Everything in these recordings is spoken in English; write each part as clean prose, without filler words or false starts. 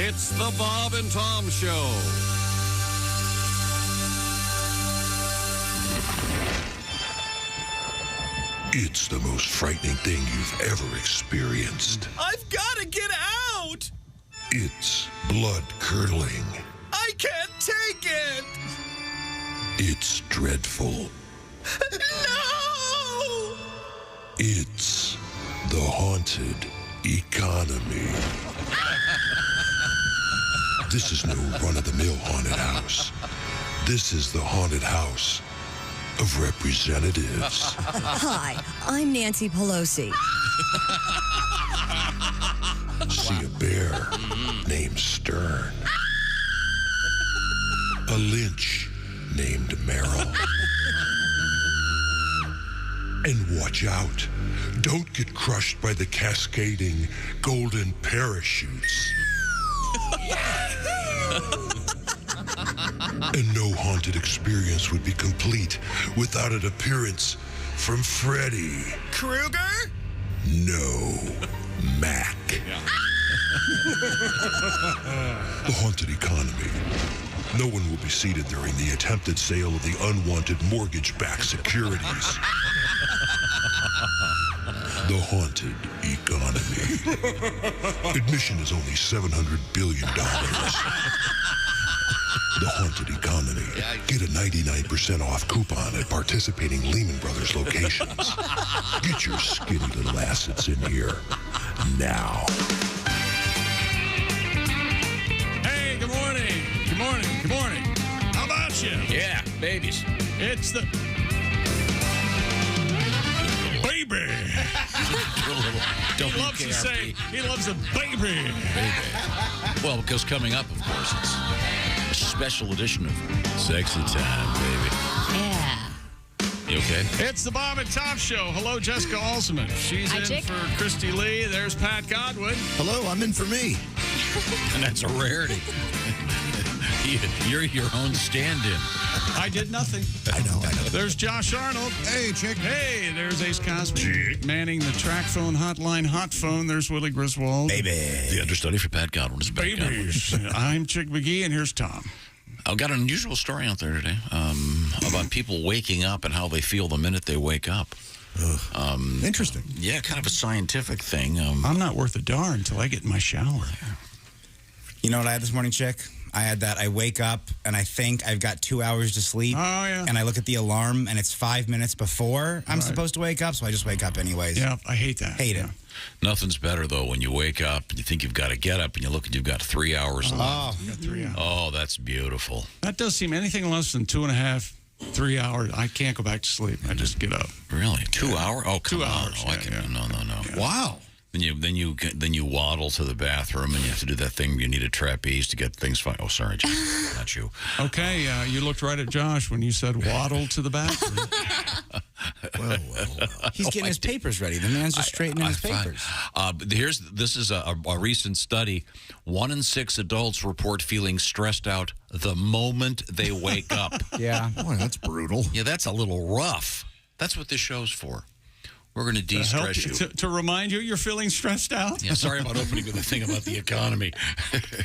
It's the Bob and Tom Show. It's the most frightening thing you've ever experienced. I've got to get out! It's blood-curdling. I can't take it! It's dreadful. No! It's the haunted economy. This is no run-of-the-mill haunted house. This is the haunted house of representatives. Hi, I'm Nancy Pelosi. See a bear named Stern. A lynch named Merrill. And watch out. Don't get crushed by the cascading golden parachutes. And no haunted experience would be complete without an appearance from Freddy. Krueger? No, Mac. The haunted economy. No one will be seated during the attempted sale of the unwanted mortgage-backed securities. The haunted economy. Admission is only $700 billion. The haunted economy. Get a 99% off coupon at participating Lehman Brothers locations. Get your skinny little assets in here now. Hey, good morning. Good morning. Good morning. How about you? Yeah, babies. It's the baby. He loves to say he loves a baby. Well, because coming up, of course, it's a special edition of Sexy Time, baby. Yeah. You okay? It's the Bob and Tom Show. Hello, Jessica Alsman. She's Hi, in Chick. for Christy Lee. There's Pat Godwin. Hello, I'm in for me. And that's a rarity. You're your own stand-in. I did nothing. I know. There's Josh Arnold. Hey, chick. Hey, there's Ace Cosby. Manning the track phone hotline hot phone. There's Willie Griswold. Baby. The understudy for Pat Godwin is Pat Godwin. Babies. I'm Chick McGee, and here's Tom. I've got an unusual story out there today about people waking up and how they feel the minute they wake up. Interesting. Yeah, kind of a scientific thing. I'm not worth a darn until I get in my shower. You know what I had this morning, Chick? I had that I wake up and I think I've got 2 hours to sleep. Oh, yeah. And I look at the alarm and it's 5 minutes before I'm supposed to wake up, so I just wake up anyways. Yeah, I hate that. Hate it. Nothing's better, though, when you wake up and you think you've got to get up and you look and you've got 3 hours left. You got 3 hours. Oh, that's beautiful. That does seem anything less than 2.5, 3 hours. I can't go back to sleep. I just get up. Really? 2 hours? Oh, come 2 on. hours, Oh, I yeah, can, No. Yeah. Wow. Then you waddle to the bathroom and you have to do that thing. You need a trapeze to get things fine. Oh, sorry, Jim. Not you. Okay, you looked right at Josh when you said waddle to the bathroom. Well. He's getting his papers ready. The man's just straightening his papers. This is a recent study. 1 in 6 adults report feeling stressed out the moment they wake up. Yeah. Boy, that's brutal. Yeah, that's a little rough. That's what this show's for. We're going to de-stress you. To remind you you're feeling stressed out? Yeah, sorry about opening with the thing about the economy.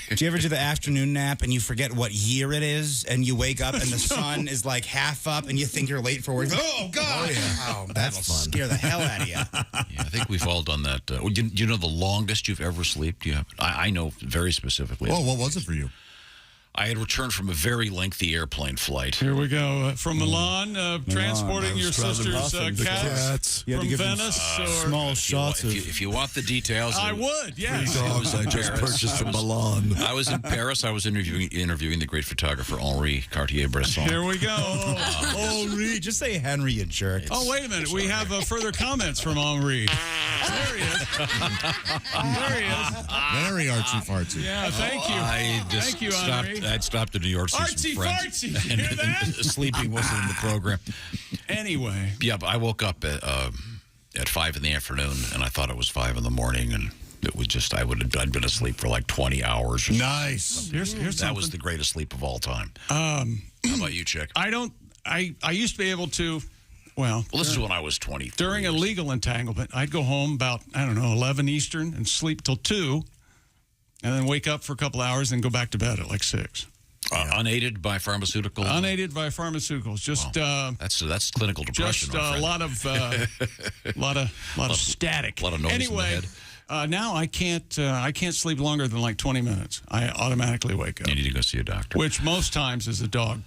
Do you ever do the afternoon nap and you forget what year it is and you wake up and the sun is like half up and you think you're late for work? Oh, God. Oh, that'll fun. scare the hell out of you. Yeah, I think we've all done that. Do you know the longest you've ever slept? I know very specifically. Well, what was it for you? I had returned from a very lengthy airplane flight. Here we go. From Milan, transporting your sister's cats from Venice. Or Small shots of If you want the details, I would, yes. dogs I just purchased from Milan. I was in Paris. I was interviewing the great photographer Henri Cartier-Bresson. Here we go. Henri. Just say Henry, you jerk. Oh, wait a minute. We have further comments from Henri. There he is. There he is. Very artsy-fartsy. Yeah, thank you. Thank you, Henri. I'd stopped in New York. Artsy fartsy. You hear that? Sleeping wasn't in the program. Anyway. Yeah, but I woke up at 5 in the afternoon, and I thought it was 5 in the morning, and it was just I'd been asleep for like 20 hours. Nice. Here's That was the greatest sleep of all time. How about you, Chick? I used to be able to, well, This is when I was 20. during a legal entanglement, I'd go home about, 11 Eastern and sleep till 2. and then wake up for a couple hours and go back to bed at like 6. Unaided by pharmaceuticals? Unaided by pharmaceuticals. Just that's clinical depression. Just a lot of static. A lot of noise anyway, in the head. Now I can't sleep longer than like 20 minutes. I automatically wake up. You need to go see a doctor. Which most times is a dog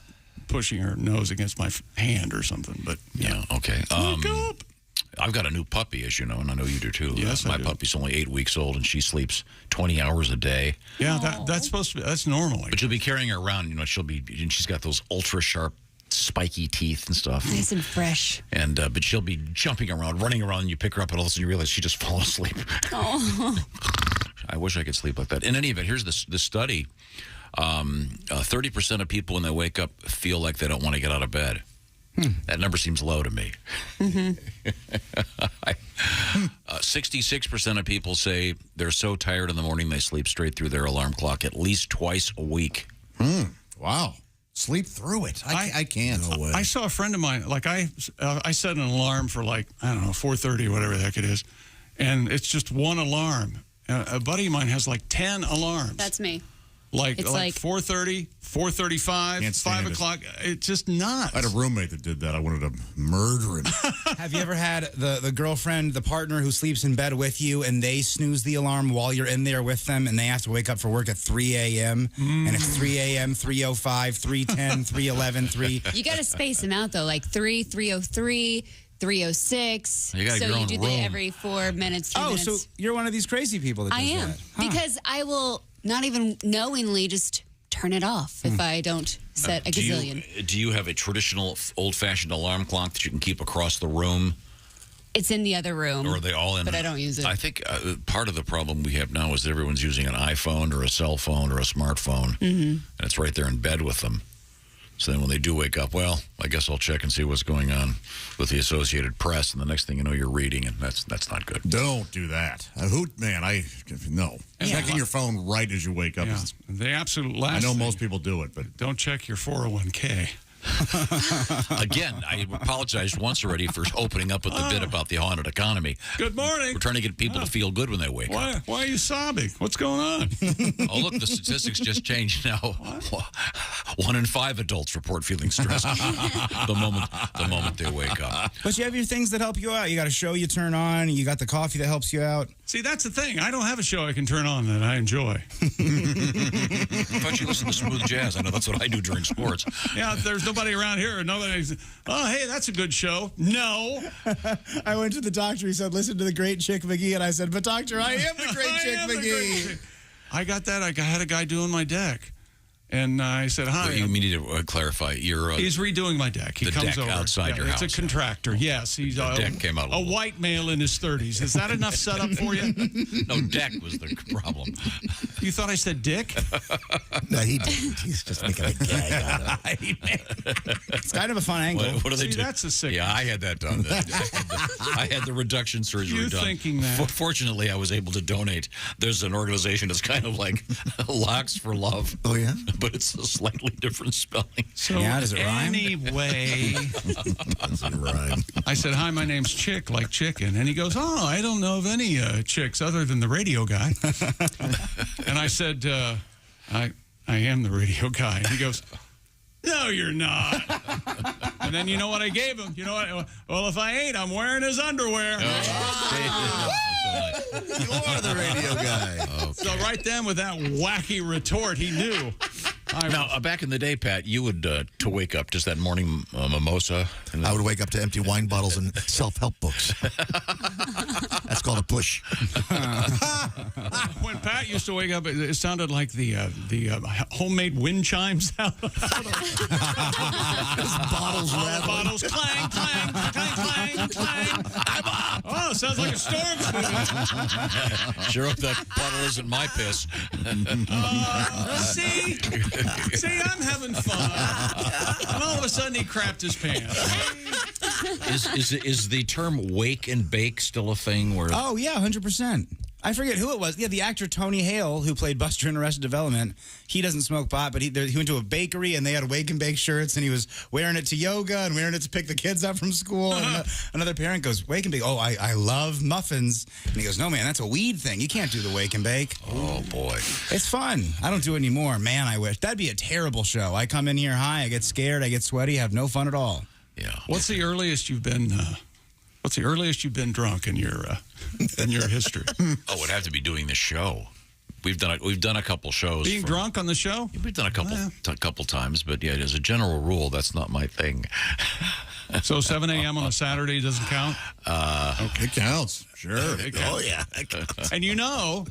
pushing her nose against my hand or something. But yeah, okay. Wake up. I've got a new puppy, as you know, and I know you do too. Yes, my puppy's only 8 weeks old, and she sleeps 20 hours a day. Yeah, that's supposed to be. That's normal. But you'll be carrying her around. You know, and she's got those ultra sharp, spiky teeth and stuff. Nice and fresh. And but she'll be jumping around, running around, and you pick her up, and all of a sudden you realize she just falls asleep. Oh. I wish I could sleep like that. In any event, here's this study: 30% of people when they wake up feel like they don't want to get out of bed. That number seems low to me. 66% of people say they're so tired in the morning they sleep straight through their alarm clock at least twice a week. Wow. Sleep through it. I can't. No way. I saw a friend of mine, like I set an alarm for like, I don't know, 4:30 or whatever the heck it is, and it's just one alarm. A buddy of mine has like 10 alarms. That's me. Like It's like 4:30, 4:35, Can't 5 stand it. o'clock. It's just nuts. I had a roommate that did that. I wanted to murder him. Have you ever had the girlfriend, the partner who sleeps in bed with you, and they snooze the alarm while you're in there with them, and they have to wake up for work at 3 a.m., and it's 3 a.m., 3:05, 3:10, 3:11, 3. You got to space them out, though, like 3:03, 3:06. You got so your you own do room. that every 4 minutes, 3 minutes. So you're one of these crazy people that does I am. that. Huh. Because I will not even knowingly just turn it off if I don't set a gazillion. Do you have a traditional old-fashioned alarm clock that you can keep across the room? It's in the other room. Or are they all in? But I don't use it. I think part of the problem we have now is that everyone's using an iPhone or a cell phone or a smartphone, and it's right there in bed with them. So then when they do wake up, well, I guess I'll check and see what's going on with the Associated Press, and the next thing you know, you're reading, and that's not good. Don't do that. No. Checking your phone right as you wake up. Yeah. The absolute last I know thing. most people do it, but Don't check your 401k. Again, I apologized once already for opening up with a bit about the haunted economy. Good morning. We're trying to get people to feel good when they wake up. Why are you sobbing? What's going on? Oh, look, the statistics just changed now. 1 in 5 adults report feeling stressed the moment they wake up. But you have your things that help you out. You got a show you turn on. You got the coffee that helps you out. See, that's the thing. I don't have a show I can turn on that I enjoy. I thought you listened to smooth jazz. I know that's what I do during sports. Yeah, there's nobody around here. Nobody's, oh, hey, that's a good show. No. I went to the doctor. He said, listen to the Great Chick McGee. And I said, but doctor, I am the Great Chick McGee. I got that. I had a guy doing my deck. And I said, hi. You need to clarify. He's redoing my deck. He the comes deck over. outside your house. It's a contractor. Yes, he's The deck came out a a little. white male in his 30s. Is that enough setup for you? No, deck was the problem. You thought I said dick? no, he didn't. He's just making a gag out of it. It's kind of a fun angle. What do they See, do? that's a sick. Yeah, I had that done. I had the reduction surgery You done. thinking that. Fortunately, I was able to donate. There's an organization that's kind of like Locks for Love. Oh, yeah? But it's a slightly different spelling. So Yeah, does it rhyme? anyway, Doesn't rhyme. I said, hi, my name's Chick, like chicken. And he goes, oh, I don't know of any chicks other than the radio guy. And I said, I am the radio guy. And he goes, no, you're not. And then you know what I gave him? You know what? Well, if I ain't, I'm wearing his underwear. You are the radio guy. So right then with that wacky retort, he knew. Now, back in the day, Pat, you would, to wake up, just that morning mimosa. I would wake up to empty wine bottles and self-help books. That's called a push. When Pat used to wake up, it sounded like the homemade wind chimes out. Bottles rattling. Bottles clang, clang, clang, clang, clang. Oh, sounds like a storm's moving. Sure hope that bottle isn't my piss. See, I'm having fun. And all of a sudden, he crapped his pants. Is the term wake and bake still a thing? Where Oh, yeah, 100%. I forget who it was. Yeah, the actor Tony Hale, who played Buster in Arrested Development. He doesn't smoke pot, but he went to a bakery and they had wake and bake shirts, and he was wearing it to yoga and wearing it to pick the kids up from school. And another parent goes, wake and bake. Oh, I love muffins. And he goes, no, man, that's a weed thing. You can't do the wake and bake. Oh, boy. It's fun. I don't do it anymore. Man, I wish. That'd be a terrible show. I come in here high, I get scared, I get sweaty, have no fun at all. Yeah. What's the earliest you've been? What's the earliest you've been drunk in your history? Oh, it'd have to be doing the show. We've done a couple shows. Being drunk on the show? We've done a couple times, but yeah, as a general rule, that's not my thing. So 7 a.m. on a Saturday doesn't count? It counts. Sure. Oh, yeah. And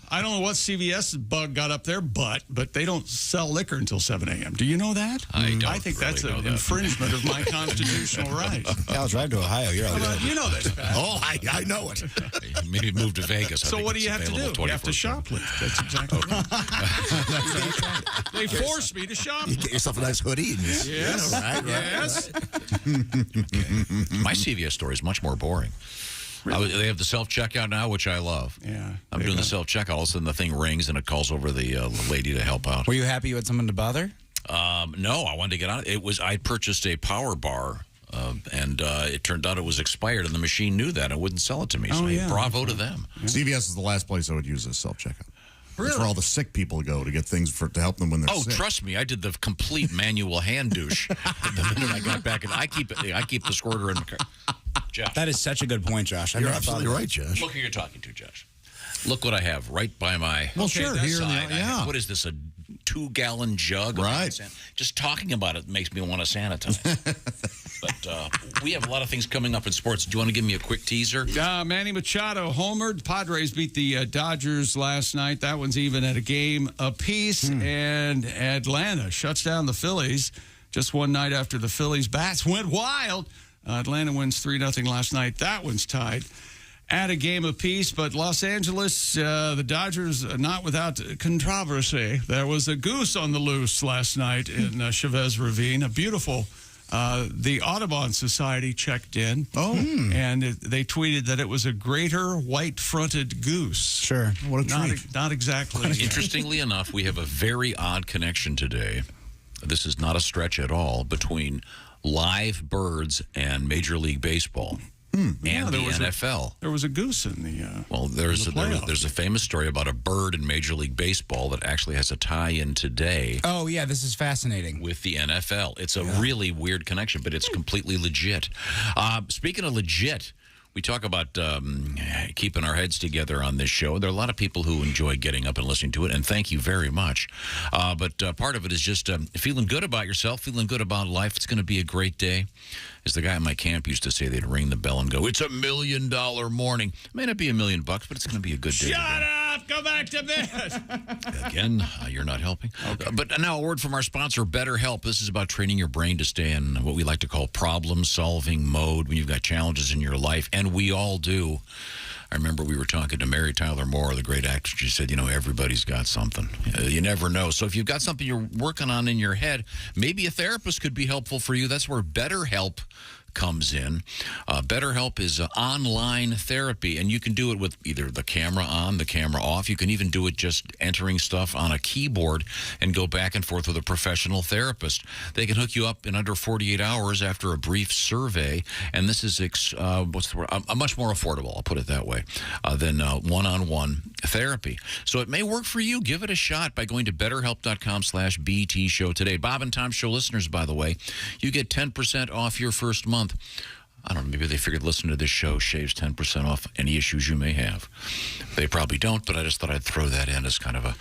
I don't know what CVS bug got up their butt, but they don't sell liquor until 7 a.m. Do you know that? I think really that's know an that. infringement of my constitutional rights. I'll drive to Ohio. You're all good. You know this, Pat. Oh, I know it. Maybe move to Vegas. I So think what do it's you have to do? available You have to 24/7. shoplift. That's exactly right. They force me to You shoplift. get yourself a nice hoodie. And Yes. Right. Yes. My CVS story is much more boring. They have the self-checkout now, which I love. Yeah. I'm doing the self-checkout. All of a sudden, the thing rings, and it calls over the lady to help out. Were you happy you had someone to bother? No, I wanted to get on it. I purchased a power bar, and it turned out it was expired, and the machine knew that and wouldn't sell it to me. So bravo to them. CVS is the last place I would use as self-checkout. Really? That's where all the sick people go to get things to help them when they're sick. Trust me, I did the complete manual hand douche the minute I got back, and I keep the squirter in my car. Josh, That is such a good point, Josh. You're absolutely right, Josh. look who you're talking to, Josh. Look what I have right by my Sure. Here, side. yeah. What is this, a 2-gallon jug? Right. Just talking about it makes me want to sanitize. But we have a lot of things coming up in sports. Do you want to give me a quick teaser? Manny Machado homered. Padres beat the Dodgers last night. That one's even at a game apiece. And Atlanta shuts down the Phillies just one night after the Phillies' bats went wild. Atlanta wins 3-0 last night. That one's tied at a game apiece. But Los Angeles, the Dodgers, not without controversy. There was a goose on the loose last night in Chavez Ravine. A beautiful. The Audubon Society checked in. And they tweeted that it was a greater white-fronted goose. Sure. What a treat. Not exactly. Interestingly enough, we have a very odd connection today. This is not a stretch at all between live birds and Major League Baseball and the NFL. There was a goose in the. Well, there's playoffs. a famous story about a bird in Major League Baseball that actually has a tie-in today Oh, yeah, this is fascinating. with the NFL. It's a really weird connection, but it's completely legit. Speaking of legit, we talk about keeping our heads together on this show. There are a lot of people who enjoy getting up and listening to it, and thank you very much. But part of it is just feeling good about yourself, feeling good about life. It's going to be a great day. As the guy at my camp used to say, they'd ring the bell and go, "It's $1 million morning." It may not be $1 million, but it's going to be a good day. Shut up! Go back to bed. Again, you're not helping. Okay. But now a word from our sponsor, BetterHelp. This is about training your brain to stay in what we like to call problem-solving mode when you've got challenges in your life, and we all do. I remember we were talking to Mary Tyler Moore, the great actress. She said, everybody's got something. You never know. So if you've got something you're working on in your head, maybe a therapist could be helpful for you. That's where BetterHelp comes in. BetterHelp is online therapy, and you can do it with either the camera on, the camera off. You can even do it just entering stuff on a keyboard and go back and forth with a professional therapist. They can hook you up in under 48 hours after a brief survey, and this is much more affordable, I'll put it that way, than one-on-one therapy. So it may work for you. Give it a shot by going to BetterHelp.com/BT Show today. Bob and Tom Show listeners, by the way, you get 10% off your first month. I don't know, maybe they figured listening to this show shaves 10% off any issues you may have. They probably don't, but I just thought I'd throw that in as kind of a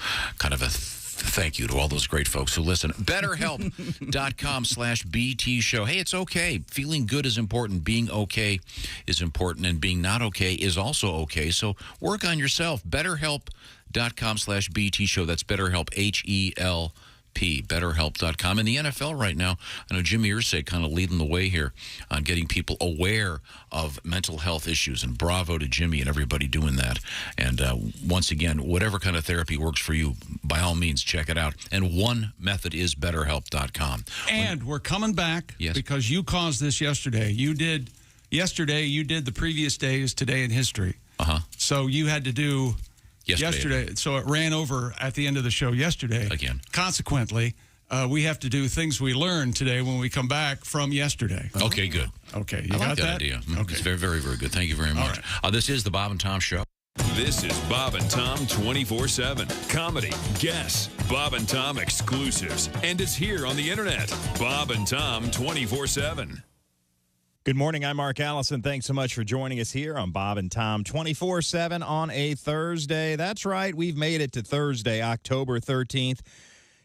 thank you to all those great folks who listen. BetterHelp.com/BT Show. Hey, it's okay. Feeling good is important. Being okay is important. And being not okay is also okay. So work on yourself. BetterHelp.com/BT Show. That's BetterHelp, HELP. BetterHelp.com. And the NFL right now, I know Jimmy Irsay kind of leading the way here on getting people aware of mental health issues. And bravo to Jimmy and everybody doing that. And once again, whatever kind of therapy works for you, by all means, check it out. And one method is BetterHelp.com. And we're coming back because you caused this yesterday. You did the previous day is today in history. Uh-huh. So you had to do yesterday. So it ran over at the end of the show yesterday. Again. Consequently, we have to do things we learned today when we come back from yesterday. Okay, good. Okay, you I got like that that? idea. Okay. It's very, very, very good. Thank you very much. All This is the Bob and Tom Show. This is Bob and Tom 24/7. Comedy, guests, Bob and Tom exclusives. And it's here on the internet. Bob and Tom 24/7. Good morning. I'm Mark Allison. Thanks so much for joining us here on Bob and Tom 24/7 on a Thursday. That's right. We've made it to Thursday, October 13th.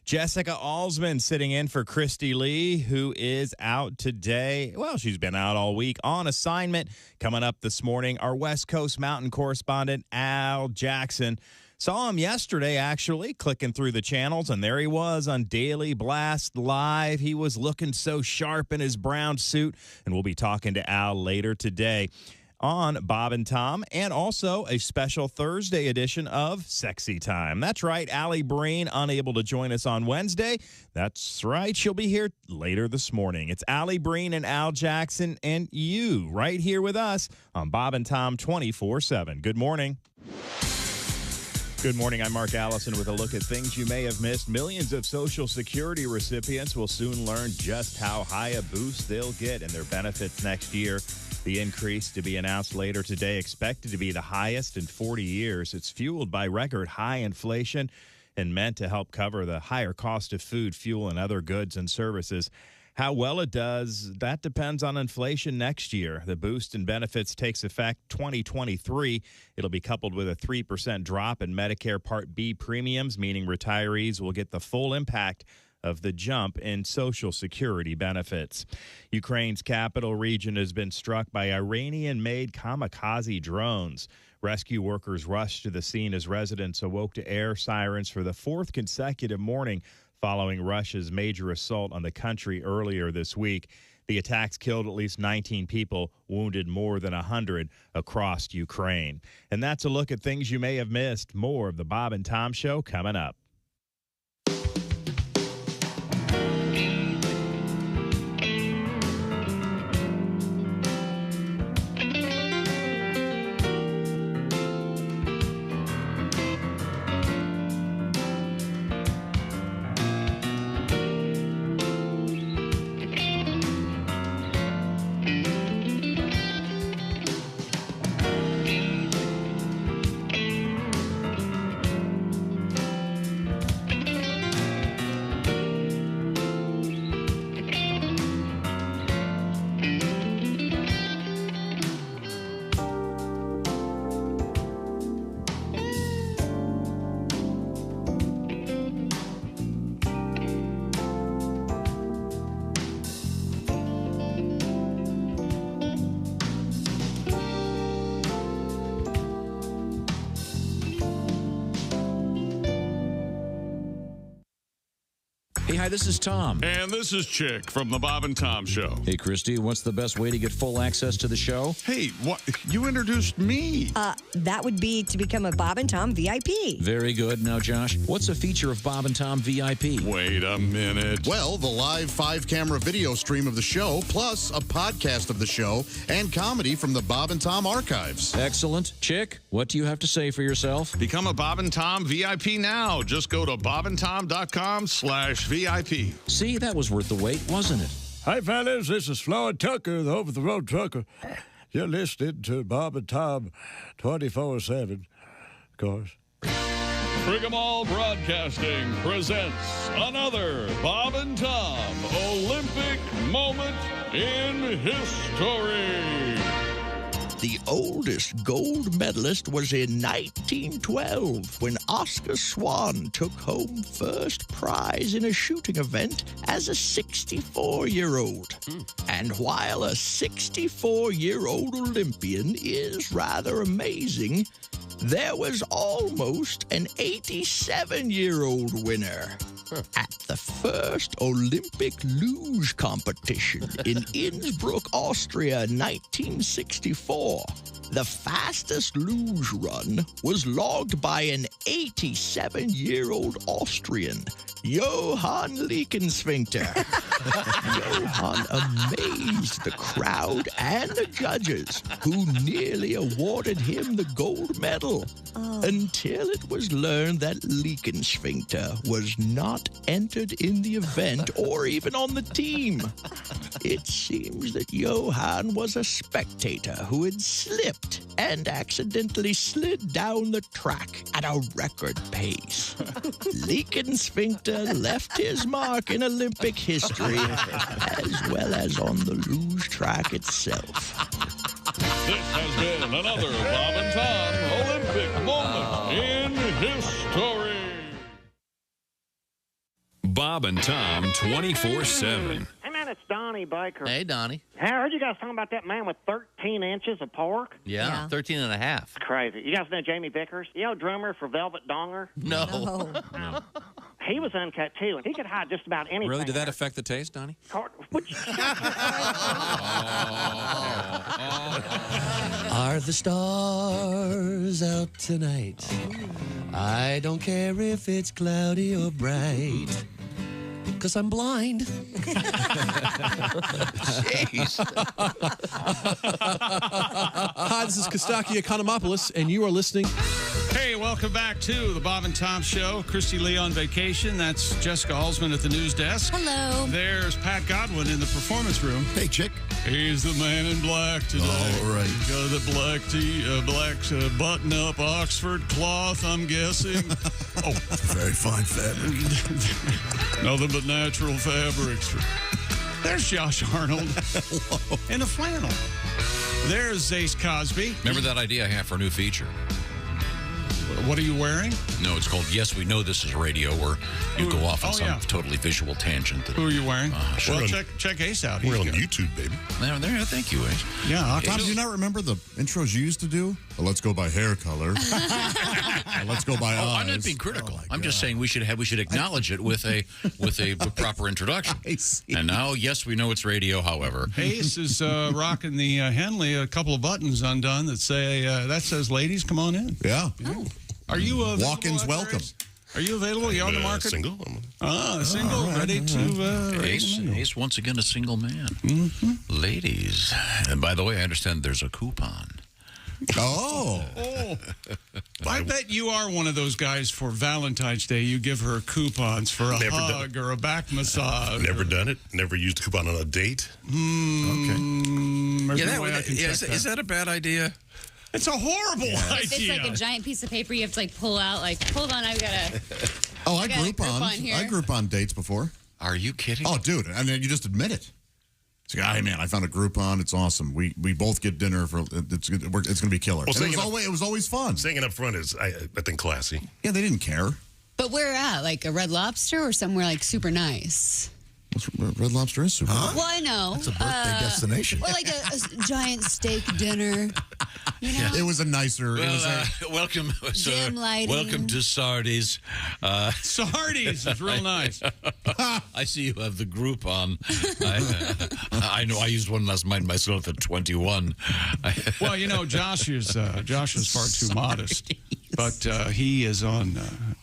Jessica Alsman sitting in for Christy Lee, who is out today. Well, she's been out all week on assignment. Coming up this morning, our West Coast Mountain correspondent, Al Jackson. Saw him yesterday, actually, clicking through the channels, and there he was on Daily Blast Live. He was looking so sharp in his brown suit, and we'll be talking to Al later today on Bob and Tom, and also a special Thursday edition of Sexy Time. That's right, Allie Breen, unable to join us on Wednesday. That's right, she'll be here later this morning. It's Allie Breen and Al Jackson and you right here with us on Bob and Tom 24/7. Good morning. Good morning, I'm Mark Allison with a look at things you may have missed. Millions of Social Security recipients will soon learn just how high a boost they'll get in their benefits next year. The increase to be announced later today, expected to be the highest in 40 years. It's fueled by record high inflation and meant to help cover the higher cost of food, fuel, and other goods and services. How well it does, that depends on inflation next year. The boost in benefits takes effect 2023. It'll be coupled with a 3% drop in Medicare Part B premiums, meaning retirees will get the full impact of the jump in Social Security benefits. Ukraine's capital region has been struck by Iranian-made kamikaze drones. Rescue workers rushed to the scene as residents awoke to air sirens for the fourth consecutive morning following Russia's major assault on the country earlier this week. The attacks killed at least 19 people, wounded more than 100 across Ukraine. And that's a look at things you may have missed. More of the Bob and Tom Show coming up. Hey, hi, this is Tom. And this is Chick from the Bob and Tom Show. Hey, Christy, what's the best way to get full access to the show? Hey, what? You introduced me. That would be to become a Bob and Tom VIP. Very good. Now, Josh, what's a feature of Bob and Tom VIP? Wait a minute. Well, the live 5-camera video stream of the show, plus a podcast of the show and comedy from the Bob and Tom archives. Excellent. Chick, what do you have to say for yourself? Become a Bob and Tom VIP now. Just go to bobandtom.com/VIP. See, that was worth the wait, wasn't it? Hi, fellas. This is Floyd Tucker, the over-the-road trucker. You're listening to Bob and Tom 24/7, of course. Frigamall Broadcasting presents another Bob and Tom Olympic moment in history. The oldest gold medalist was in 1912 when Oscar Swan took home first prize in a shooting event as a 64-year-old. And while a 64-year-old Olympian is rather amazing, there was almost an 87-year-old winner at the first Olympic luge competition in Innsbruck, Austria, 1964. The fastest luge run was logged by an 87-year-old Austrian, Johann Leakensphincter. Johann amazed the crowd and the judges, who nearly awarded him the gold medal, until it was learned that Leakensphincter was not entered in the event or even on the team. It seems that Johann was a spectator who had slipped and accidentally slid down the track at a record pace. Leakensphincter left his mark in Olympic history, as well as on the luge track itself. This has been another Bob and Tom Olympic moment in history. Bob and Tom 24/7. Hey, man, it's Donnie Baker. Hey, Donnie. Hey, I heard you guys talking about that man with 13 inches of pork. Yeah, 13 and a half. It's crazy. You guys know Jamie Vickers? You know, drummer for Velvet Donger? No. He was uncut, too, and he could hide just about anything. Really? Did that affect the taste, Donnie? Are the stars out tonight? I don't care if it's cloudy or bright, 'cause I'm blind. Hi, this is Kostaki Economopoulos, and you are listening. Hey, welcome back to the Bob and Tom Show. Christy Lee on vacation. That's Jessica Halsman at the news desk. Hello. There's Pat Godwin in the performance room. Hey, chick. He's the man in black today. All right. Got the black button-up Oxford cloth, I'm guessing. Oh, very fine fabric. Nothing but natural fabrics. There's Josh Arnold in a flannel. There's Ace Cosby. Remember that idea I have for a new feature? What are you wearing? No, it's called Yes, We Know This Is Radio, where you go off on some totally visual tangent. Who are you wearing? Sure. Well, check Ace out. We're on YouTube, baby. There, thank you, Ace. Yeah. Tom, do you not remember the intros you used to do? Well, let's go by hair color. Let's go by eyes. I'm not being critical. I'm just saying we should acknowledge it with a proper introduction. And now, yes, we know it's radio. However, Ace is rocking the Henley, a couple of buttons undone that says "Ladies, come on in." Yeah. Oh. Are you walk-ins welcome? Are you available? You on the market? Single. Single, right. ready to. Ace once again a single man. Mm-hmm. Ladies, and by the way, I understand there's a coupon. Oh. I bet you are one of those guys for Valentine's Day. You give her coupons for a hug or a back massage. Never done it. Never used a coupon on a date. Okay. Is that a bad idea? It's a horrible idea. If it's like a giant piece of paper you have to like pull out, like, hold on, I've got to. Oh, I group on dates before. Are you kidding? Oh, dude, and then you just admit it. It's like, hey, man, I found a Groupon. It's awesome. We both get dinner for it's going to be killer. Well, it was always fun. Saying it up front is, I think, classy. Yeah, they didn't care. But where at? Like a Red Lobster or somewhere like super nice? Red Lobster is super nice. Well, I know. It's a birthday destination. Or like a giant steak dinner. You know? It was a nicer. Welcome, dim lighting. Welcome to Sardi's. Sardi's is real nice. I see you have the Groupon. I know I used one last night myself at 21. Well, you know, Josh is far too modest, but he is on.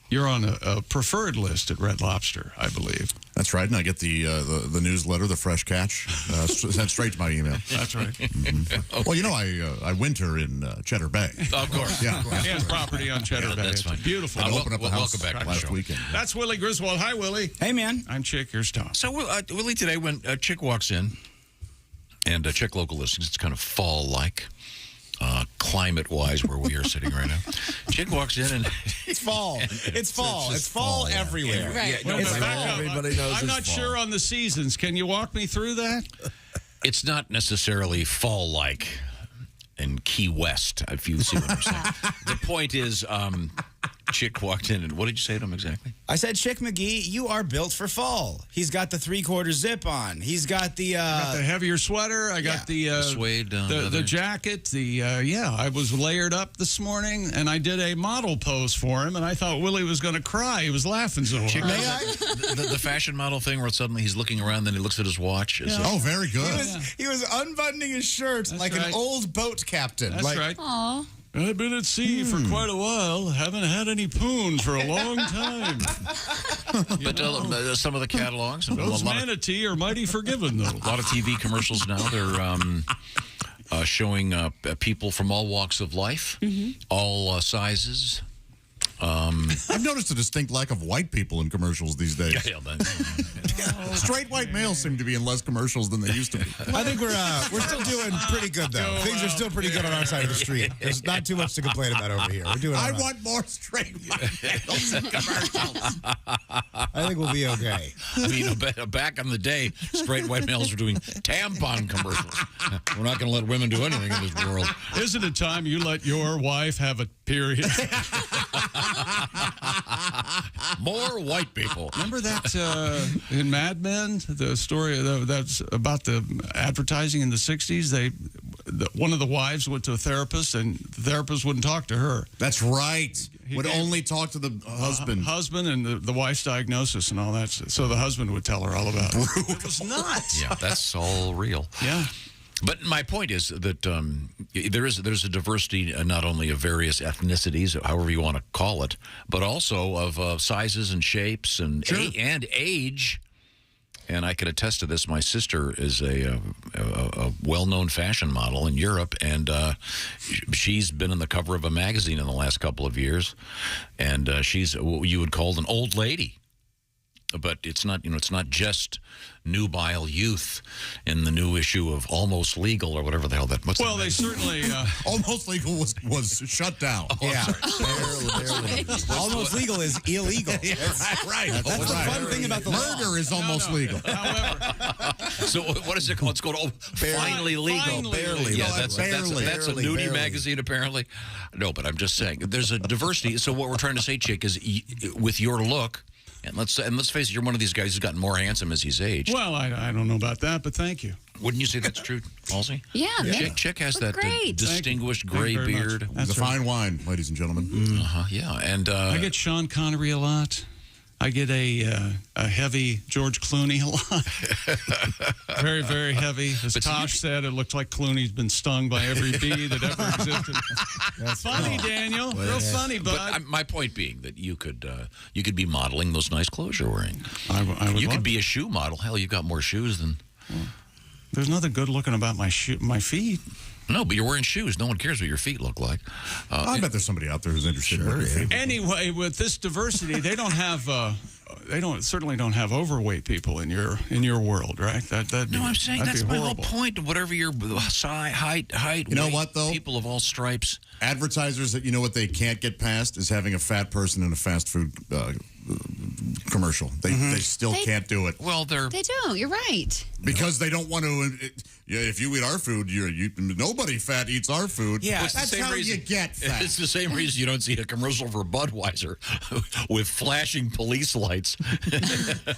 You're on a preferred list at Red Lobster, I believe. That's right, and I get the newsletter, the Fresh Catch, sent straight to my email. That's right. Mm-hmm. Well, you know, I winter in Cheddar Bay. Of course. Yeah. He has property on Cheddar Bay. That's fine. Beautiful. I opened up the house welcome back last weekend. That's Willie Griswold. Hi, Willie. Hey, man. I'm Chick. Here's Tom. So, Willie, today when Chick walks in, and Chick local listings, it's kind of fall-like. Climate-wise, where we are sitting right now, Chick walks in and it's fall. It's fall. It's fall everywhere. Right. Yeah, It's fall. Everybody knows I'm not sure on the seasons. Can you walk me through that? it's not necessarily fall-like in Key West, if you see what I'm saying. The point is, Chick walked in, and what did you say to him exactly? I said, Chick McGee, you are built for fall. He's got the 3/4 zip on. He's got the heavier sweater. I got the suede, the jacket. I was layered up this morning, and I did a model pose for him, and I thought Willie was going to cry. He was laughing so hard. The fashion model thing where suddenly he's looking around, then he looks at his watch. Oh, very good. He was unbuttoning his shirt like an old boat captain. That's right. Aw. I've been at sea for quite a while. Haven't had any poon for a long time. But some of the catalogs, Those manatee are mighty forgiving, though. A lot of TV commercials now, they're showing people from all walks of life, all sizes. I've noticed a distinct lack of white people in commercials these days. Straight white males seem to be in less commercials than they used to be. I think we're still doing pretty good, though. Things are still pretty good on our side of the street. There's not too much to complain about over here. We're doing all I right. want more straight white males in commercials. I think we'll be okay. I mean, back in the day, straight white males were doing tampon commercials. We're not going to let women do anything in this world. Isn't it time you let your wife have a period? More white people. Remember that in Mad Men, the story that's about the advertising in the 60s? One of the wives went to a therapist, and the therapist wouldn't talk to her. That's right. Would only talk to the husband. Husband and the wife's diagnosis and all that. So the husband would tell her all about it. It was nuts. Yeah, that's all real. Yeah. But my point is that there's a diversity not only of various ethnicities, however you want to call it, but also of sizes and shapes and and age. And I can attest to this. My sister is a well-known fashion model in Europe, and she's been in the cover of a magazine in the last couple of years. And she's what you would call an old lady. But it's not, it's not just nubile youth in the new issue of Almost Legal or whatever the hell that. Well, they certainly Almost Legal was shut down. Barely. Almost Legal is illegal. Right. That's the fun thing about the murder is almost legal. So what is it called? It's called Finally Legal. Barely. Yeah, that's a nudie magazine apparently. No, but I'm just saying there's a diversity. So what we're trying to say, Chick, is with your look. And let's face it, you're one of these guys who's gotten more handsome as he's aged. Well, I don't know about that, but thank you. Wouldn't you say that's true, Halsey? Yeah. Chick has that distinguished Thank you gray very beard. much. It's a fine wine, ladies and gentlemen. Yeah, and I get Sean Connery a lot. I get a heavy George Clooney a lot. Very, very heavy. As Tosh said, it looks like Clooney's been stung by every bee that ever existed. That's funny, Daniel. Real funny, bud. But my point being that you could be modeling those nice clothes you're wearing. You could be a shoe model. Hell, you've got more shoes than. There's nothing good looking about my feet. No, but you're wearing shoes. No one cares what your feet look like. I bet there's somebody out there who's interested in what your feet. Anyway, with this diversity, they don't have. Certainly don't have overweight people in your world, right? No, I'm saying that's my whole point. Whatever your size, height. You know what though? People of all stripes. Advertisers that what they can't get past is having a fat person in a fast food commercial. They still can't do it. Well, They don't. You're right. Because they don't want to. If you eat our food, nobody fat eats our food. Yeah, that's how you get fat. It's the same reason you don't see a commercial for Budweiser with flashing police lights.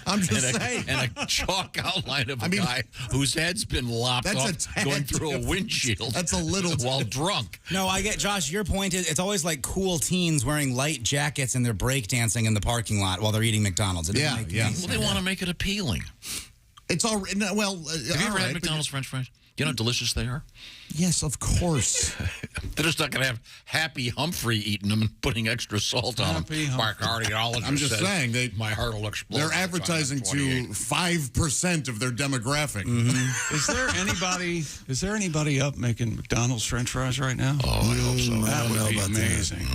I'm just saying. And a chalk outline of a guy whose head's been lopped off going through a windshield. That's a little while drunk. No, I get Josh. Your point is it's always like cool teens wearing light jackets and they're breakdancing in the parking lot while they're eating McDonald's. Well, they want to make it appealing. It's all well. Have you ever had McDonald's French fries? You know how delicious they are? Yes, of course. They're just not going to have Happy Humphrey eating them and putting extra salt on them. My cardiologist I'm just saying, my heart will explode. They're advertising to 5% of their demographic. Is there anybody up making McDonald's French fries right now? Oh, I hope so. That would be amazing.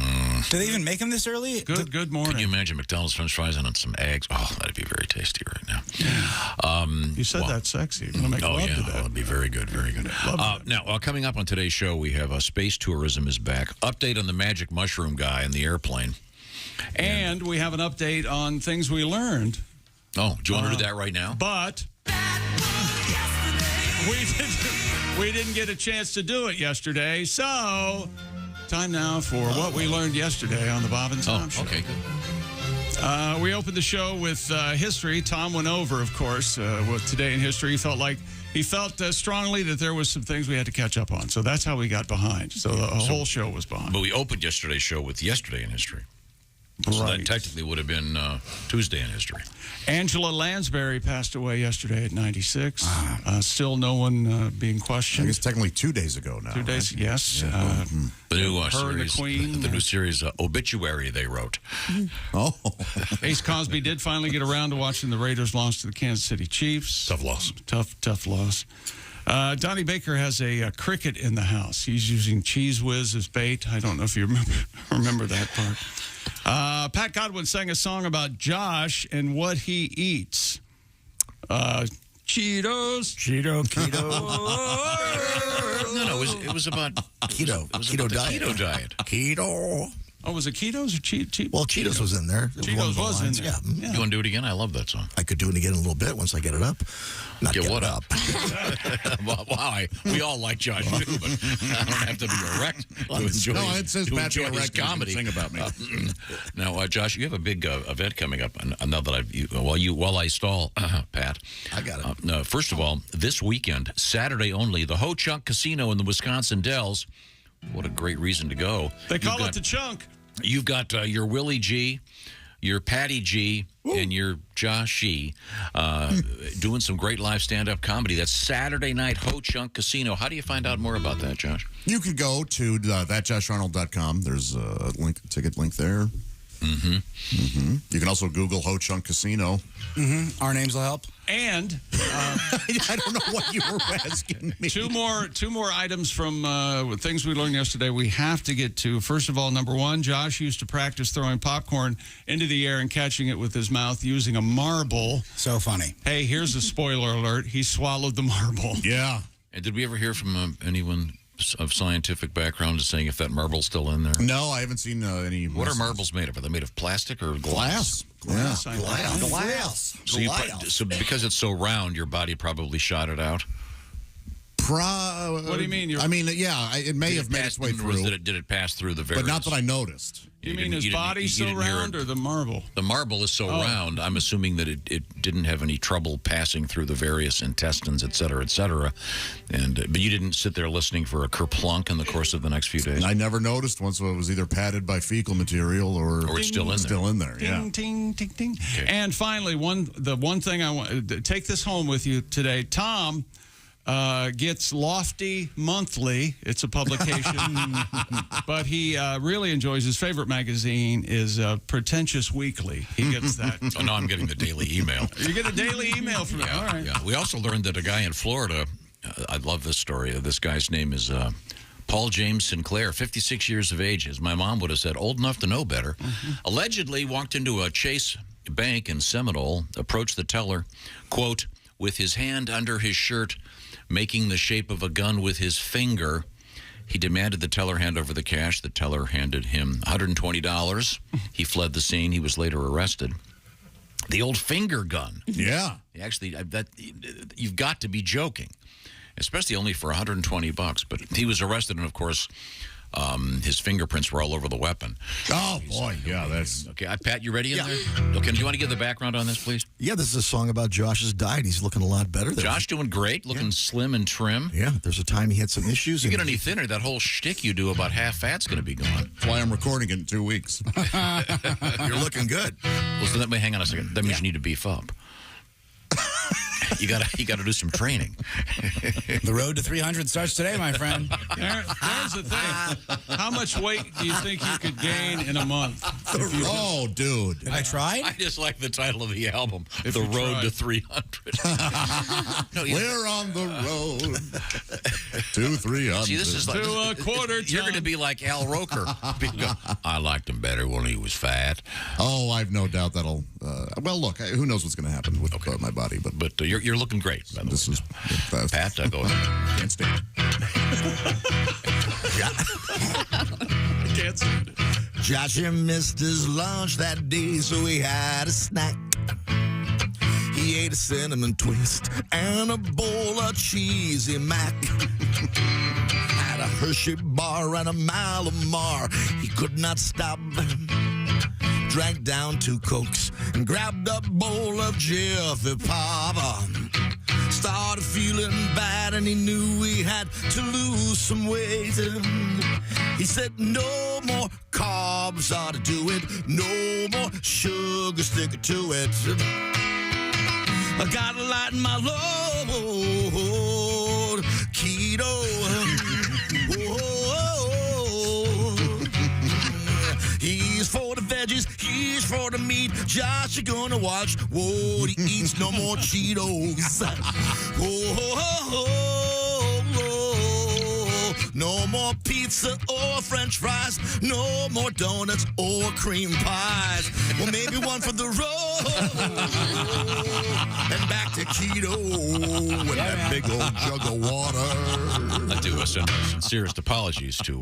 Do they even make them this early? Good morning. Can you imagine McDonald's French fries and some eggs? Oh, that'd be very tasty right now. You said that's sexy. You're going to make love to that. It'd be very good, very good. Now, coming up on today's show, we have space tourism is back. Update on the magic mushroom guy in the airplane. And we have an update on things we learned. Oh, do you want to do that right now? But we didn't get a chance to do it yesterday, so time now for what we learned yesterday on the Bob and Tom Show. Okay, good. We opened the show with history. Tom went over, of course, with Today in History. He felt strongly that there was some things we had to catch up on. So that's how we got behind. So the whole show was behind. But we opened yesterday's show with Yesterday in History. So that technically would have been Tuesday in history. Angela Lansbury passed away yesterday at 96. Still no one being questioned. I guess technically 2 days ago now. 2 days, right? yes. The new Her and the series, Queen. the new series Obituary they wrote. Oh. Ace Cosby did finally get around to watching the Raiders loss to the Kansas City Chiefs. Tough loss. Tough loss. Donnie Baker has a cricket in the house. He's using Cheese Whiz as bait. I don't know if you remember that part. Pat Godwin sang a song about Josh and what he eats. Cheetos. Keto. No, it was about Keto. It was Keto about the diet. keto diet. Keto. Oh, was it Cheetos or Cheetos? Well, Cheetos was in there. Cheetos was in there. Yeah. You want to do it again? I love that song. I could do it again in a little bit once I get it up. Get what up? Wow, we all like Josh too, but I don't have to be erect to enjoy, it says to Patrick enjoy his Erect, comedy. sing about me. Now, Josh, you have a big event coming up. Now that while I stall, Pat, I got it. No, first of all, this weekend, Saturday only, the Ho Chunk Casino in the Wisconsin Dells. What a great reason to go! They call it the Chunk. You've got your Willie G, your Patty G, and your Josh G doing some great live stand-up comedy. That's Saturday night, Ho Chunk Casino. How do you find out more about that, Josh? You can go to thatjosharnold.com. There's a ticket link there. Mm-hmm. You can also Google Ho Chunk Casino. Mm-hmm. Our names will help. And I don't know what you were asking me. Two more items from things we learned yesterday we have to get to. First of all, number one, Josh used to practice throwing popcorn into the air and catching it with his mouth using a marble. So funny. Hey, here's a spoiler alert. He swallowed the marble. Yeah. And did we ever hear from anyone of scientific background saying if that marble's still in there? No, I haven't seen any. What are marbles made of? Are they made of plastic or glass? Glass. So because it's so round, your body probably shot it out? What do you mean? I mean, yeah, it may have made its way through. Did it pass through the various... But not that I noticed. You mean his body's so round or the marble? The marble is so round, I'm assuming that it didn't have any trouble passing through the various intestines, et cetera, et cetera. But you didn't sit there listening for a kerplunk in the course of the next few days? I never noticed once it was either padded by fecal material or it's still in there. Still in there, yeah. Ding, ding, ding, ding. Okay. And finally, the one thing I want, take this home with you today. Tom gets Lofty Monthly. It's a publication, but he really enjoys his favorite magazine is Pretentious Weekly. He gets that. Oh, no, I'm getting the daily email. You get a daily email from him. All right. Yeah. We also learned that a guy in Florida, I love this story. This guy's name is Paul James Sinclair, 56 years of age. As my mom would have said, old enough to know better. Allegedly walked into a Chase Bank in Seminole, approached the teller, quote, with his hand under his shirt, making the shape of a gun with his finger. He demanded the teller hand over the cash. The teller handed him $120. He fled the scene. He was later arrested. The old finger gun. Yeah. Actually, you've got to be joking, especially only for $120. But he was arrested, and of course, his fingerprints were all over the weapon. Oh, boy. Yeah, that's... Okay, Pat, you ready in there? Okay, do you want to give the background on this, please? Yeah, this is a song about Josh's diet. He's looking a lot better. Josh doing great, looking slim and trim. Yeah, there's a time he had some issues. You get any thinner, that whole shtick you do about half fat's going to be gone. That's why I'm recording it in 2 weeks. You're looking good. Well, so hang on a second. That means you need to beef up. You gotta do some training. The road to 300 starts today, my friend. There's the thing. How much weight do you think you could gain in a month? Oh, dude. Have I tried? I just like the title of the album, The Road to 300. We're on the road to 300. See, this is like... To a quarter ton. You're going to be like Al Roker. I liked him better when he was fat. Oh, I've no doubt that'll... well, look, who knows what's going to happen with my body, but you're looking great, by the this way. Is Pat, go ahead. Can't stand I can't stand it. Josh missed his lunch that day, so he had a snack. He ate a cinnamon twist and a bowl of cheesy mac. Had a Hershey bar and a Malamar. He could not stop. Drank down 2 Cokes and grabbed a bowl of Jiffy Pop. Started feeling bad and he knew he had to lose some weight. He said, no more carbs. carbs ought to do it. No more sugar, stick it to it. I got a lot in my load. Keto. He's for the veggies, he's for the meat. Josh, you're gonna watch what he eats. No more Cheetos. No more pizza or French fries. No more donuts or cream pies. Well, maybe one for the road. And back to keto with that big old jug of water. I do send sincerest apologies to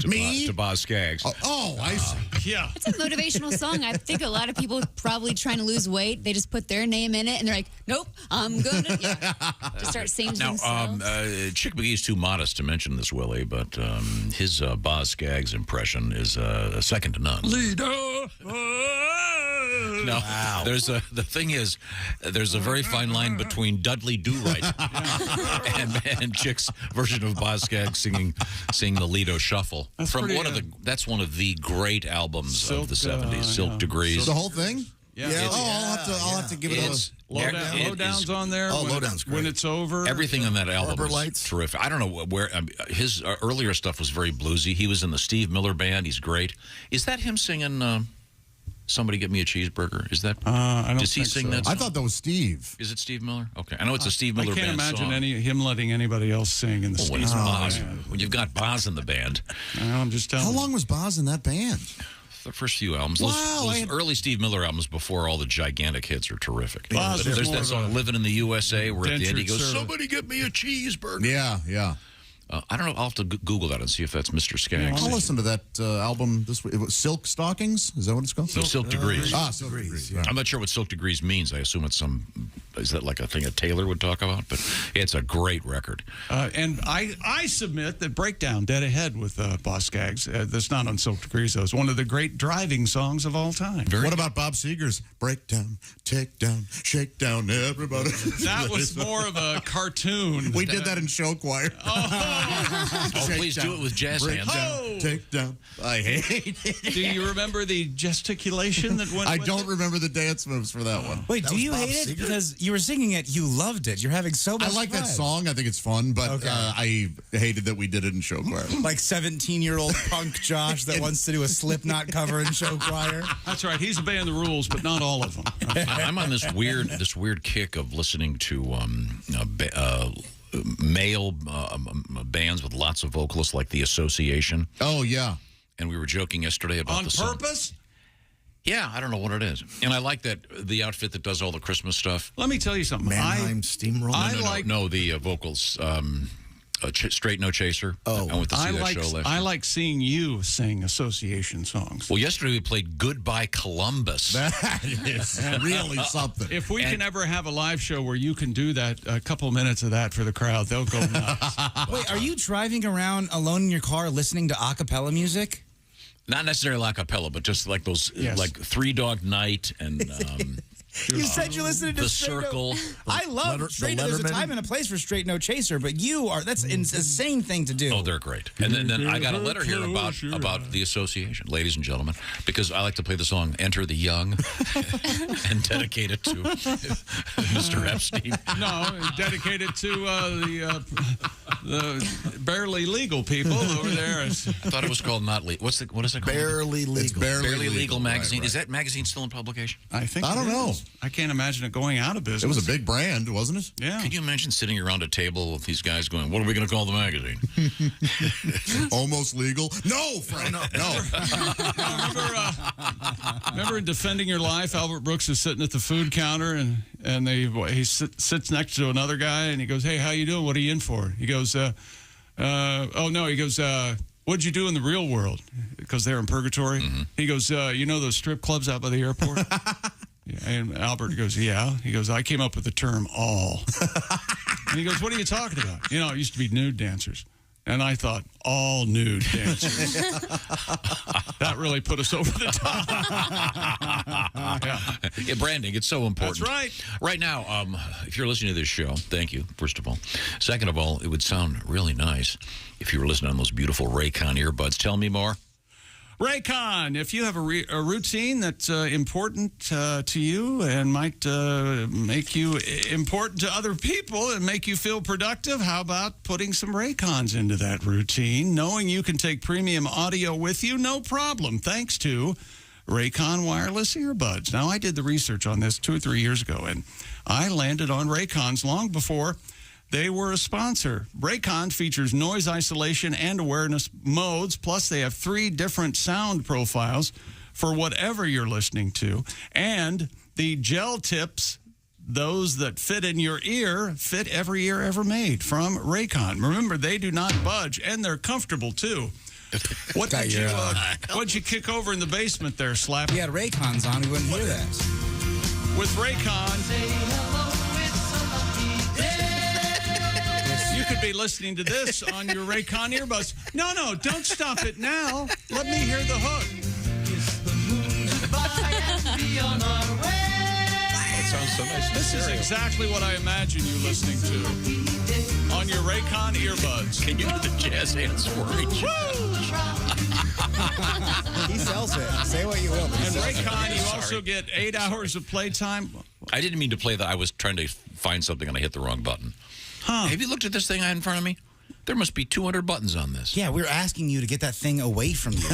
Me? To Boz Skaggs. Oh, I see. Yeah. It's a motivational song. I think a lot of people probably trying to lose weight. They just put their name in it, and they're like, "Nope, I'm good." Just start singing to Now, themselves. Chick McGee's too modest to mention this, Willie, but his Boz Skaggs impression is second to none. Leader. No, there's the thing is, there's a very fine line between Dudley Do-Right and Chick's version of Boz Skaggs singing the Lido Shuffle. That's from pretty, that's one of the great albums of the 70s, Silk yeah. Degrees. The whole thing? Yeah. I'll have to give it a Lowdown's on there. Oh, when, Lowdown's great. When it's over. Everything on that album Harbor is Lights. terrific. I don't know where his earlier stuff was very bluesy. He was in the Steve Miller Band. He's great. Is that him singing Somebody Get Me a Cheeseburger? Is that? I don't Does he think sing so. that? I thought that was Steve. Is it Steve Miller? Okay, I know it's a Steve Miller I can't Band imagine song. him letting anybody else sing in the When, studio. when you've got Boz in the band. I'm just telling How you. long was Boz in that band? The first few albums. Wow, Those early Steve Miller albums before all the gigantic hits are terrific. Boz But was there's more that of song, a Living in the USA, where at the end he dentured goes, servant. somebody get me a cheeseburger. Yeah. I don't know. I'll have to Google that and see if that's Mr. Skaggs. I'll listen to that album this week. It was Silk Stockings? Is that what it's called? Silk Degrees. Silk Degrees. Yeah. I'm not sure what Silk Degrees means. I assume it's is that like a thing a Taylor would talk about? But it's a great record. And I submit that Breakdown, Dead Ahead with Boz Skaggs, that's not on Silk Degrees, though, is one of the great driving songs of all time. What about Bob Seger's Breakdown, Take Down, Shake Down, Everybody? That was more of a cartoon. We did that in show choir. Oh, please do it with jazz Break hands. down, take down. I hate it. Do you remember the gesticulation that went I with don't it? remember the dance moves for that one. Wait, do you hate it? Because you were singing it, you loved it. You're having so much I like that fun. song. I think it's fun, but I hated that we did it in show choir. Like 17-year-old punk Josh that wants to do a Slipknot cover in show choir. That's right. He's obeying the rules, but not all of them. I'm on this weird kick of listening to male bands with lots of vocalists, like The Association. Oh, yeah. And we were joking yesterday about On the song. purpose? Yeah, I don't know what it is. And I like the outfit that does all the Christmas stuff. Let me tell you something. Mannheim Steamroller. No, the vocals. Straight No Chaser. I went to see that show last I year. like seeing you sing association songs. Well, yesterday we played Goodbye Columbus. That is really something. If we can ever have a live show where you can do that, a couple minutes of that for the crowd, they'll go nuts. Wait, are you driving around alone in your car listening to a cappella music? Not necessarily a cappella, but just like those, like Three Dog Night and... You said you listened to The Straight Circle. I love Straight No. There's a time and a place for Straight No Chaser, but that's an insane thing to do. Oh, they're great. And then I got a letter here about the association, ladies and gentlemen, because I like to play the song Enter the Young and dedicate it to Mr. Epstein. No, dedicated to the barely legal people over there. I thought it was called Not Legal. What is it called? Barely Legal. It's Barely Legal magazine. Right. Is that magazine still in publication? I think I don't know. I can't imagine it going out of business. It was a big brand, wasn't it? Yeah. Can you imagine sitting around a table with these guys going, what are we going to call the magazine? Almost legal? No, Frank. No. Remember in Defending Your Life, Albert Brooks is sitting at the food counter, and he sits next to another guy, and he goes, hey, how you doing? What are you in for? He goes, what'd you do in the real world? Because they're in purgatory. Mm-hmm. He goes, you know those strip clubs out by the airport? Yeah, and Albert goes, yeah. He goes, I came up with the term all. And he goes, what are you talking about? You know, it used to be nude dancers. And I thought, all nude dancers. That really put us over the top. Yeah, branding, it's so important. That's right. Right now, if you're listening to this show, thank you, first of all. Second of all, it would sound really nice if you were listening on those beautiful Raycon earbuds. Tell me more. Raycon, if you have a routine that's important to you and might make you important to other people and make you feel productive, how about putting some Raycons into that routine, knowing you can take premium audio with you, no problem, thanks to Raycon wireless earbuds. Now, I did the research on this 2 or 3 years ago, and I landed on Raycons long before they were a sponsor. Raycon features noise isolation and awareness modes, plus they have 3 different sound profiles for whatever you're listening to. And the gel tips, those that fit in your ear, fit every ear ever made from Raycon. Remember, they do not budge, and they're comfortable, too. What'd you kick over in the basement there, Slap? We had Raycons on, we wouldn't hear that. With Raycon, you could be listening to this on your Raycon earbuds. No, don't stop it now. Let me hear the hook. That sounds so nice. This is exactly what I imagine you listening to on your Raycon earbuds. Can you do the jazz hands for me? He sells it. Say what you will. And Raycon, you also get 8 hours of playtime. I didn't mean to play that. I was trying to find something and I hit the wrong button. Huh. Have you looked at this thing I had in front of me? There must be 200 buttons on this. Yeah, we're asking you to get that thing away from you.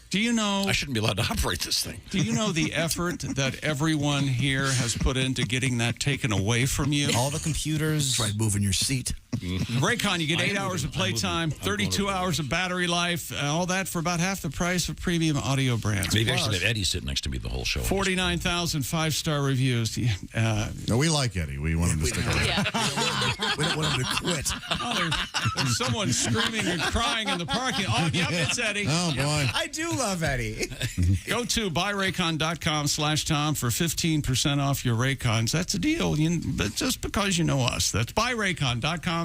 Do you know... I shouldn't be allowed to operate this thing. Do you know the effort that everyone here has put into getting that taken away from you? All the computers. Try moving your seat. Raycon, you get 8 hours of playtime, 32 hours of battery life, all that for about half the price of premium audio brands. Maybe I should have Eddie sit next to me the whole show. 49,000 5-star reviews. No, we like Eddie. We want him to stick around. We don't want him to quit. Oh, there's someone screaming and crying in the parking lot. Oh, yep, it's Eddie. Oh, boy. I do love Eddie. Go to buyraycon.com/Tom for 15% off your Raycons. That's a deal, but just because you know us. That's buyraycon.com/Tom.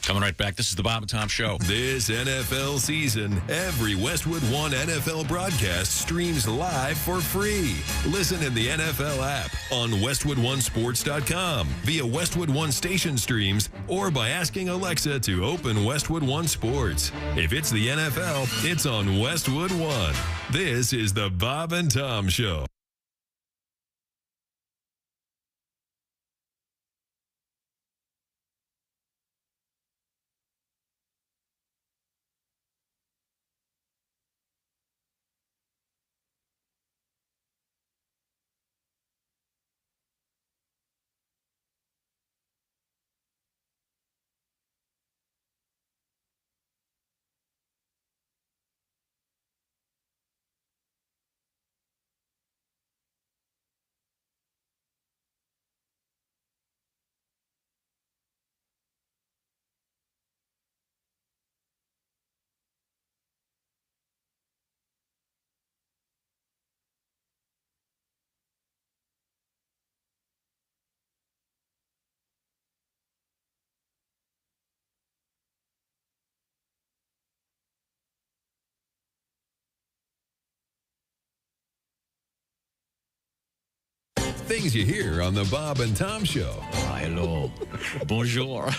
Coming right back. This is the Bob and Tom Show. This NFL season, every Westwood One NFL broadcast streams live for free. Listen in the NFL app, on WestwoodOneSports.com, via Westwood One station streams, or by asking Alexa to open Westwood One Sports. If it's the NFL, it's on Westwood One. This is the Bob and Tom Show. Things you hear on the Bob and Tom Show. Hello. Bonjour.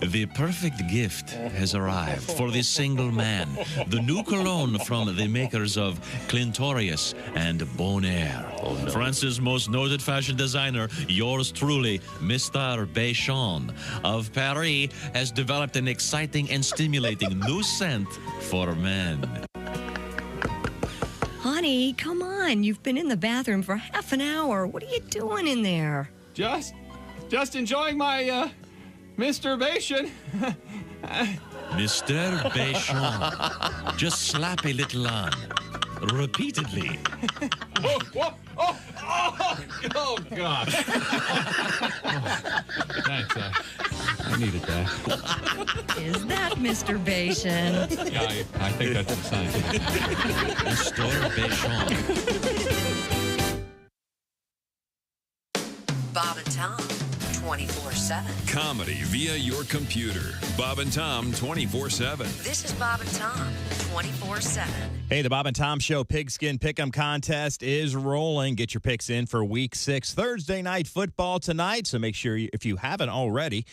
The perfect gift has arrived for the single man. The new cologne from the makers of Clintorius and Bonaire. France's most noted fashion designer, yours truly, Mr. Béchon of Paris, has developed an exciting and stimulating new scent for men. Honey, come on. You've been in the bathroom for half an hour. What are you doing in there? Just enjoying my masturbation. Mr. Béchon, just slap a little on, repeatedly. Oh, God. Thanks. I needed that. Is that masturbation? Yeah, I think that's the sign. Mr. Béchon. Bob and Tom, 24/7. Comedy via your computer. Bob and Tom 24/7. This is Bob and Tom, 24/7. Hey, the Bob and Tom Show Pigskin Pick'em contest is rolling. Get your picks in for Week 6 Thursday night football tonight. So make sure, if you haven't already,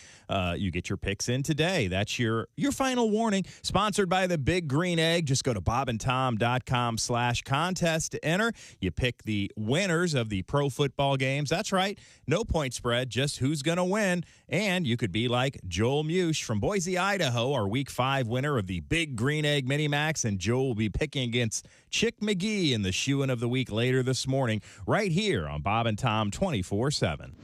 you get your picks in today. That's your final warning. Sponsored by the Big Green Egg. Just go to bobandtom.com/contest to enter. You pick the winners of the pro football games. That's right. No point spread, just who's going to win. And you could be like Joel Mush from Boise, Idaho, our Week 5 winner of the Big Green Egg Mini-Max. And Joel will be picking against Chick McGee in the Shoein' of the Week later this morning, right here on Bob and Tom 24/7.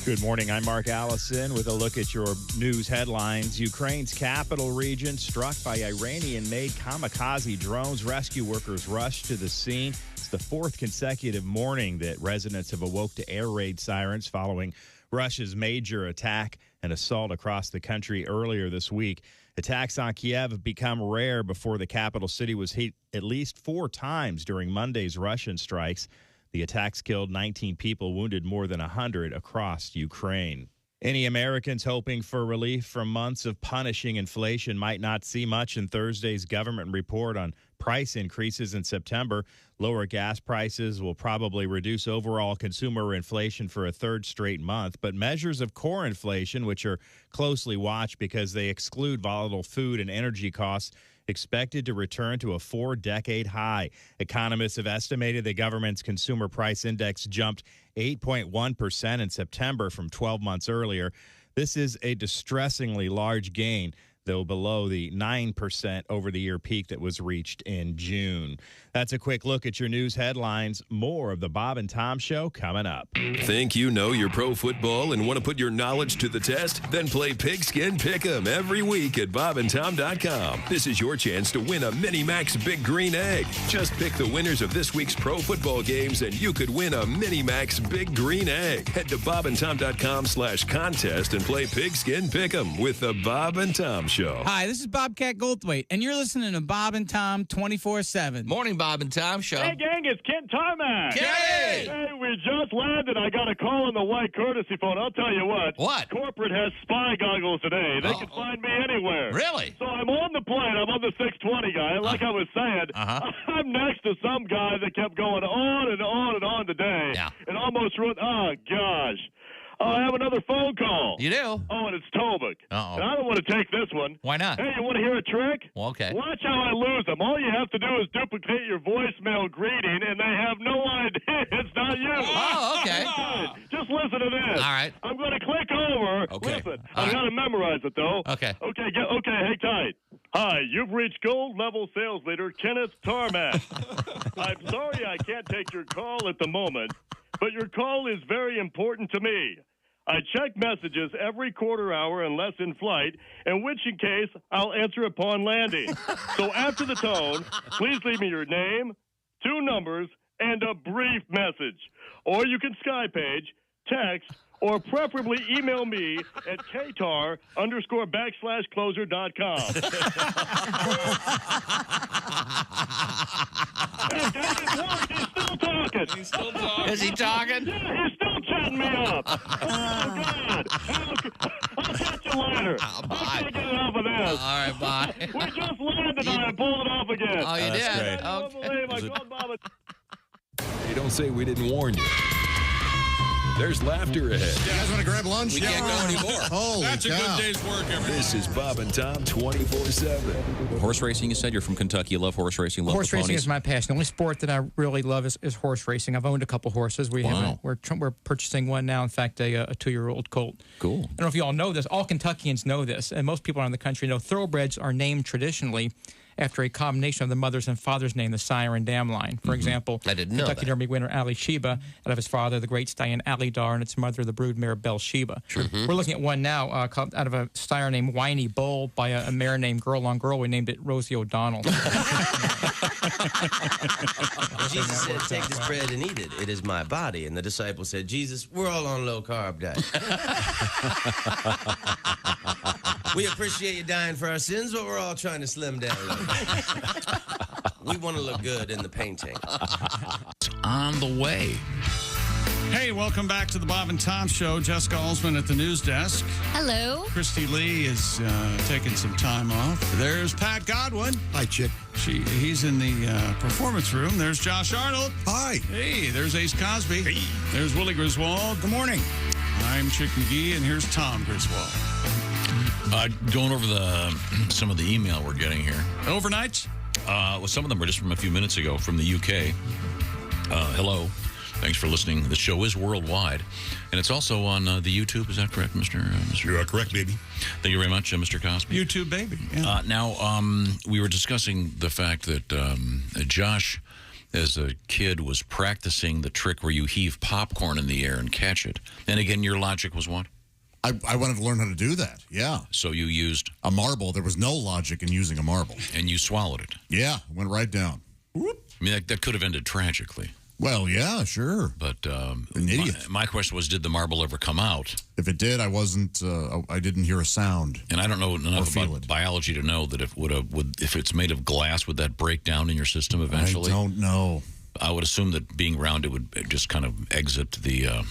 Good morning. I'm Mark Allison with a look at your news headlines. Ukraine's capital region struck by Iranian-made kamikaze drones. Rescue workers rushed to the scene. It's the 4th consecutive morning that residents have awoke to air raid sirens following Russia's major attack and assault across the country earlier this week. Attacks on Kiev have become rare before the capital city was hit at least 4 times during Monday's Russian strikes. The attacks killed 19 people, wounded more than 100 across Ukraine. Any Americans hoping for relief from months of punishing inflation might not see much in Thursday's government report on price increases in September. Lower gas prices will probably reduce overall consumer inflation for a 3rd straight month, but measures of core inflation, which are closely watched because they exclude volatile food and energy costs, expected to return to a 4-decade high. Economists have estimated the government's consumer price index jumped 8.1% in September from 12 months earlier. This is a distressingly large gain, though below the 9% over-the-year peak that was reached in June. That's a quick look at your news headlines. More of the Bob and Tom Show coming up. Think you know your pro football and want to put your knowledge to the test? Then play Pigskin Pick'em every week at bobandtom.com. This is your chance to win a Mini-Max Big Green Egg. Just pick the winners of this week's pro football games and you could win a Mini-Max Big Green Egg. Head to bobandtom.com/contest and play Pigskin Pick'em with the Bob and Tom Show. Hi, this is Bobcat Goldthwait, and you're listening to Bob and Tom 24/7. Morning, Bob and Tom Show. Hey, gang, it's Ken Tarmac. Hey! Hey, we just landed. I got a call on the white courtesy phone. I'll tell you what. What? Corporate has spy goggles today. They can find me anywhere. Really? So I'm on the plane. I'm on the 620 guy. Like I was saying, I'm next to some guy that kept going on and on and on today. Yeah. And almost ruined. Oh, gosh. Oh, I have another phone call. You do? Oh, and it's Tobic. Uh-oh. And I don't want to take this one. Why not? Hey, you want to hear a trick? Well, okay. Watch how I lose them. All you have to do is duplicate your voicemail greeting, and they have no idea it's not you. Oh, okay. Just listen to this. All right. I'm going to click over. Okay. Listen, I've got to memorize it, though. Okay. Okay, hang tight. Hi, you've reached gold-level sales leader Kenneth Tarmac. I'm sorry I can't take your call at the moment, but your call is very important to me. I check messages every quarter hour unless in flight, in which case I'll answer upon landing. So after the tone, please leave me your name, 2 numbers, and a brief message. Or you can Skypage, text, or preferably email me at ktar_backslash_closer.com. He's still talking. Is he talking? Yeah, he's still chatting me up. Oh, God. I'll catch you later. I'm going to get enough of this. All right, bye. We just landed and I pulled it off again. Oh, you That's did? great. I don't believe I called Bob. Hey, don't say we didn't warn you. There's laughter ahead. You guys want to grab lunch? We can't go anymore. Holy That's cow. a good day's work, everybody. This is Bob and Tom 24/7. Horse racing, you said you're from Kentucky. You love horse racing. Love Horse the racing ponies. is my passion. The only sport that I really love is horse racing. I've owned a couple horses. We're purchasing one now. In fact, a 2-year-old colt. Cool. I don't know if you all know this. All Kentuckians know this, and most people around the country know thoroughbreds are named traditionally after a combination of the mother's and father's name, the sire and dam line. For example, I didn't know Kentucky that. Derby winner Ali Sheba, out of his father, the great stallion Ali Dar, and its mother, the broodmare Belle Sheba. We're looking at one now called, out of a sire named Whiny Bull by a mare named Girl on Girl. We named it Rosie O'Donnell. Jesus said, take this bread and eat it. It is my body. And the disciples said, Jesus, we're all on low-carb diet. We appreciate you dying for our sins, but we're all trying to slim down a little. We want to look good in the painting. On the way. Hey, welcome back to the Bob and Tom Show. Jessica Alsman at the news desk. Hello. Christy Lee is taking some time off. There's Pat Godwin. Hi, Chick. He's in the performance room. There's Josh Arnold. Hi. Hey, there's Ace Cosby. Hey. There's Willie Griswold. Good morning. I'm Chick McGee, and here's Tom Griswold. Going over some of the email we're getting here. Overnights? Well, some of them are just from a few minutes ago from the UK. Hello. Thanks for listening. The show is worldwide, and it's also on the YouTube. Is that correct, Mr.? You are correct, baby. Thank you very much, Mr. Cosby. YouTube, baby. Yeah. Now, we were discussing the fact that Josh, as a kid, was practicing the trick where you heave popcorn in the air and catch it. And again, your logic was what? I wanted to learn how to do that. Yeah. So you used a marble. There was no logic in using a marble. And you swallowed it. Yeah, went right down. Whoop. I mean, that could have ended tragically. Well, yeah, sure. But an idiot. My question was, did the marble ever come out? If it did, I wasn't. I didn't hear a sound. And I don't know enough about biology to know that if it's made of glass, would that break down in your system eventually? I don't know. I would assume that being round, it would just kind of exit the a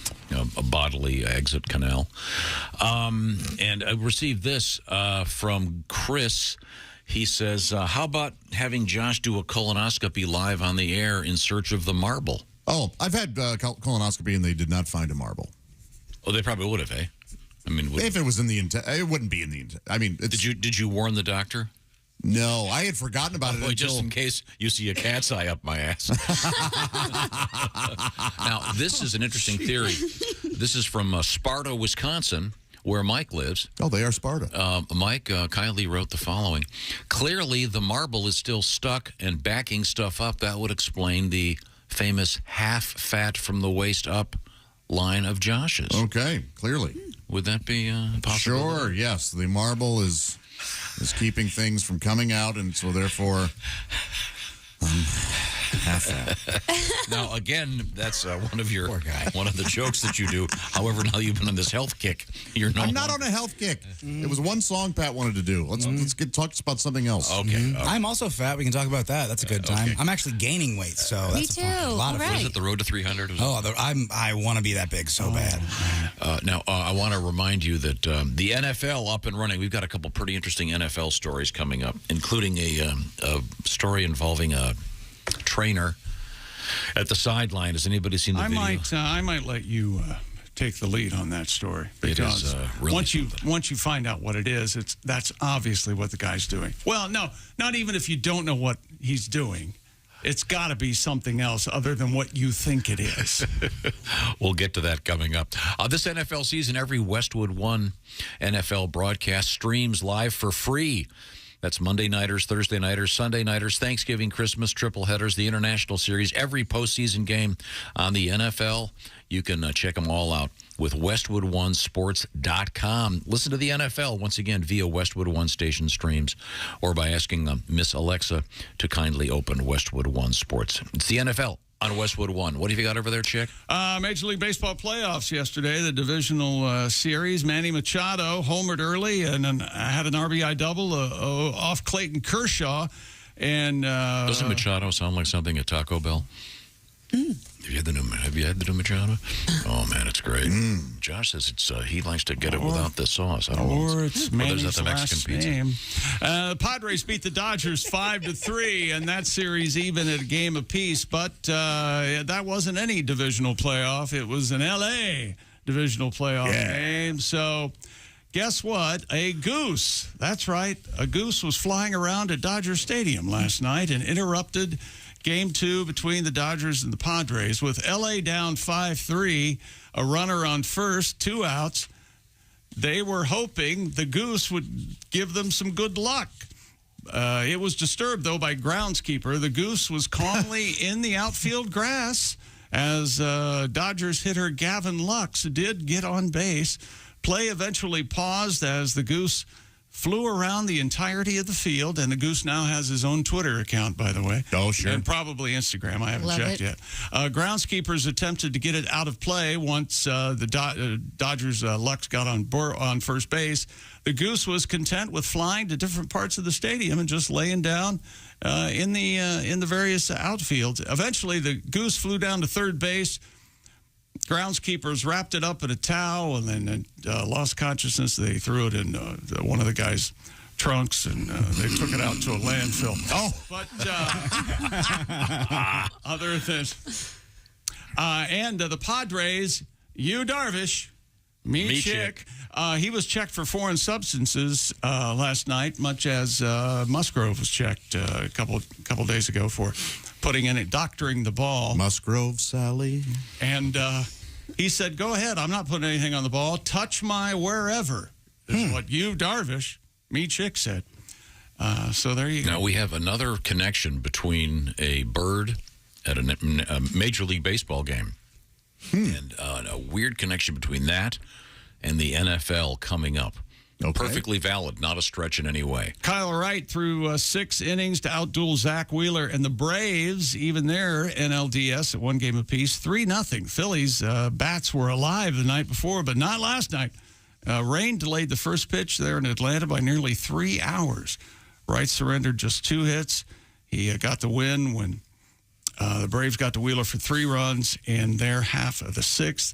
bodily exit canal. And I received this from Chris. He says, how about having Josh do a colonoscopy live on the air in search of the marble? Oh, I've had colonoscopy and they did not find a marble. Oh, they probably would have, eh? I mean, if it was in the it wouldn't be in the I mean, did you warn the doctor? No, I had forgotten about it. Just in case you see a cat's eye up my ass. Now, this is an interesting theory. This is from Sparta, Wisconsin, where Mike lives. Oh, they are Sparta. Mike kindly wrote the following. Clearly, the marble is still stuck and backing stuff up. That would explain the famous half fat from the waist up line of Josh's. Okay, clearly. Would that be possible? Sure, yes. The marble is keeping things from coming out, and so therefore half fat. Now, again, that's one of the jokes that you do. However, now you've been on this health kick. I'm not on a health kick. It was one song Pat wanted to do. Let's talk about something else. Okay. I'm also fat. We can talk about that. That's a good time. Okay. I'm actually gaining weight, so that's Me too. a lot of All right. Was it the road to 300? I want to be that big so bad. Now, I want to remind you that the NFL up and running. We've got a couple pretty interesting NFL stories coming up, including a story involving a trainer at the sideline. Has anybody seen the video? I might let you take the lead on that story, because really once you find out what it is, that's obviously what the guy's doing. Well, no, not even if you don't know what he's doing. It's got to be something else other than what you think it is. We'll get to that coming up. This NFL season, every Westwood One NFL broadcast streams live for free. That's Monday nighters, Thursday nighters, Sunday nighters, Thanksgiving, Christmas, triple headers, the International Series, every postseason game on the NFL. You can check them all out with WestwoodOneSports.com. Listen to the NFL, once again, via Westwood One station streams, or by asking Miss Alexa to kindly open Westwood One Sports. It's the NFL on Westwood One. What have you got over there, Chick? Major League Baseball playoffs yesterday, the divisional series. Manny Machado homered early and then had an RBI double off Clayton Kershaw. And doesn't Machado sound like something at Taco Bell? Have you had the new Machado? Oh man, it's great. Josh says he likes to get it without the sauce. I don't know. Or it's Manny's the Mexican last pizza. name. The Padres beat the Dodgers 5-3, and that series even at a game apiece. But that wasn't any divisional playoff. It was an L.A. divisional playoff game. So guess what? A goose. That's right. A goose was flying around at Dodger Stadium last night and interrupted Game 2 between the Dodgers and the Padres. With L.A. down 5-3, a runner on first, 2 outs, they were hoping the goose would give them some good luck. It was disturbed, though, by groundskeeper. The goose was calmly in the outfield grass as Dodgers hitter Gavin Lux did get on base. Play eventually paused as the goose flew around the entirety of the field, and the goose now has his own Twitter account, by the way. Oh, sure. And probably Instagram. I haven't checked yet. Groundskeepers attempted to get it out of play once the Dodgers' Lux got on first base. The goose was content with flying to different parts of the stadium and just laying down in the various outfields. Eventually, the goose flew down to third base, groundskeepers wrapped it up in a towel and then lost consciousness. They threw it in one of the guys' trunks, and they took it out to a landfill. Oh, but other things. And the Padres, Yu Darvish, me chick. He was checked for foreign substances last night, much as Musgrove was checked a couple days ago for putting in it, doctoring the ball. Musgrove, Sally. And he said, "Go ahead. I'm not putting anything on the ball. Touch my wherever." Is what Yu Darvish, me chick, said. So there you go. Now we have another connection between a bird at a Major League Baseball game, and a weird connection between that and the NFL coming up. Okay. Perfectly valid, not a stretch in any way. Kyle Wright threw 6 innings to outduel Zach Wheeler, and the Braves, even their NLDS at 1 game apiece, 3-0. Phillies bats were alive the night before, but not last night. Rain delayed the first pitch there in Atlanta by nearly 3 hours. Wright surrendered just 2 hits. He got the win when the Braves got to Wheeler for 3 runs in their half of the 6th.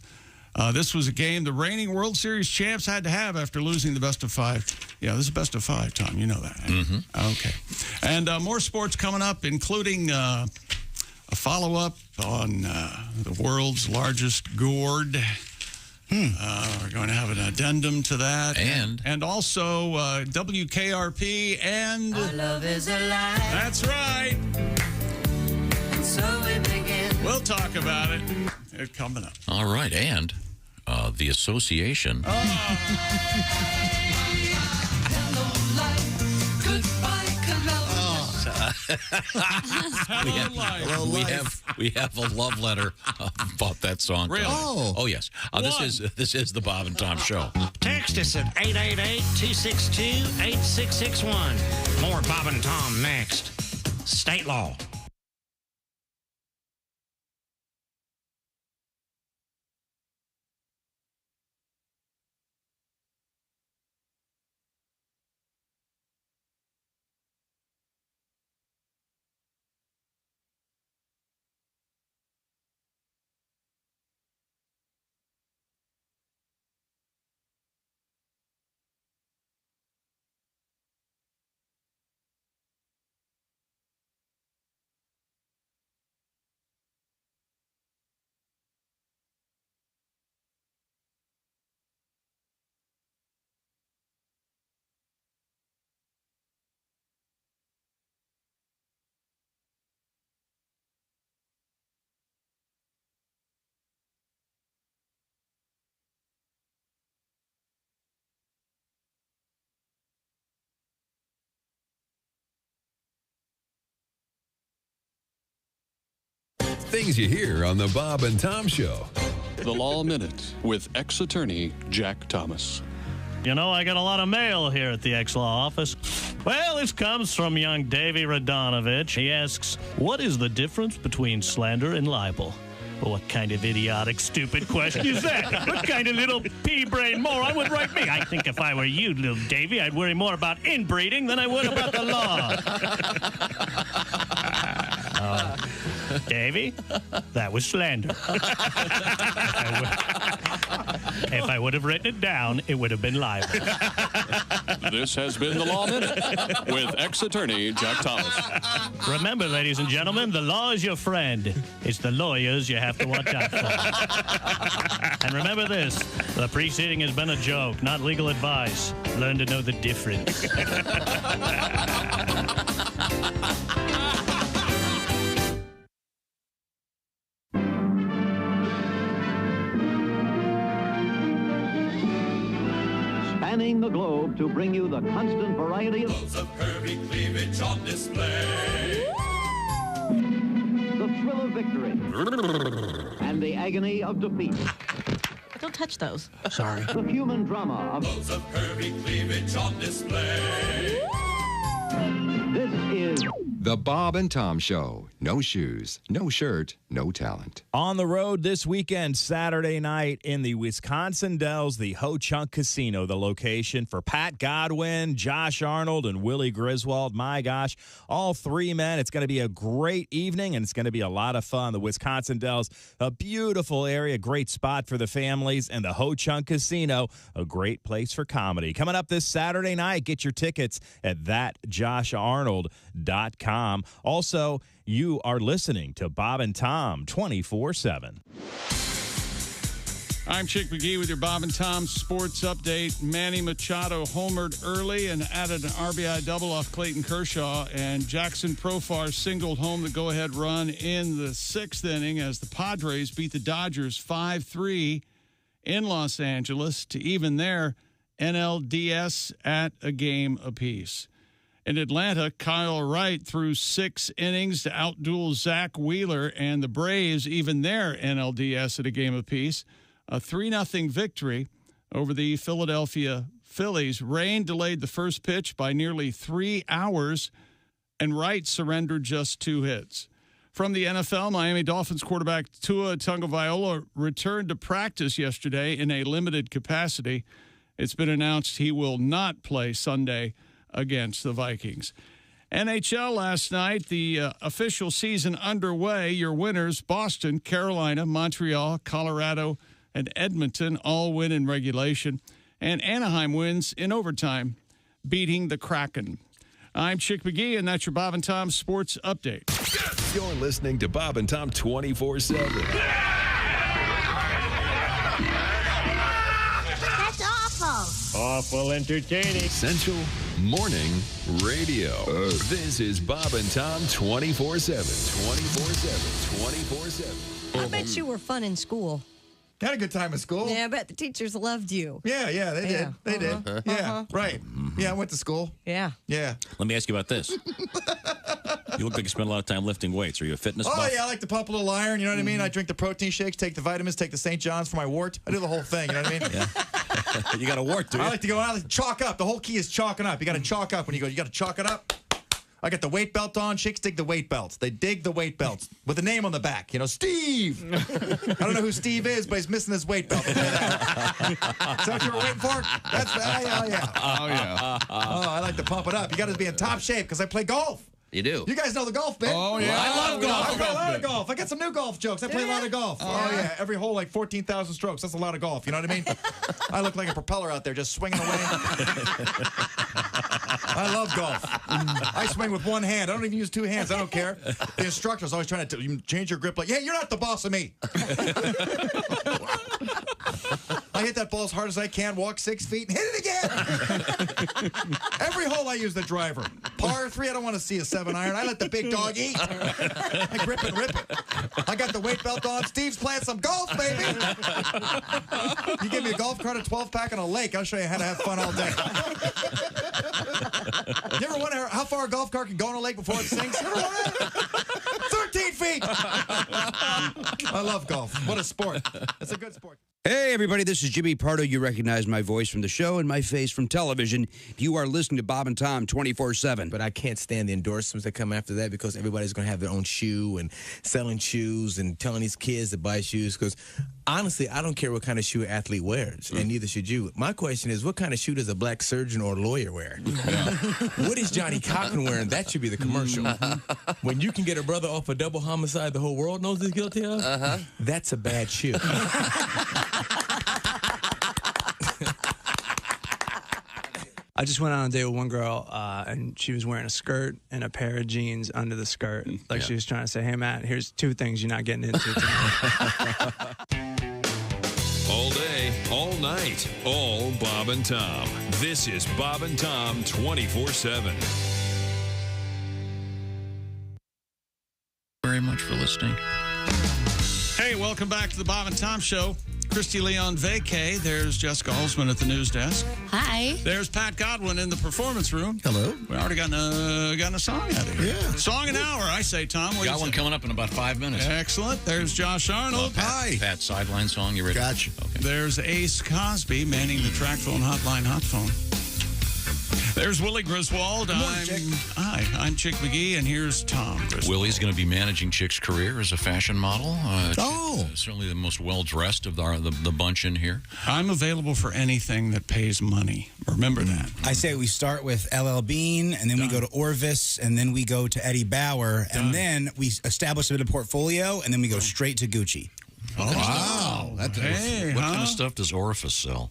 This was a game the reigning World Series champs had to have after losing the best of 5. Yeah, this is best of 5, Tom. You know that. Mm-hmm. Okay. And more sports coming up, including a follow-up on the world's largest gourd. We're going to have an addendum to that. And also WKRP and... Our love is alive. That's right. And so we begin. We'll talk about it. It's coming up. All right, and the association. We have a love letter about that song. Really? Oh yes. This is the Bob and Tom Show. Text us at 888-262-8661. More Bob and Tom next. State law. Things you hear on the Bob and Tom Show. The Law Minute with ex-attorney Jack Thomas. You know, I got a lot of mail here at the ex-law office. Well, this comes from young Davey Radonovich. He asks, what is the difference between slander and libel? Well, what kind of idiotic, stupid question is that? What kind of little pea-brain moron would write me? I think if I were you, little Davey, I'd worry more about inbreeding than I would about the law. Davey, that was slander. If I would have written it down, it would have been libel. This has been the Law Minute with ex-attorney Jack Thomas. Remember, ladies and gentlemen, the law is your friend. It's the lawyers you have to watch out for. And remember this, the preceding has been a joke, not legal advice. Learn to know the difference. Spanning the globe to bring you the constant variety of curvy cleavage on display. The thrill of victory and the agony of defeat. Don't touch those. Sorry. The human drama of curvy cleavage on display. This is The Bob and Tom Show. No shoes, no shirt, no talent. On the road this weekend, Saturday night in the Wisconsin Dells, the Ho Chunk Casino, the location for Pat Godwin, Josh Arnold, and Willie Griswold. My gosh, all three men. It's going to be a great evening, and it's going to be a lot of fun. The Wisconsin Dells, a beautiful area, great spot for the families, and the Ho Chunk Casino, a great place for comedy. Coming up this Saturday night, get your tickets at thatjosharnold.com. Also, you are listening to Bob and Tom 24/7. I'm Chick McGee with your Bob and Tom sports update. Manny Machado homered early and added an RBI double off Clayton Kershaw, and Jackson Profar singled home the go-ahead run in the sixth inning as the Padres beat the Dodgers 5-3 in Los Angeles to even their NLDS at a game apiece. In Atlanta, Kyle Wright threw 6 innings to outduel Zach Wheeler, and the Braves even their NLDS at a game apiece. A 3-0 victory over the Philadelphia Phillies. Rain delayed the first pitch by nearly 3 hours, and Wright surrendered just 2 hits. From the NFL, Miami Dolphins quarterback Tua Tagovailoa returned to practice yesterday in a limited capacity. It's been announced he will not play Sunday against the Vikings. NHL last night, the official season underway. Your winners, Boston, Carolina, Montreal, Colorado, and Edmonton all win in regulation. And Anaheim wins in overtime, beating the Kraken. I'm Chick McGee, and that's your Bob and Tom Sports Update. You're listening to Bob and Tom 24/7. That's awful. Awful entertaining. Central Morning Radio. This is Bob and Tom 24/7. 24/7. 24/7. I bet you were fun in school. Had a good time at school. Yeah, I bet the teachers loved you. Yeah, they did. They did. Yeah, right. Yeah, I went to school. Yeah. Yeah. Let me ask you about this. You look like you spend a lot of time lifting weights. Are you a fitness buff? Oh, yeah, I like to pump a little iron, you know what I mean? I drink the protein shakes, take the vitamins, take the St. John's for my wart. I do the whole thing, you know what I mean? Yeah. You got a wart, do you? I like to go out and chalk up. The whole key is chalking up. You got to chalk up when you go. You got to chalk it up. I got the weight belt on. Chicks dig the weight belts. They dig the weight belts with a name on the back. You know, Steve. I don't know who Steve is, but he's missing his weight belt. Is that what you were waiting for? That's yeah. Oh, yeah. Oh, I like to pump it up. You got to be in top shape because I play golf. You do. You guys know the golf bit. Oh, yeah. I love golf. I play a lot bit. of golf. I got some new golf jokes. I play a lot of golf. Oh, yeah. Every hole, like 14,000 strokes. That's a lot of golf. You know what I mean? I look like a propeller out there just swinging away. I love golf. I swing with one hand. I don't even use 2 hands. I don't care. The instructor's always trying to change your grip. Like, hey, you're not the boss of me. I hit that ball as hard as I can, walk 6 feet, and hit it again. Every hole I use the driver. Par 3, I don't want to see a 7-iron. I let the big dog eat. I grip and rip it. I got the weight belt on. Steve's playing some golf, baby. You give me a golf cart, a 12-pack, and a lake, I'll show you how to have fun all day. You ever wonder how far a golf cart can go in a lake before it sinks? You ever wonder? 13 feet. I love golf. What a sport. It's a good sport. Hey, everybody, this is Jimmy Pardo. You recognize my voice from the show and my face from television. You are listening to Bob and Tom 24/7. But I can't stand the endorsements that come after that because everybody's going to have their own shoe and selling shoes and telling these kids to buy shoes because, honestly, I don't care what kind of shoe an athlete wears, and neither should you. My question is, what kind of shoe does a black surgeon or lawyer wear? What is Johnny Cochran wearing? That should be the commercial. When you can get a brother off a double homicide the whole world knows he's guilty of, that's a bad shoe. I just went on a date with one girl, and she was wearing a skirt and a pair of jeans under the skirt. Like she was trying to say, hey, Matt, here's 2 things you're not getting into tonight. All day, all night, all Bob and Tom. This is Bob and Tom 24/7. Very much for listening. Hey, welcome back to the Bob and Tom Show. Christy Lee on vacay. There's Jessica Holzman at the news desk. Hi. There's Pat Godwin in the performance room. Hello. We already gotten a song out of here. Yeah. Song an hour, I say, Tom. Got one coming up in about 5 minutes. Excellent. There's Josh Arnold. Hi. Pat, sideline song. You ready? Gotcha. Okay. There's Ace Cosby manning the track phone hotline hot phone. There's Willie Griswold. I'm Chick McGee, and here's Tom Griswold. Willie's going to be managing Chick's career as a fashion model. Certainly the most well-dressed of the bunch in here. I'm available for anything that pays money. Remember that. I say we start with LL Bean, and then we go to Orvis, and then we go to Eddie Bauer, and then we establish a bit of portfolio, and then we go straight to Gucci. What kind of stuff does Orifice sell?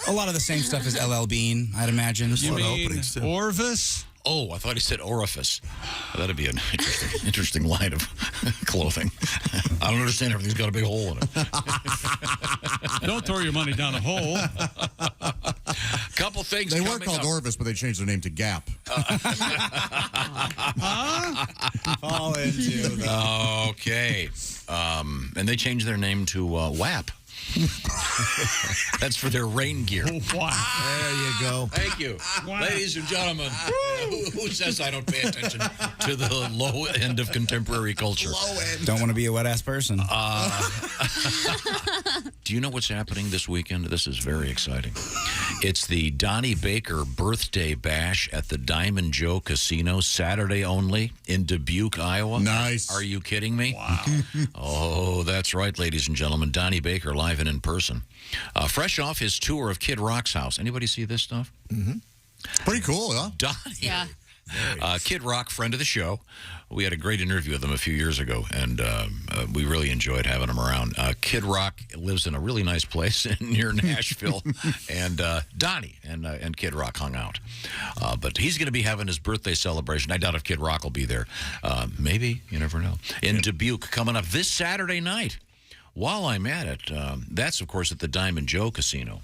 A lot of the same stuff as LL Bean, I'd imagine. You mean Orvis? Oh, I thought he said orifice. That'd be an interesting line of clothing. I don't understand. Everything's got a big hole in it. Don't throw your money down a hole. Couple things. They were called Orvis, but they changed their name to Gap. Fall into the... Okay. And they changed their name to WAP. That's for their rain gear. Wow. There you go. Thank you. Ladies and gentlemen, who says I don't pay attention to the low end of contemporary culture? Low end. Don't want to be a wet-ass person. Do you know what's happening this weekend? This is very exciting. It's the Donnie Baker birthday bash at the Diamond Joe Casino, Saturday only, in Dubuque, Iowa. Nice. Are you kidding me? Wow. Oh, that's right, ladies and gentlemen. Donnie Baker live and in person. Fresh off his tour of Kid Rock's house. Anybody see this stuff? Mm-hmm. Pretty cool, huh? Donnie. Yeah. Kid Rock, friend of the show. We had a great interview with him a few years ago, and we really enjoyed having him around. Kid Rock lives in a really nice place near Nashville, and Donnie and Kid Rock hung out. But he's going to be having his birthday celebration. I doubt if Kid Rock will be there. Maybe. You never know. In Dubuque, coming up this Saturday night. While I'm at it, that's, of course, at the Diamond Joe Casino.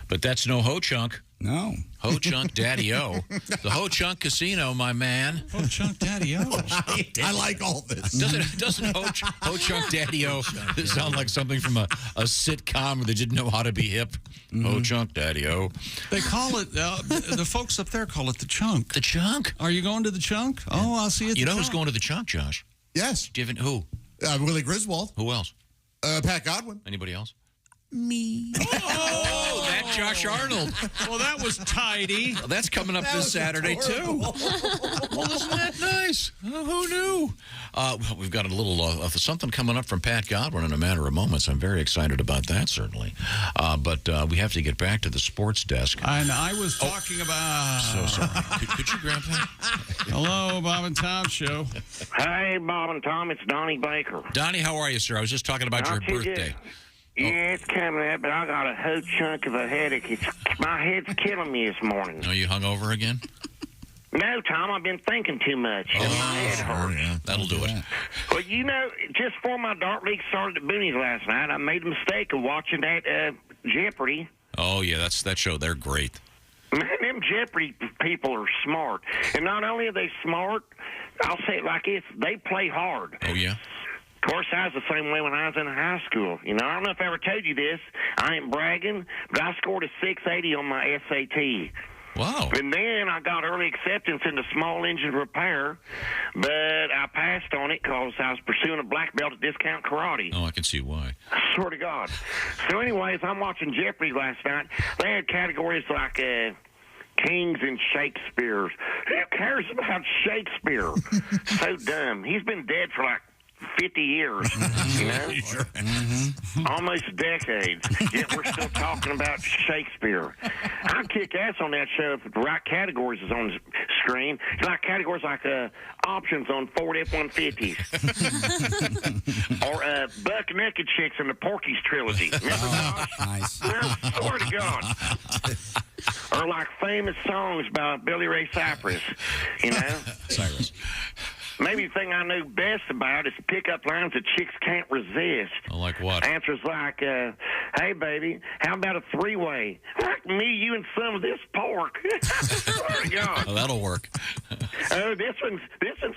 But that's no Ho-Chunk. No. Ho-Chunk Daddy-O. The Ho-Chunk Casino, my man. Ho-Chunk Daddy-O. I like all this. Doesn't Ho-Chunk Daddy-O sound like something from a sitcom where they didn't know how to be hip? Mm-hmm. Ho-Chunk Daddy-O. They call it, the folks up there call it the Chunk. The Chunk? Are you going to the Chunk? Oh, I'll see you at the You know Chunk. who's going to the Chunk, Josh? Yes. Who? Willie Griswold. Who else? Pat Godwin. Anybody else? Me. Oh, that Josh Arnold. Well, that was tidy. Well, that's coming up this Saturday, too. Well, isn't that nice? Who knew? We've got a little something coming up from Pat Godwin in a matter of moments. I'm very excited about that, certainly. But we have to get back to the sports desk. And I was talking about... So sorry. Could you grab that? Hello, Bob and Tom Show. Hey, Bob and Tom, it's Donnie Baker. Donnie, how are you, sir? I was just talking about your birthday. Yeah, it's coming up, but I got a whole chunk of a headache. My head's killing me this morning. Are you hungover again? No, Tom, I've been thinking too much. And my head hurts. Yeah, that'll do it. Well, you know, just before my dart league started at Boonies last night, I made the mistake of watching that Jeopardy. Oh, yeah, that's that show. They're great. Man, them Jeopardy people are smart. And not only are they smart, I'll say it like this, they play hard. Oh, yeah? Of course, I was the same way when I was in high school. You know, I don't know if I ever told you this. I ain't bragging, but I scored a 680 on my SAT. Wow. And then I got early acceptance into small engine repair, but I passed on it because I was pursuing a black belt at Discount Karate. Oh, I can see why. I swear to God. So anyways, I'm watching Jeopardy last night. They had categories like Kings and Shakespeare's. Who cares about Shakespeare? So dumb. He's been dead for like 50 years, you know? Almost decades. Yet we're still talking about Shakespeare. I'd kick ass on that show if the right categories is on the screen. It's like categories like options on Ford F-150s. Or Buck Naked Chicks in the Porky's trilogy. Remember Josh? Nice. I swear to God. Or like famous songs by Billy Ray Cyrus, you know? Cyrus. Maybe the thing I know best about is pickup lines that chicks can't resist. Like what? Answers like, hey, baby, how about a three-way? Like me, you, and some of this pork. Swear to God. Oh, that'll work. Oh, this one's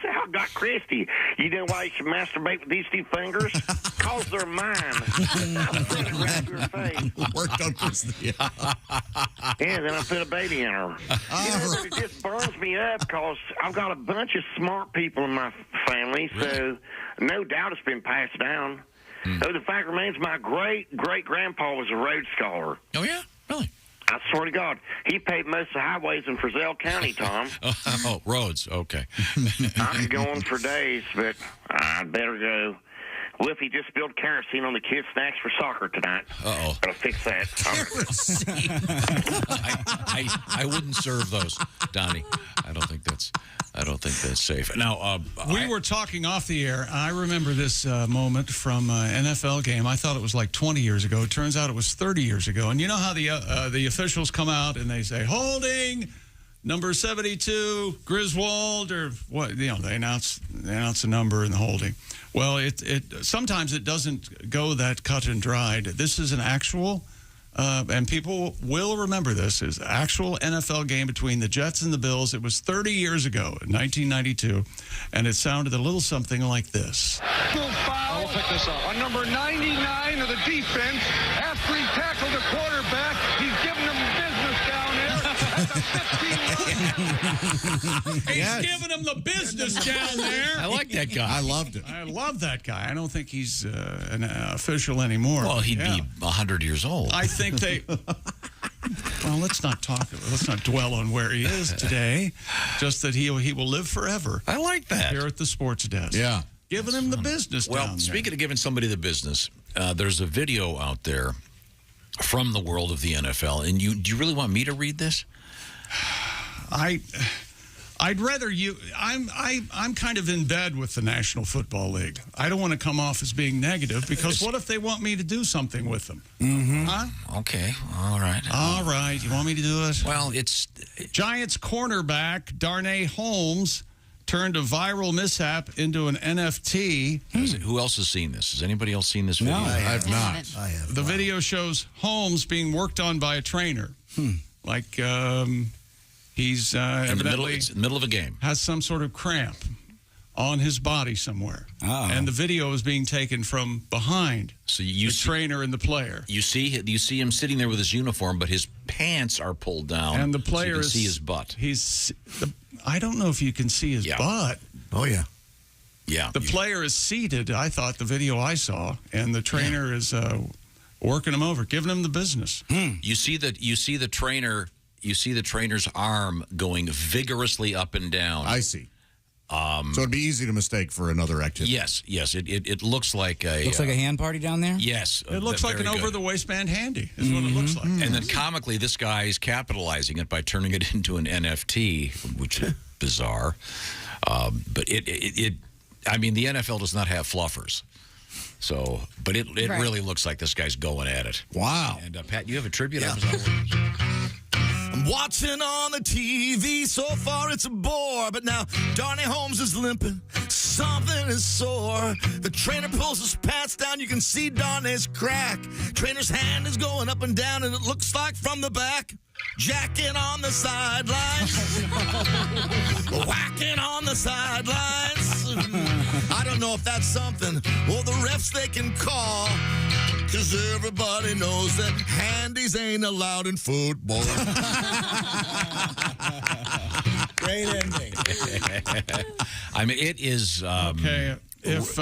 how I got Christy. You know why you should masturbate with these two fingers? Because they're mine. I put it right to her face. Worked on Christy. Yeah, then I put a baby in her. You know, it just burns me up because I've got a bunch of smart people in my family, so no doubt it's been passed down. So the fact remains my great-great-grandpa was a Rhodes Scholar. Oh, yeah? Really? I swear to God, he paved most of the highways in Frazell County, Tom. Oh, roads. Okay. I could go on for days, but I'd better go. Wolfie just spilled kerosene on the kids' snacks for soccer tonight. Uh-oh. Gotta fix that. I wouldn't serve those, Donnie. I don't think that's safe. Now, we were talking off the air. I remember this moment from an NFL game. I thought it was like 20 years ago. It turns out it was 30 years ago. And you know how the officials come out and they say, holding number 72, Griswold, or what? You know, they announce the number and the holding. Well, sometimes it doesn't go that cut and dried. This is an actual, and people will remember this, is an actual NFL game between the Jets and the Bills. It was 30 years ago, in 1992, and it sounded a little something like this. Foul. Pick this up. On number 99 of the defense, after he tackled the quarterback, he's giving him business down there at the 15-yard line. He's giving him the business down there. I like that guy. I loved it. I love that guy. I don't think he's an official anymore. Well, he'd be 100 years old. I think they... Well, let's not dwell on where he is today. Just that he will live forever. I like that. Here at the sports desk. Yeah. Giving him the business down Well, speaking of giving somebody the business, there's a video out there from the world of the NFL. And do you really want me to read this? I'd rather you. I'm kind of in bed with the National Football League. I don't want to come off as being negative because what if they want me to do something with them? Mm-hmm. Huh? Okay. All right. All right. You want me to do it? Well, it's Giants cornerback Darnay Holmes turned a viral mishap into an NFT. Who else has seen this? Has anybody else seen this video? No, I have not. I have. The video shows Holmes being worked on by a trainer. Like he's in the evidently middle of a game. Has some sort of cramp on his body somewhere. Oh. And the video is being taken from behind So the trainer and the player. You see him sitting there with his uniform, but his pants are pulled down, And the player so you can is see his butt. I don't know if you can see his butt. Oh, yeah. Yeah. The player is seated, I thought, the video I saw, and the trainer is working him over, giving him the business. You see the trainer. You see the trainer's arm going vigorously up and down. I see. So it'd be easy to mistake for another activity. Yes. It looks like a... Looks like a hand party down there? Yes. It looks like an over-the-waist-band handy is what it looks like. And then comically, this guy is capitalizing it by turning it into an NFT, which is bizarre. But I mean, the NFL does not have fluffers. So, but it really looks like this guy's going at it. Wow. And Pat, you have a tribute? Yeah. I'm watching on the TV, so far it's a bore, but now Darnay Holmes is limping, something is sore. The trainer pulls his pants down, you can see Darnay's crack. Trainer's hand is going up and down, and it looks like from the back. Jacking on the sidelines, whacking on the sidelines. I don't know if that's something, well, the refs they can call. Cause everybody knows that handies ain't allowed in football. Great ending. I mean, it is okay. If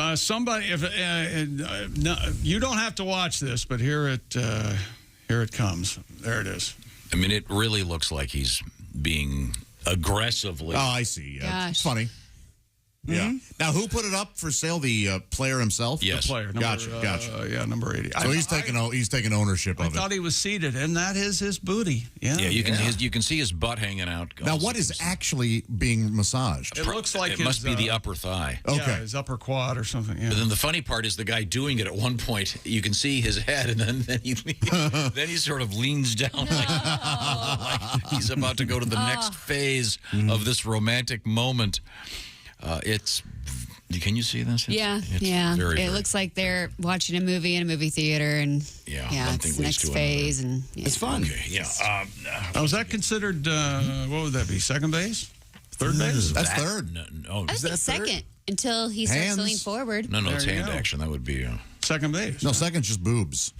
you don't have to watch this, but here it comes. There it is. I mean, it really looks like he's being aggressively. Oh, I see. Yeah. It's funny. Yeah. Now, who put it up for sale? The player himself? Yes. The player. Gotcha. Yeah, number 80. So he's taking ownership of it. I thought he was seated, and that is his booty. Yeah. Yeah, you can see his butt hanging out. Now, what is actually being massaged? It looks like it must be the upper thigh. Okay. Yeah, his upper quad or something. Yeah. But then the funny part is the guy doing it at one point, you can see his head, and then he sort of leans down like he's about to go to the next phase of this romantic moment. Can you see this? Yeah. Very, it looks like they're watching a movie in a movie theater, and it's the next phase, and it's fun. Okay, yeah. Now, is that considered? What would that be? Second base? Third base? That's third. No, I think second until he starts to lean forward. No, it's hand action. That would be second base. No, second's just boobs.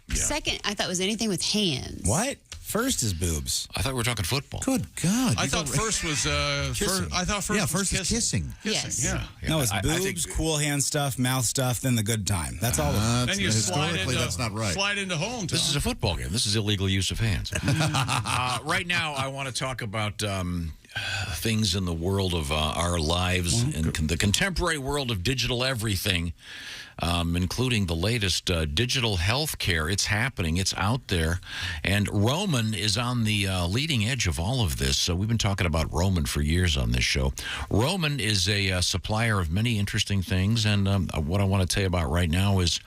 Yeah. Second, I thought was anything with hands. What? First is boobs. I thought we were talking football. Good God. I thought first was first is kissing. Yes. Yeah. No, it's I boobs, think- cool hand stuff, mouth stuff, then the good time. That's all. Then you historically, that's not right. slide into home. This is a football game. This is illegal use of hands. Right now, I want to talk about things in the world of our lives and the contemporary world of digital everything, including the latest digital health care. It's happening. It's out there. And Roman is on the leading edge of all of this. So we've been talking about Roman for years on this show. Roman is a supplier of many interesting things. And what I want to tell you about right now is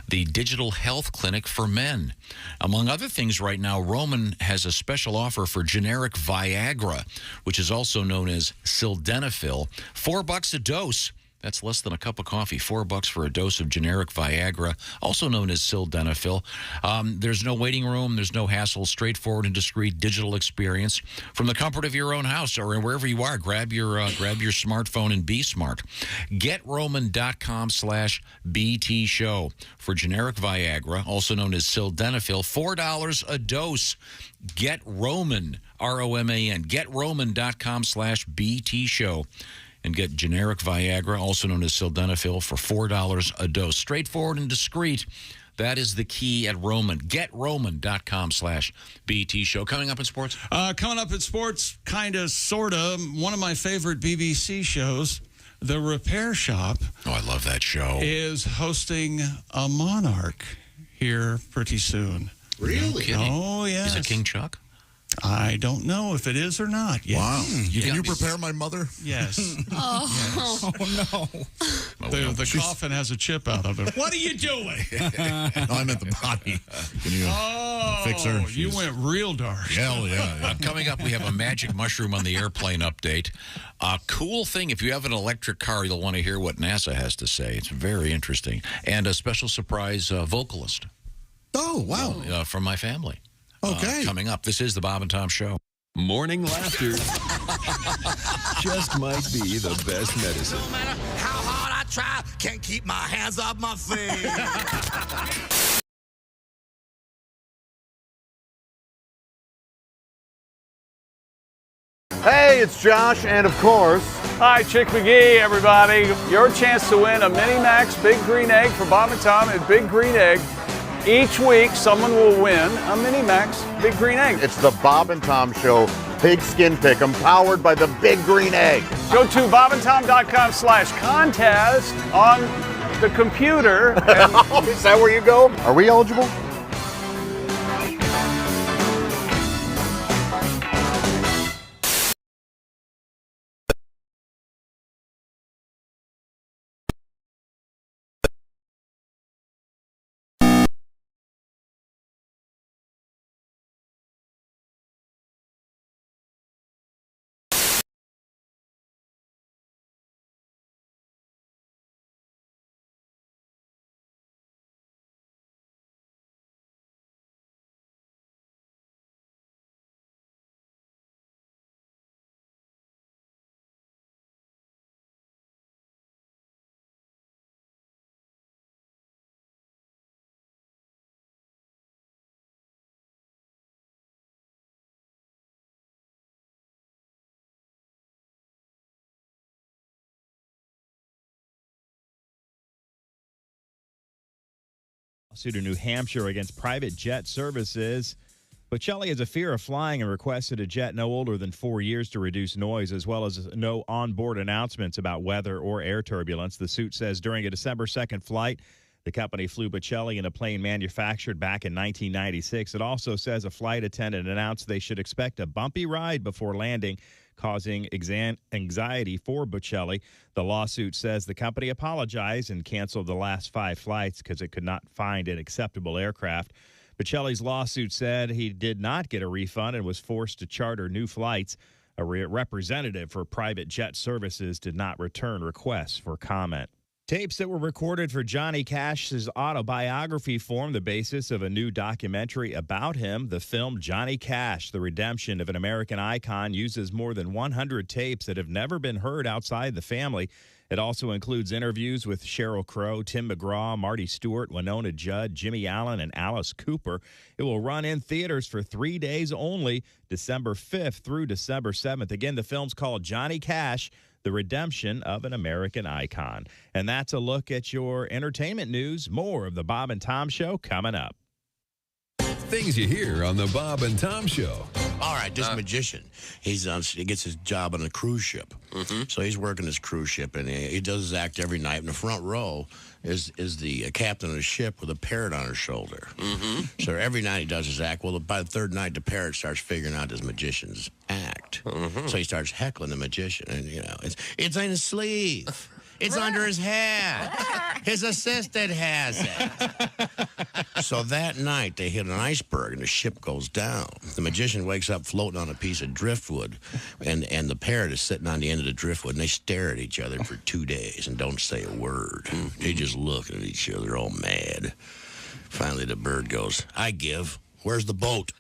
the digital health clinic for men. Among other things right now, Roman has a special offer for generic Viagra, which is also known as sildenafil. $4 a dose. That's less than a cup of coffee. $4 for a dose of generic Viagra, also known as sildenafil. There's no waiting room. There's no hassle. Straightforward and discreet digital experience from the comfort of your own house or wherever you are. Grab your smartphone and be smart. GetRoman.com/BT show for generic Viagra, also known as sildenafil. $4 a dose. Get Roman, ROMAN. GetRoman.com/BT show. And get generic Viagra, also known as sildenafil, for $4 a dose. Straightforward and discreet. That is the key at Roman. GetRoman.com/BT show. Coming up in sports? Coming up in sports, kind of, sort of, one of my favorite BBC shows, The Repair Shop. Oh, I love that show. Is hosting a monarch here pretty soon. Really? Oh, yes. Is it King Chuck? I don't know if it is or not yet. Wow. Can you prepare my mother? Yes. Oh, no. The coffin has a chip out of it. What are you doing? No, I meant the body. Can you fix her? You went real dark. Hell yeah. Coming up, we have a magic mushroom on the airplane update. A cool thing, if you have an electric car, you'll want to hear what NASA has to say. It's very interesting. And a special surprise vocalist. Oh, wow. From my family. Okay. Coming up, this is the Bob and Tom Show. Morning laughter just might be the best medicine. No matter how hard I try, can't keep my hands off my face. Hey, it's Josh, and of course... Hi, Chick McGee, everybody. Your chance to win a Mini Max Big Green Egg for Bob and Tom at Big Green Egg. Each week, someone will win a Mini Max Big Green Egg. It's the Bob and Tom Show Pig Skin Pick'em, powered by the Big Green Egg. Go to bobandtom.com/contest on the computer. And is that where you go? Are we eligible? Lawsuit in New Hampshire against private jet services. Bocelli has a fear of flying and requested a jet no older than 4 years to reduce noise, as well as no onboard announcements about weather or air turbulence. The suit says during a December 2nd flight, the company flew Bocelli in a plane manufactured back in 1996. It also says a flight attendant announced they should expect a bumpy ride before landing, causing anxiety for Bocelli. The lawsuit says the company apologized and canceled the last 5 flights because it could not find an acceptable aircraft. Bocelli's lawsuit said he did not get a refund and was forced to charter new flights. A representative for private jet services did not return requests for comment. Tapes that were recorded for Johnny Cash's autobiography form the basis of a new documentary about him. The film Johnny Cash, The Redemption of an American Icon, uses more than 100 tapes that have never been heard outside the family. It also includes interviews with Sheryl Crow, Tim McGraw, Marty Stewart, Winona Judd, Jimmy Allen, and Alice Cooper. It will run in theaters for 3 days only, December 5th through December 7th. Again, the film's called Johnny Cash, The Redemption of an American Icon. And that's a look at your entertainment news. More of the Bob and Tom Show coming up. Things you hear on the Bob and Tom Show. All right, this magician, he gets his job on a cruise ship. So he's working his cruise ship, and he does his act every night. In the front row is the captain of the ship with a parrot on her shoulder. So every night he does his act. Well, by the third night, the parrot starts figuring out his magician's act. So he starts heckling the magician, and it's in his sleeve. It's under his hat. His assistant has it. So that night, they hit an iceberg, and the ship goes down. The magician wakes up floating on a piece of driftwood, and the parrot is sitting on the end of the driftwood, and they stare at each other for 2 days and don't say a word. They just look at each other all mad. Finally, the bird goes, "I give. Where's the boat?"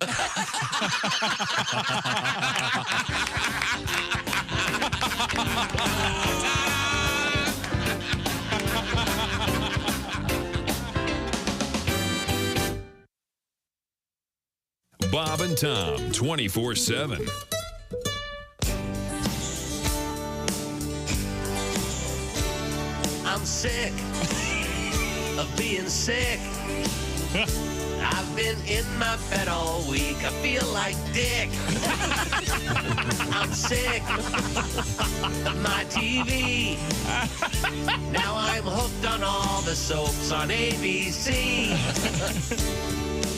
Bob and Tom, 24/7. I'm sick of being sick. I've been in my bed all week. I feel like dick. I'm sick of my TV. Now I'm hooked on all the soaps on ABC.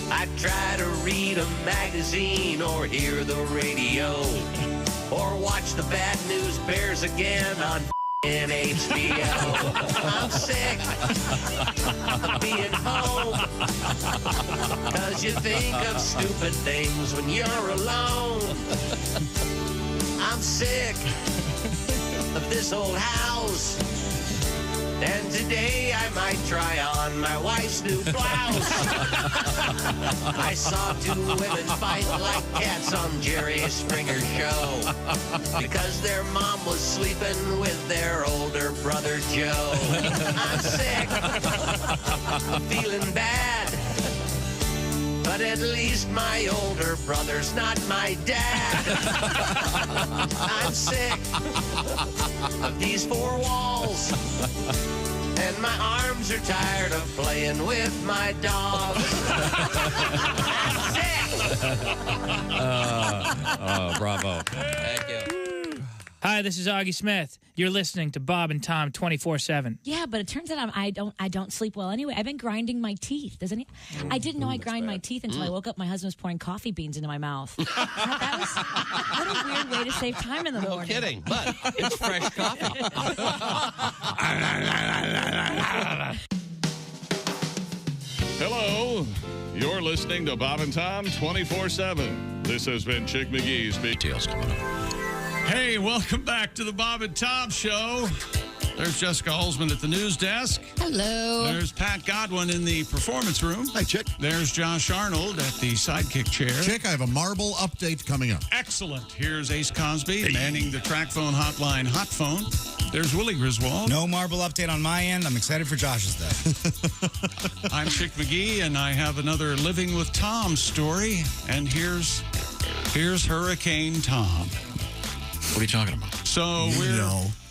I try to read a magazine or hear the radio or watch the Bad News Bears again on HBO. I'm sick of being home, 'cause you think of stupid things when you're alone. I'm sick of this old house, and today I might try on my wife's new blouse. I saw 2 women fight like cats on Jerry Springer's show because their mom was sleeping with their older brother Joe. I'm sick of feeling bad, but at least my older brother's not my dad. I'm sick of these 4 walls, and my arms are tired of playing with my dog. I'm sick. Bravo. Thank you. Hi, this is Augie Smith. You're listening to Bob and Tom 24/7. Yeah, but it turns out I don't sleep well anyway. I've been grinding my teeth. I didn't know I grind my teeth until I woke up. My husband was pouring coffee beans into my mouth. What a weird way to save time in the morning. No kidding, but it's fresh coffee. Hello. You're listening to Bob and Tom 24/7. This has been Chick McGee's Big Tales coming up. Hey, welcome back to the Bob and Tom Show. There's Jessica Holzman at the news desk. Hello. There's Pat Godwin in the performance room. Hi, Chick. There's Josh Arnold at the sidekick chair. Chick, I have a marble update coming up. Excellent. Here's Ace Cosby manning the track phone hotline hot phone. There's Willie Griswold. No marble update on my end. I'm excited for Josh's, though. I'm Chick McGee, and I have another Living with Tom story. And here's Hurricane Tom. What are you talking about? So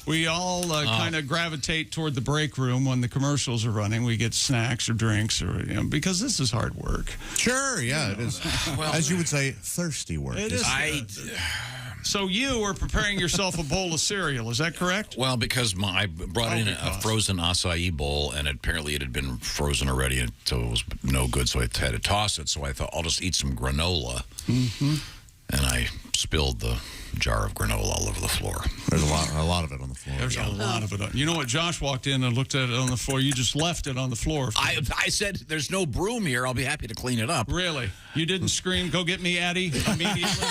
we all kind of gravitate toward the break room when the commercials are running. We get snacks or drinks, or because this is hard work. Sure, yeah, it is. Well, as you would say, thirsty work. It is. So you were preparing yourself a bowl of cereal, is that correct? Well, because I brought in a frozen acai bowl, and apparently it had been frozen already, and so it was no good, so I had to toss it. So I thought, I'll just eat some granola. Mm-hmm. And I spilled the jar of granola all over the floor. There's a lot of it on the floor. There's a lot of it. You know what? Josh walked in and looked at it on the floor. You just left it on the floor. I said, there's no broom here. I'll be happy to clean it up. Really? You didn't scream, "Go get me, Eddie," immediately?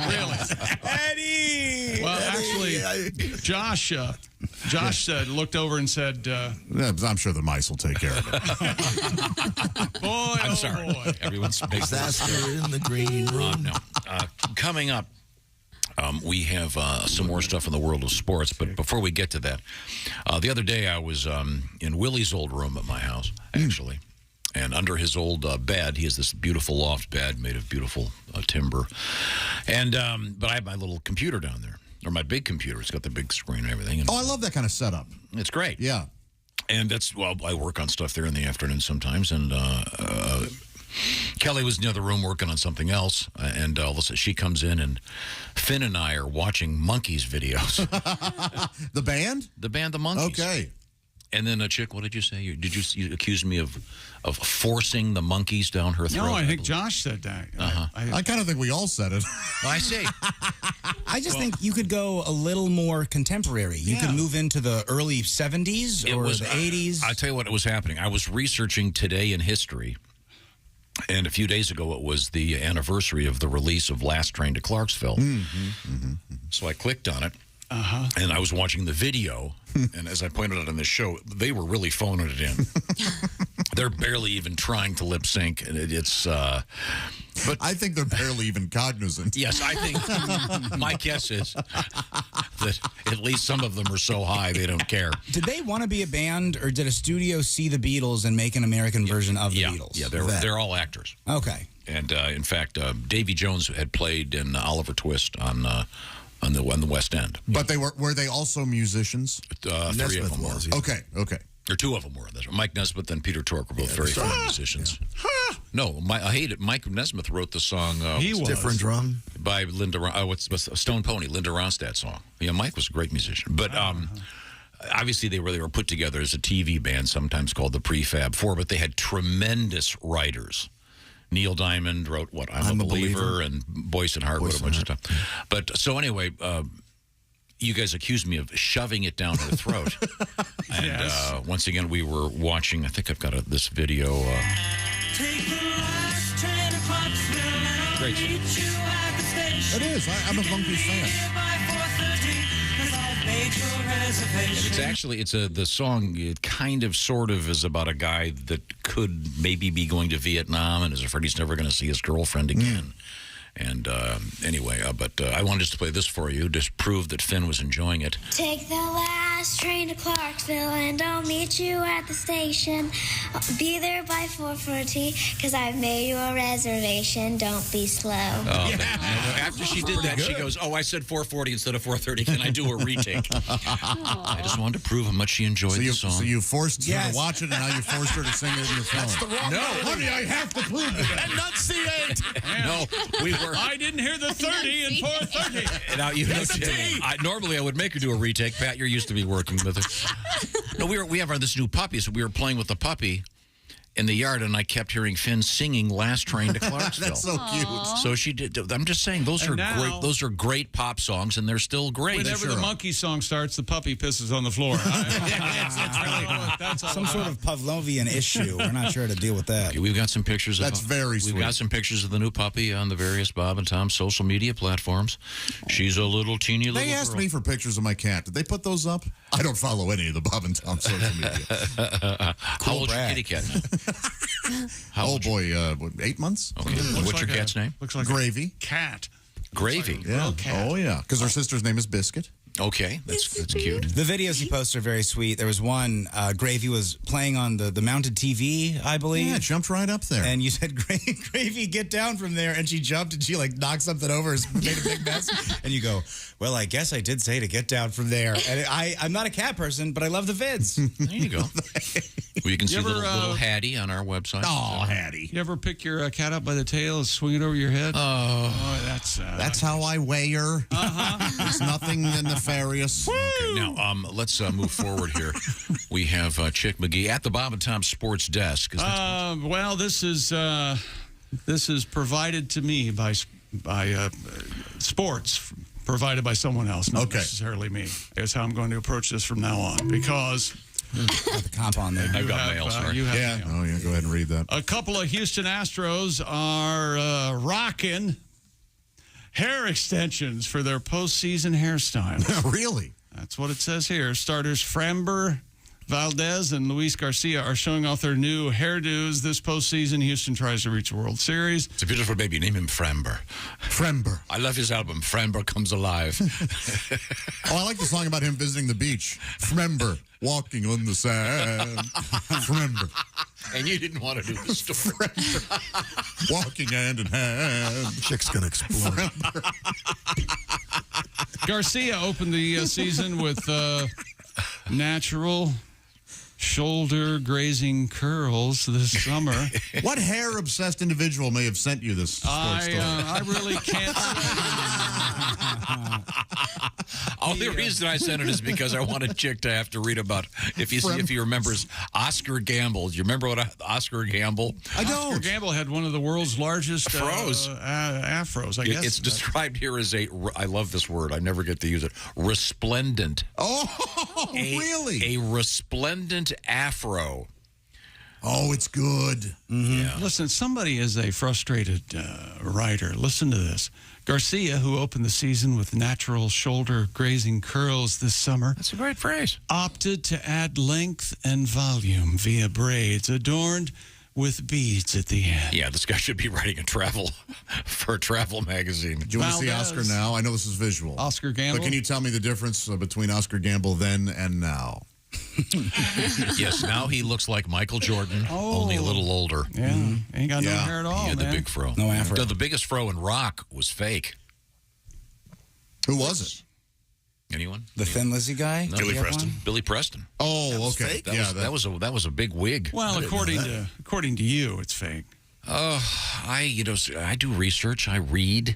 Really? Eddie! Well, actually, Josh Josh looked over and said, I'm sure the mice will take care of it. boy, I'm sorry. boy. Everyone's big. Disaster in the green room. No. Coming up, we have some more stuff in the world of sports. But before we get to that, the other day I was in Willie's old room at my house, actually. And under his old bed, he has this beautiful loft bed made of beautiful timber. And but I have my little computer down there, or my big computer. It's got the big screen and everything. And I love that kind of setup. it's great. Yeah. And that's, well, I work on stuff there in the afternoon sometimes. And Kelly was in the other room working on something else. And all of a sudden she comes in, and Finn and I are watching Monkeys videos. The band? The band, the Monkeys. Okay. And then, Chick, what did you say? You accuse me of forcing the monkeys down her throat? No, I think Josh said that. I kind of think we all said it. I see. I just think you could go a little more contemporary. You could move into the early 70s or the 80s. I'll tell you what was happening. I was researching today in history, and a few days ago it was the anniversary of the release of Last Train to Clarksville. So I clicked on it. And I was watching the video, and as I pointed out on the show, they were really phoning it in. They're barely even trying to lip sync, and it's. But I think they're barely even cognizant. Yes, I think my guess is that at least some of them are so high they don't care. Did they want to be a band, or did a studio see the Beatles and make an American version of the Beatles? Yeah, they're all actors. Okay. And in fact, Davy Jones had played in Oliver Twist on the West End. But were they also musicians? Three of them were. Okay. Or two of them were. Mike Nesmith and Peter Tork were both very fine musicians. No, I hate it. Mike Nesmith wrote the song. Different drum by Linda. What's Stone Pony? Linda Ronstadt song. Yeah, Mike was a great musician. But obviously they were put together as a TV band, sometimes called the Prefab Four. But they had tremendous writers. Neil Diamond wrote I'm a believer, and Boyce and Hart wrote a bunch of stuff. But so anyway, you guys accused me of shoving it down her throat. And once again, we were watching, I think I've got this video. Great. It is. I'm a Monkeys fan. And the song, it kind of sort of is about a guy that could maybe be going to Vietnam and is afraid he's never going to see his girlfriend again. And anyway, but I wanted just to play this for you, just prove that Finn was enjoying it. Take the last train to Clarksville, and I'll meet you at the station. I'll be there by 4:40, because I've made you a reservation. Don't be slow. After she did that, she goes, I said 4:40 instead of 4:30. Can I do a retake? I just wanted to prove how much she enjoyed the song. So you forced her to watch it, and now you forced her to sing it in your phone. That's the wrong honey, I have to prove it. Enunciate. No, we were. I didn't hear the 30 and 4:30. Now you know, normally I would make her do a retake. Pat, you're used to me working with her. No, we have this new puppy, so we were playing with the puppy in the yard, and I kept hearing Finn singing "Last Train to Clarksville." That's so cute. So she did. I'm just saying those are great. Those are great pop songs, and they're still great. Whenever the monkey song starts, the puppy pisses on the floor. That's some sort of Pavlovian issue. We're not sure how to deal with that. Okay, we've got some pictures. That's very sweet. We've got some pictures of the new puppy on the various Bob and Tom social media platforms. She's a little teeny little. They asked me for pictures of my cat. Did they put those up? I don't follow any of the Bob and Tom social media. How old's your kitty cat? Oh boy, 8 months. Okay. What's your cat's name? Looks like Gravy. Cat. Gravy. Yeah. Oh yeah, because her sister's name is Biscuit. Okay, that's cute. The videos he posts are very sweet. There was one, Gravy was playing on the mounted TV, I believe. Yeah, jumped right up there. And you said, Gravy, get down from there. And she jumped and she knocked something over, made a big mess. And you go, well, I guess I did say to get down from there. And I'm not a cat person, but I love the vids. There you go. Well, you can see little Hattie on our website. Oh, Hattie. You ever pick your cat up by the tail and swing it over your head? Oh, that's how I weigh her. There's nothing nefarious. Okay, now let's move forward here. We have Chick McGee at the Bob and Tom Sports Desk. Well, this is provided to me by sports, provided by someone else, not necessarily me. Is how I'm going to approach this from now on, because. Got the comp on there. I've got mail, sorry. You have mail. Oh, yeah, go ahead and read that. A couple of Houston Astros are rocking hair extensions for their postseason hairstyle. Really? That's what it says here. Starters Framber Valdez and Luis Garcia are showing off their new hairdos this postseason. Houston tries to reach a World Series. It's a beautiful baby. Name him Framber. Framber. I love his album, Framber Comes Alive. Oh, I like the song about him visiting the beach. Framber, walking on the sand. Framber. And you didn't want to do the story. Walking hand in hand. Chick's going to explode. Garcia opened the season with natural shoulder grazing curls this summer. What hair-obsessed individual may have sent you this sports story? I really can't Only reason I sent it is because I want a chick to have to read about, if he remembers Oscar Gamble. Do you remember what Oscar Gamble? I don't. Oscar Gamble had one of the world's largest afros. Afros, I guess. It's described here as I love this word, I never get to use it, resplendent. Oh, really? A resplendent afro. Oh, it's good. Yeah. Listen, somebody is a frustrated writer. Listen to this. Garcia, who opened the season with natural shoulder grazing curls this summer. That's a great phrase. Opted to add length and volume via braids adorned with beads at the end. Yeah, this guy should be writing a travel magazine. Do you want to see Oscar now? I know this is visual. Oscar Gamble? But can you tell me the difference between Oscar Gamble then and now? Yes, now he looks like Michael Jordan, only a little older. Yeah, ain't got no hair at all, He had man. the big fro. No afro. The biggest fro in rock was fake. Who was it? Anyone? The Thin Lizzy guy? No, Billy Billy Preston. Oh, okay. That was a big wig. Well, according to you, it's fake. I do research. I read.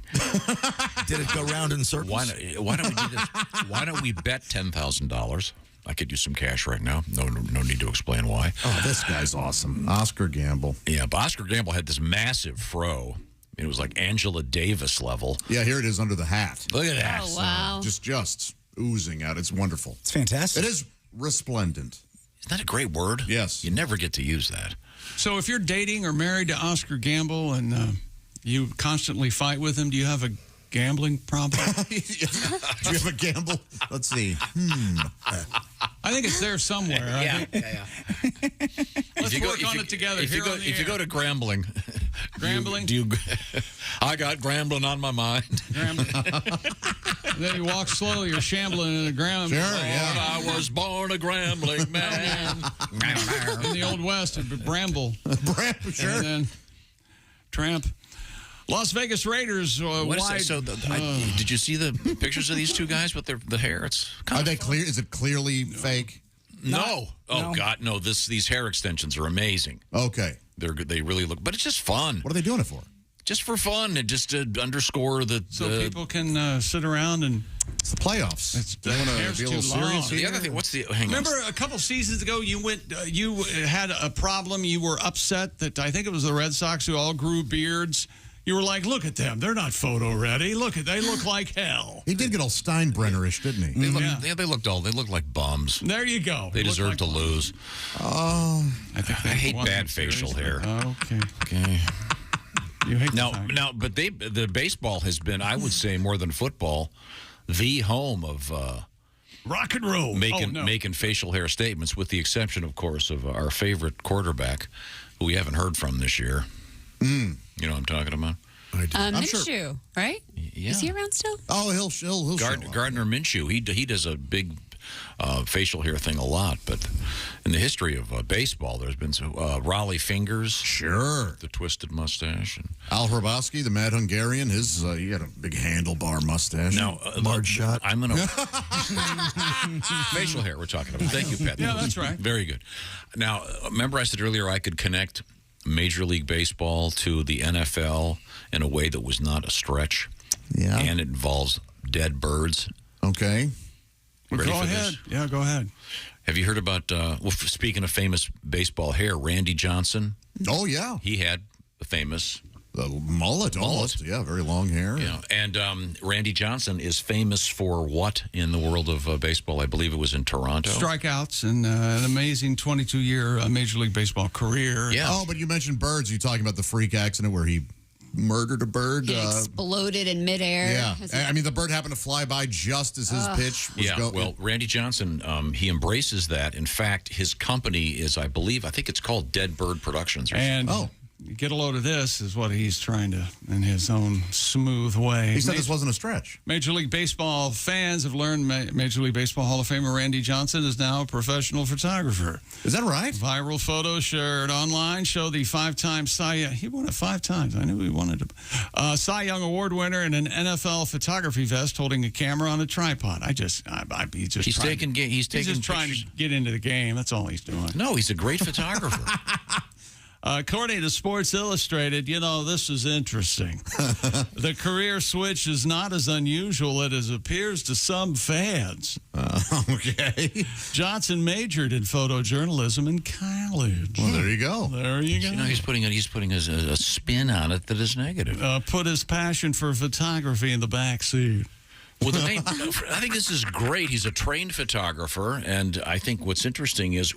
Did it go round in circles? Why don't we do this? Why don't we bet $10,000? I could use some cash right now. No need to explain why. Oh, this guy's awesome. Oscar Gamble. Yeah, but Oscar Gamble had this massive fro. It was like Angela Davis level. Yeah, here it is under the hat. Look at that. Oh, wow. Just oozing out. It's wonderful. It's fantastic. It is resplendent. Isn't that a great word? Yes. You never get to use that. So if you're dating or married to Oscar Gamble and you constantly fight with him, do you have a gambling problem? Do you have a gamble? Let's see. I think it's there somewhere. Yeah. Let's work on it together. If you go to Grambling. Grambling? I got Grambling on my mind. And then you walk slowly, you're shambling in the ground. Sure, yeah. I was born a Grambling man. In the Old West, it'd be Bramble. Sure. And then Tramp. Las Vegas Raiders. Did you see the pictures of these two guys with the hair? It's Are they clear? Is it clearly fake? No. God, no. These hair extensions are amazing. Okay. They're good. They really look. But it's just fun. What are they doing it for? Just for fun, and just to underscore so people can sit around and. It's the playoffs. The hair's be a little too long. serious. The other thing. Remember a couple seasons ago, you had a problem. You were upset that I think it was the Red Sox who all grew beards. You were like, look at them. They're not photo ready. They look like hell. He did get all Steinbrenner-ish, didn't he? They looked like bums. There you go. They deserve to lose. Oh. I hate bad facial hair. Okay. You hate now, but the baseball has been, I would say, more than football, the home of rock and roll. Making facial hair statements, with the exception, of course, of our favorite quarterback, who we haven't heard from this year. You know what I'm talking about? Minshew, right? Yeah. Is he around still? Oh, he'll show up. Gardner Minshew. He does a big facial hair thing a lot, but in the history of baseball, there's been some Raleigh Fingers. Sure. The twisted mustache. And Al Hrabowski, the Mad Hungarian, he had a big handlebar mustache. Now, large shot. I'm going to... facial hair we're talking about. Thank you, Pat. Yeah, that's right. Very good. Now, remember I said earlier I could connect Major League Baseball to the NFL in a way that was not a stretch. Yeah. And it involves dead birds. Okay. Ready go for ahead. this? Yeah, go ahead. Have you heard about, speaking of famous baseball hair, Randy Johnson? Oh, yeah. He had the famous... The mullet, almost. Yeah, very long hair. Yeah, and Randy Johnson is famous for what in the world of baseball? I believe it was in Toronto. Strikeouts and an amazing 22-year Major League Baseball career. Yeah. Oh, but you mentioned birds. Are you talking about the freak accident where he murdered a bird. He exploded in midair. Yeah. I mean, the bird happened to fly by just as his pitch was going. Well, Randy Johnson, he embraces that. In fact, his company is, I think it's called Dead Bird Productions. And get a load of this is what he's trying to, in his own smooth way. He said this wasn't a stretch. Major League Baseball fans have learned Major League Baseball Hall of Famer Randy Johnson is now a professional photographer. Is that right? Viral photos shared online show the 5-time Cy Young. He won it 5 times. I knew he wanted to. Cy Young Award winner in an NFL photography vest holding a camera on a tripod. He's just trying to get into the game. That's all he's doing. No, he's a great photographer. According to Sports Illustrated, this is interesting. The career switch is not as unusual as it appears to some fans. Okay. Johnson majored in photojournalism in college. Well, there you go. There you go. He's putting a spin on it that is negative. Put his passion for photography in the back seat. Well, I think this is great. He's a trained photographer, and I think what's interesting is,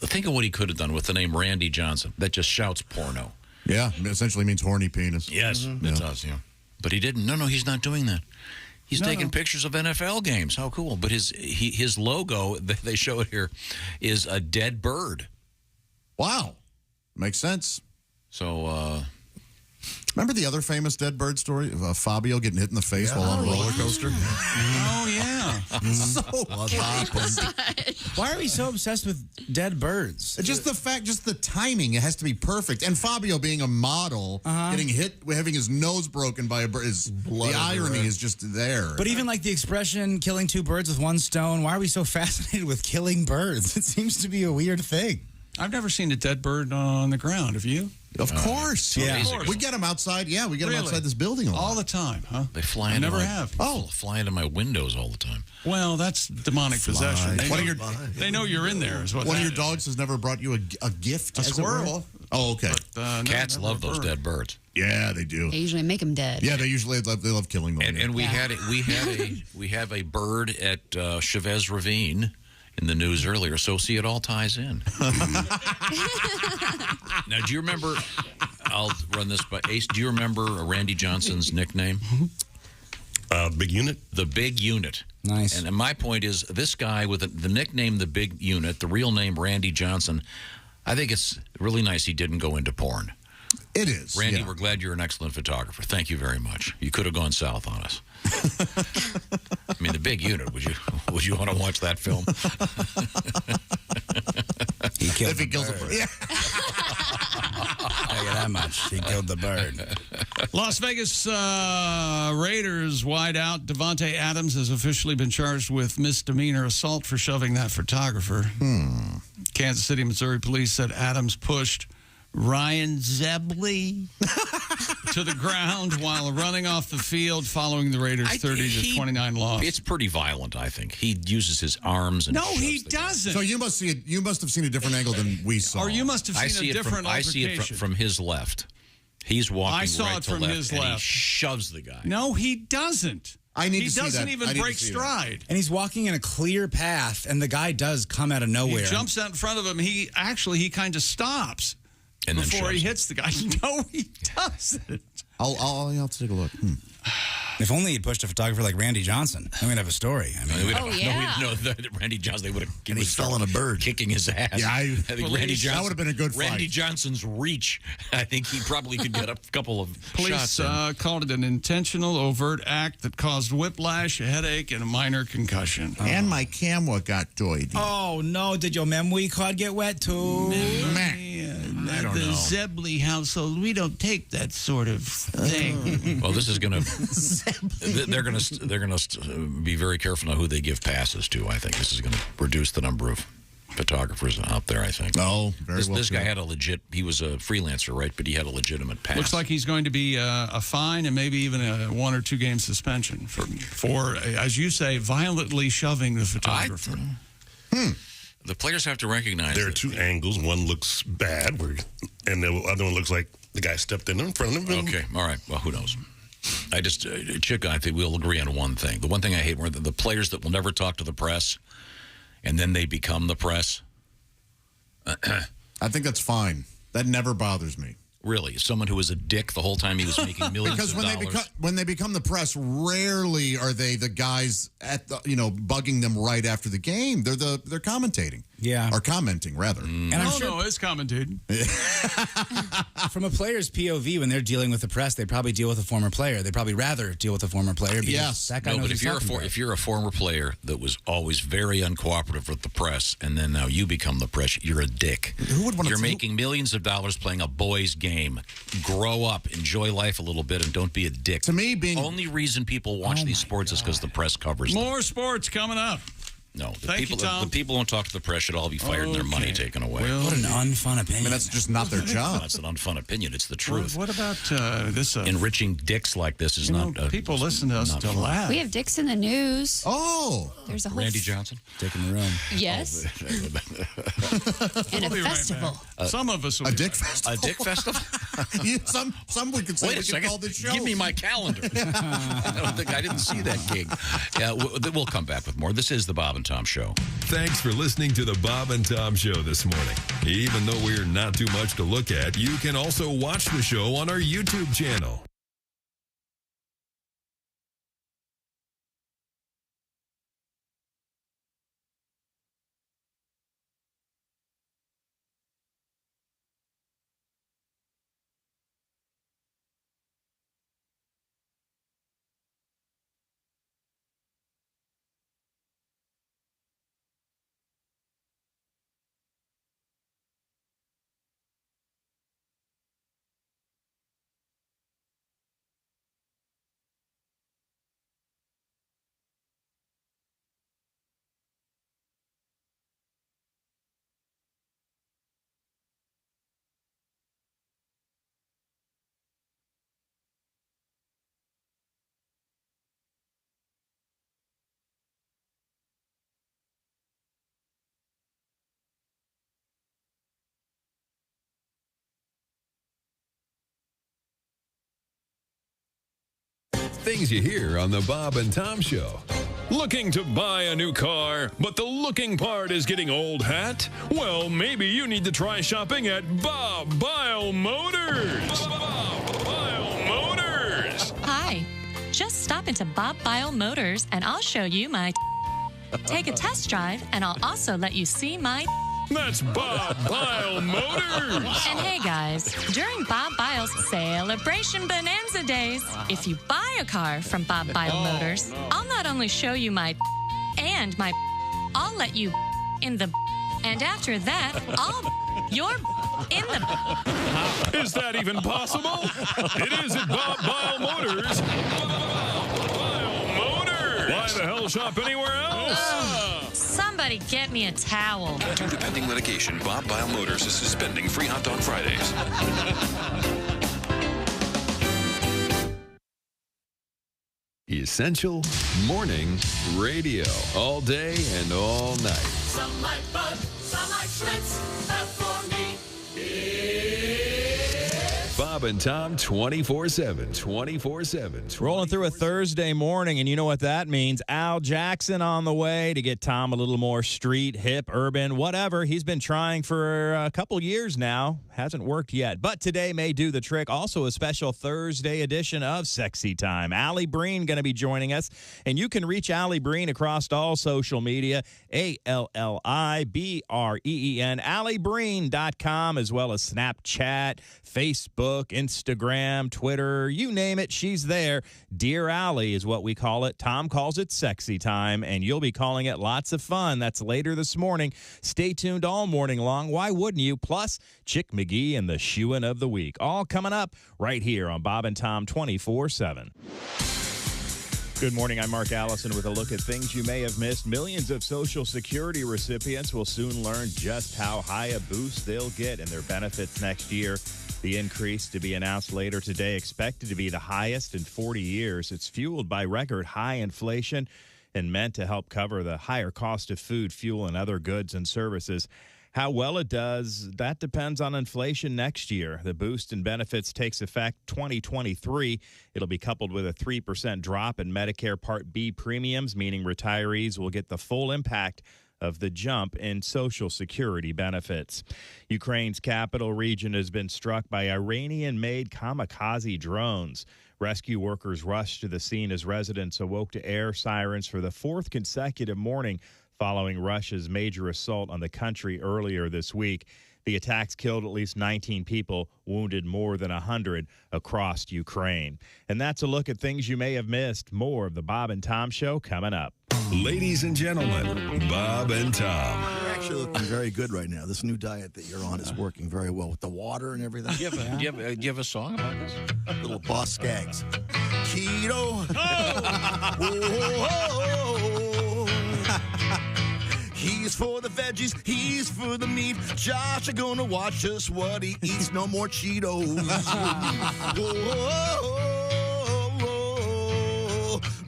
think of what he could have done with the name Randy Johnson. That just shouts porno. Yeah, it essentially means horny penis. Yes, it does, yeah. But he didn't. No, he's not doing that. He's taking pictures of NFL games. How cool. But his logo, they show it here, is a dead bird. Wow. Makes sense. So, remember the other famous dead bird story of Fabio getting hit in the face while on a roller coaster? Oh, yeah. What happened? Why are we so obsessed with dead birds? Just the timing. It has to be perfect. And Fabio being a model, getting hit, having his nose broken by a bird, the irony is just there. But even like the expression, killing 2 birds with 1 stone, why are we so fascinated with killing birds? It seems to be a weird thing. I've never seen a dead bird on the ground. Have you? Of course. Yeah. Of course. We get them outside. Yeah, we get them outside this building a lot. All the time, huh? They fly into fly into my windows all the time. Well, that's demonic possession. They know you're in there. Is what one of your dogs has never brought you a gift? A squirrel. Oh, okay. But, cats love those dead birds. Yeah, they do. They usually make them dead. Yeah, they love killing them. And we have a bird at Chavez Ravine in the news earlier, so see, it all ties in. Now, do you remember, I'll run this by Ace, do you remember Randy Johnson's nickname? Big Unit? The Big Unit. Nice. And my point is, this guy with the nickname The Big Unit, the real name Randy Johnson, I think it's really nice he didn't go into porn. It is. Randy, we're glad you're an excellent photographer. Thank you very much. You could have gone south on us. I mean, The Big Unit. Would you want to watch that film? He killed he kills a bird. Yeah. Tell you that much. He killed the bird. Las Vegas Raiders wideout Davante Adams has officially been charged with misdemeanor assault for shoving that photographer. Kansas City, Missouri police said Adams pushed Ryan Zebley to the ground while running off the field following the Raiders' 30-29 loss. It's pretty violent, I think. He uses his arms and no, he doesn't. So you must have seen a different angle than we saw. Or you must have seen a different altercation. I see it from his left. He's walking I saw right it to from left, his and left. he shoves the guy. No, he doesn't. He doesn't even break stride. And he's walking in a clear path, and the guy does come out of nowhere. He jumps out in front of him. He kind of stops. And before he hits the guy. No, he doesn't. I'll take a look. If only he'd pushed a photographer like Randy Johnson, then we'd have a story. I mean, we'd know that Randy Johnson, they would have he fell on a bird, kicking his ass. Yeah, I think Randy Johnson, that would have been a good fight. Randy Johnson's reach, I think he probably could get a couple of shots. Police called it an intentional, overt act that caused whiplash, a headache, and a minor concussion. And my camera got doidy. Oh, no. Did your memory card get wet, too? I don't know. The Zebley household, we don't take that sort of thing. Well, this is going to... They're going to be very careful now who they give passes to, I think. This is going to reduce the number of photographers out there, I think. Oh, very well. This guy had a legit... He was a freelancer, right? But he had a legitimate pass. Looks like he's going to be a fine and maybe even a 1 or 2 game suspension for, as you say, violently shoving the photographer. The players have to recognize there are 2 angles. One looks bad, and the other one looks like the guy stepped in front of him. Okay, all right. Well, who knows? I think we'll agree on one thing. The one thing I hate were the players that will never talk to the press, and then they become the press. I think that's fine. That never bothers me. Really, someone who was a dick the whole time he was making millions Because of when dollars. when they become the press, rarely are they the guys at the, bugging them right after the game. They're commentating. Yeah. Or commenting, rather. And I'm sure No, it's commentating. from a player's POV, when they're dealing with the press, they probably deal with a former player. They'd probably rather deal with a former player because that guy No, knows but what if he's you're talking about. if you're a former player that was always very uncooperative with the press, and then now you become the press, you're a dick. Who would want You're making millions of dollars playing a boys' game. Grow up, enjoy life a little bit, and don't be a dick. To me, being only reason people watch these sports is because the press covers them. More sports coming up. No, the Thank you, people Tom. the people won't talk to the press should all be fired and their money taken away. Well, What an unfun opinion. I mean, that's just not their job. That's an unfun opinion. It's the truth. What about this? Enriching dicks like this is not. People listen to us to laugh. We have dicks in the news. Oh, There's a whole Randy Johnson, dick in the room. Yes. And a We'll be right festival. back. Some of us will a be dick right back. festival. a dick festival. Some we could say Wait we a could second. call this show. Give me my calendar. I didn't see that gig. Yeah, we'll come back with more. This is the Bob and Tom Show. Thanks for listening to the Bob and Tom Show this morning. Even though we're not too much to look at, you can also watch the show on our YouTube channel. Things you hear on the Bob and Tom Show. Looking to buy a new car, but the looking part is getting old hat? Well, maybe you need to try shopping at Bile Motors. Bile Motors. Hi. Just stop into Bile Motors and I'll show you my Take a test drive and I'll also let you see my That's Bile Motors. And hey guys, during Bob Bile's Celebration Bonanza Days, if you buy a car from Bile Motors, I'll not only show you my and my I'll let you in the and after that, you're in the Is that even possible? It is at Bile Motors. Bile Motors. Why the hell shop anywhere else? Somebody get me a towel. Due to pending litigation, Bile Motors is suspending free hot dog Fridays. Essential Morning Radio. All day and all night. Some like bud, some like Schlitz, but for me, Bob and Tom 24/7. 24/7. Rolling through a Thursday morning, and you know what that means. Al Jackson on the way to get Tom a little more street, hip, urban, whatever. He's been trying for a couple years now. Hasn't worked yet, but today may do the trick. Also a special Thursday edition of Sexy Time. Allie Breen going to be joining us, and you can reach Allie Breen across all social media, ALLIBREEN, alliebreen.com, as well as Snapchat, Facebook, Instagram, Twitter, you name it, she's there. Dear Allie is what we call it. Tom calls it Sexy Time, and you'll be calling it lots of fun. That's later this morning. Stay tuned all morning long. Why wouldn't you? Plus, Chick McGee and the Shoein' of the Week. All coming up right here on Bob and Tom 24/7. Good morning. I'm Mark Allison with a look at things you may have missed. Millions of Social Security recipients will soon learn just how high a boost they'll get in their benefits next year. The increase to be announced later today expected to be the highest in 40 years. It's fueled by record high inflation and meant to help cover the higher cost of food, fuel, and other goods and services. How well it does, that depends on inflation next year. The boost in benefits takes effect 2023. It'll be coupled with a 3% drop in Medicare Part B premiums, meaning retirees will get the full impact of the jump in Social Security benefits. Ukraine's capital region has been struck by Iranian-made kamikaze drones. Rescue workers rushed to the scene as residents awoke to air sirens for the 4th consecutive morning following Russia's major assault on the country earlier this week. The attacks killed at least 19 people, wounded more than 100 across Ukraine. And that's a look at things you may have missed. More of the Bob and Tom Show coming up. Ladies and gentlemen, Bob and Tom. You're actually looking very good right now. This new diet that you're on is working very well with the water and everything. Do you have a song about this? Little Boss Skaggs. Keto. He's for the veggies, he's for the meat. Josh are gonna watch just what he eats. No more Cheetos.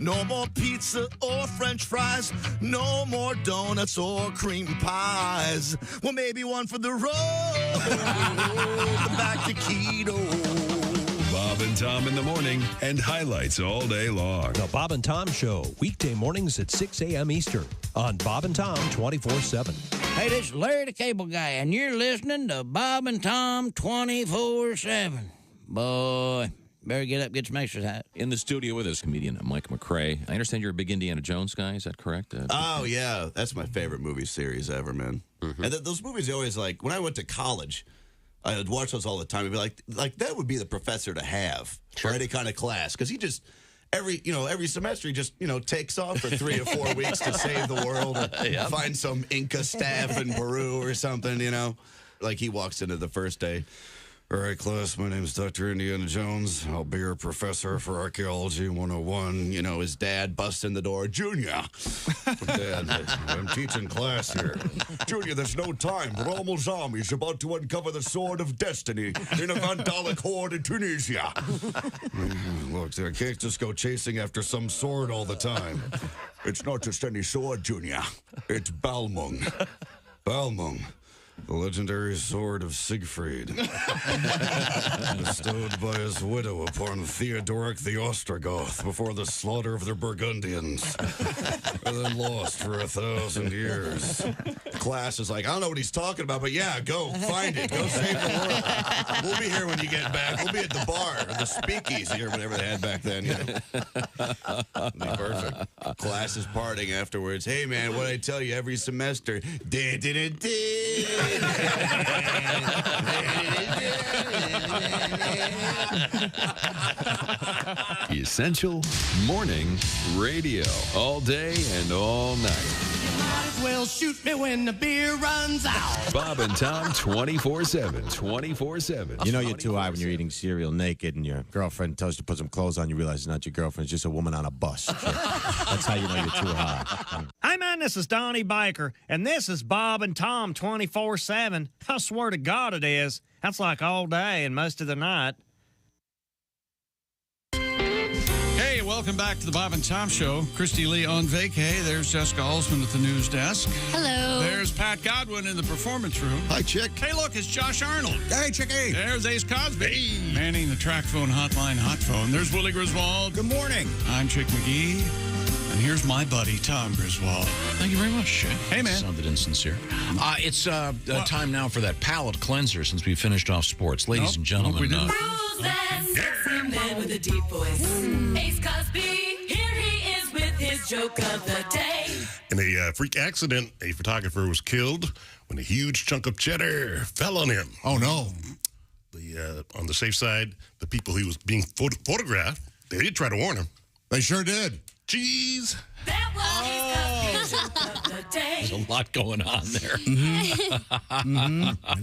No more pizza or French fries. No more donuts or cream pies. Well, maybe one for the road. Back to keto. Bob and Tom in the morning and highlights all day long. The Bob and Tom Show, weekday mornings at 6 a.m. Eastern on Bob and Tom 24/7. Hey, this is Larry the Cable Guy, and you're listening to Bob and Tom 24/7. Boy, better get up, get some exercise. In the studio with us, comedian Mike McRae. I understand you're a big Indiana Jones guy. Is that correct? Oh, yeah. That's my favorite movie series ever, man. And those movies are always like, when I went to college, I would watch those all the time. I'd be like that would be the professor to have for any kind of class, because he just every semester he just takes off for 3 or 4 weeks to save the world, or find some Inca staff in Peru or something. Like he walks into the first day. All right, class, my name is Dr. Indiana Jones. I'll be your professor for Archaeology 101. His dad busts in the door. Junior, Dad, I'm teaching class here. Junior, there's no time. Rommel Zombie's about to uncover the sword of destiny in a Vandalic horde in Tunisia. Look, I can't just go chasing after some sword all the time. It's not just any sword, Junior. It's Balmung. Balmung. The legendary sword of Siegfried, bestowed by his widow upon Theodoric the Ostrogoth before the slaughter of the Burgundians, and then lost for 1,000 years. Class is like, I don't know what he's talking about, but yeah, go find it. Go save the world. We'll be here when you get back. We'll be at the bar, or the speakeasy, or whatever they had back then. It'll be perfect. Class is partying afterwards. Hey, man, what I tell you every semester? Essential morning radio. All day and all night. Might as well shoot me when the beer runs out. Bob and Tom 24/7. 24/7. You know you're too high when you're eating cereal naked and your girlfriend tells you to put some clothes on. You realize it's not your girlfriend. It's just a woman on a bus. That's how you know you're too high. Hey, man, this is Donnie Baker, and this is Bob and Tom 24/7. I swear to God it is. That's like all day and most of the night. Hey, welcome back to the Bob and Tom Show. Christy Lee on vacay. There's Jessica Alsman at the news desk. Hello. There's Pat Godwin in the performance room. Hi, Chick. Hey, look, it's Josh Arnold. Hey, Chick. Hey. There's Ace Cosby. Hey. Manning the track phone hotline hot phone. There's Willie Griswold. Good morning. I'm Chick McGee. And here's my buddy, Tom Griswold. Thank you very much, Chick. Hey, man. Sounded insincere. It's time now for that palate cleanser since we finished off sports. Ladies and gentlemen. Who's that sexy man with a deep voice? Ace Cosby, here he is with his joke of the day. In a freak accident, a photographer was killed when a huge chunk of cheddar fell on him. Oh, no. On the safe side, the people he was being photographed, they did try to warn him. They sure did. Jeez. That was his joke of the day. There's a lot going on there. Many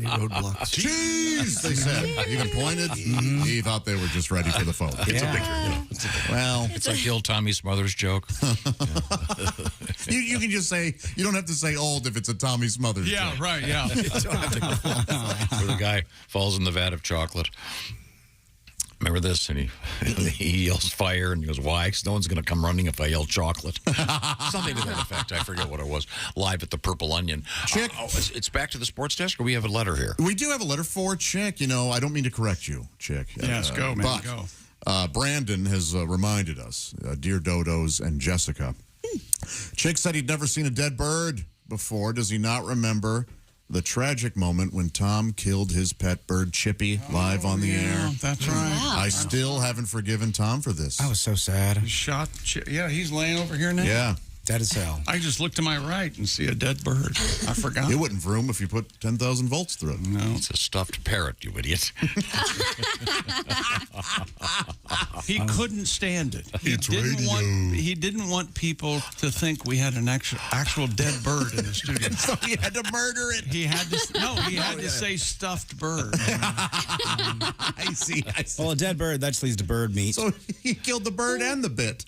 roadblocks. Jeez, they said. Even pointed. He thought they were just ready for the phone. It's a picture, Well, it's like the old Tommy Smothers joke. You can just say, you don't have to say old if it's a Tommy Smothers joke. Right, yeah. Where the guy falls in the vat of chocolate. Remember this? And he yells fire, and he goes, why? Because no one's going to come running if I yell chocolate. Something to that effect. I forget what it was. Live at the Purple Onion. Chick. It's back to the sports desk, or we have a letter here? We do have a letter for Chick. I don't mean to correct you, Chick. Yes, go, man, but, go. Brandon has reminded us, dear Dodos and Jessica, Chick said he'd never seen a dead bird, before, does he not remember the tragic moment when Tom killed his pet bird, Chippy, live on the air? That's right. Wow. I still haven't forgiven Tom for this. I was so sad. Yeah, he's laying over here now. Yeah. Dead as hell. I just look to my right and see a dead bird. I forgot. It wouldn't vroom if you put 10,000 volts through it. No. It's a stuffed parrot, you idiot. He couldn't stand it. He didn't want people to think we had an actual dead bird in the studio. So he had to murder it. He had to say stuffed bird. I see. Well, a dead bird, that just leads to bird meat. So he killed the bird and the bit.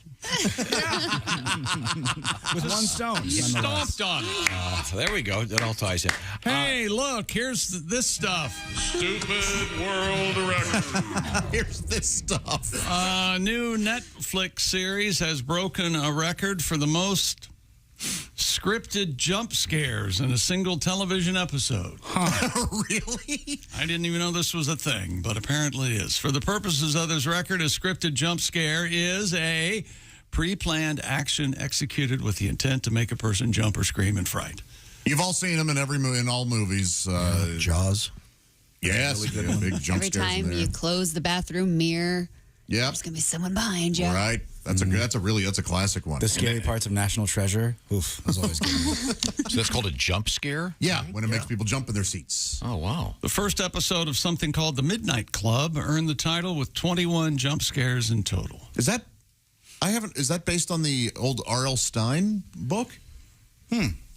With one stone. He stomped on it. So there we go. That all ties in. Hey, look, here's this stuff. Stupid world record. Here's this stuff. A new Netflix series has broken a record for the most scripted jump scares in a single television episode. Really? I didn't even know this was a thing, but apparently it is. For the purposes of this record, a scripted jump scare is a pre-planned action executed with the intent to make a person jump or scream in fright. You've all seen him in all movies. Jaws. Yes, big jump Every scares in time there. you close the bathroom mirror, Yep. there's going to be someone behind you. Right. That's a classic one. The scary parts of National Treasure. Oof, that was always good. So that's called a jump scare? Yeah, when it makes people jump in their seats. Oh, wow. The first episode of something called The Midnight Club earned the title with 21 jump scares in total. Is that based on the old R.L. Stine book?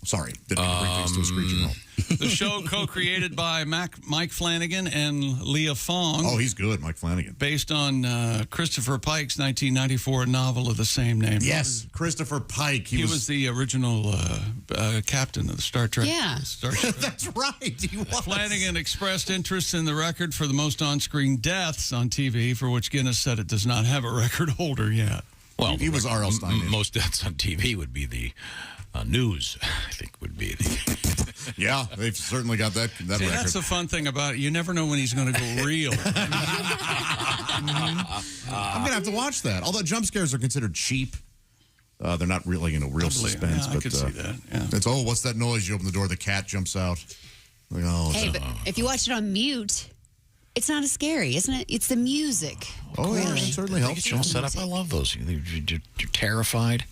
Sorry, didn't mean to bring things to a screeching halt. The show co-created by Mike Flanagan and Leah Fong. Oh, he's good, Mike Flanagan. Based on Christopher Pike's 1994 novel of the same name. Yes, Christopher Pike. He was the original captain of the Star Trek. Yeah. Starship. That's right. He was. Flanagan expressed interest in the record for the most on-screen deaths on TV, for which Guinness said it does not have a record holder yet. Well, he was R.L. Stine. Most deaths on TV would be the news, I think, would be the... Yeah, they've certainly got that See, record. that's the fun thing about it. You never know when he's going to go real. I'm going to have to watch that. Although jump scares are considered cheap. They're not really, real suspense. Yeah, but I could see that. Yeah. It's, what's that noise? You open the door, the cat jumps out. Like, Hey, but if you watch it on mute, it's not as scary, isn't it? It's the music. Oh, yeah, it certainly helps. Get you all set up. I love those. You're terrified.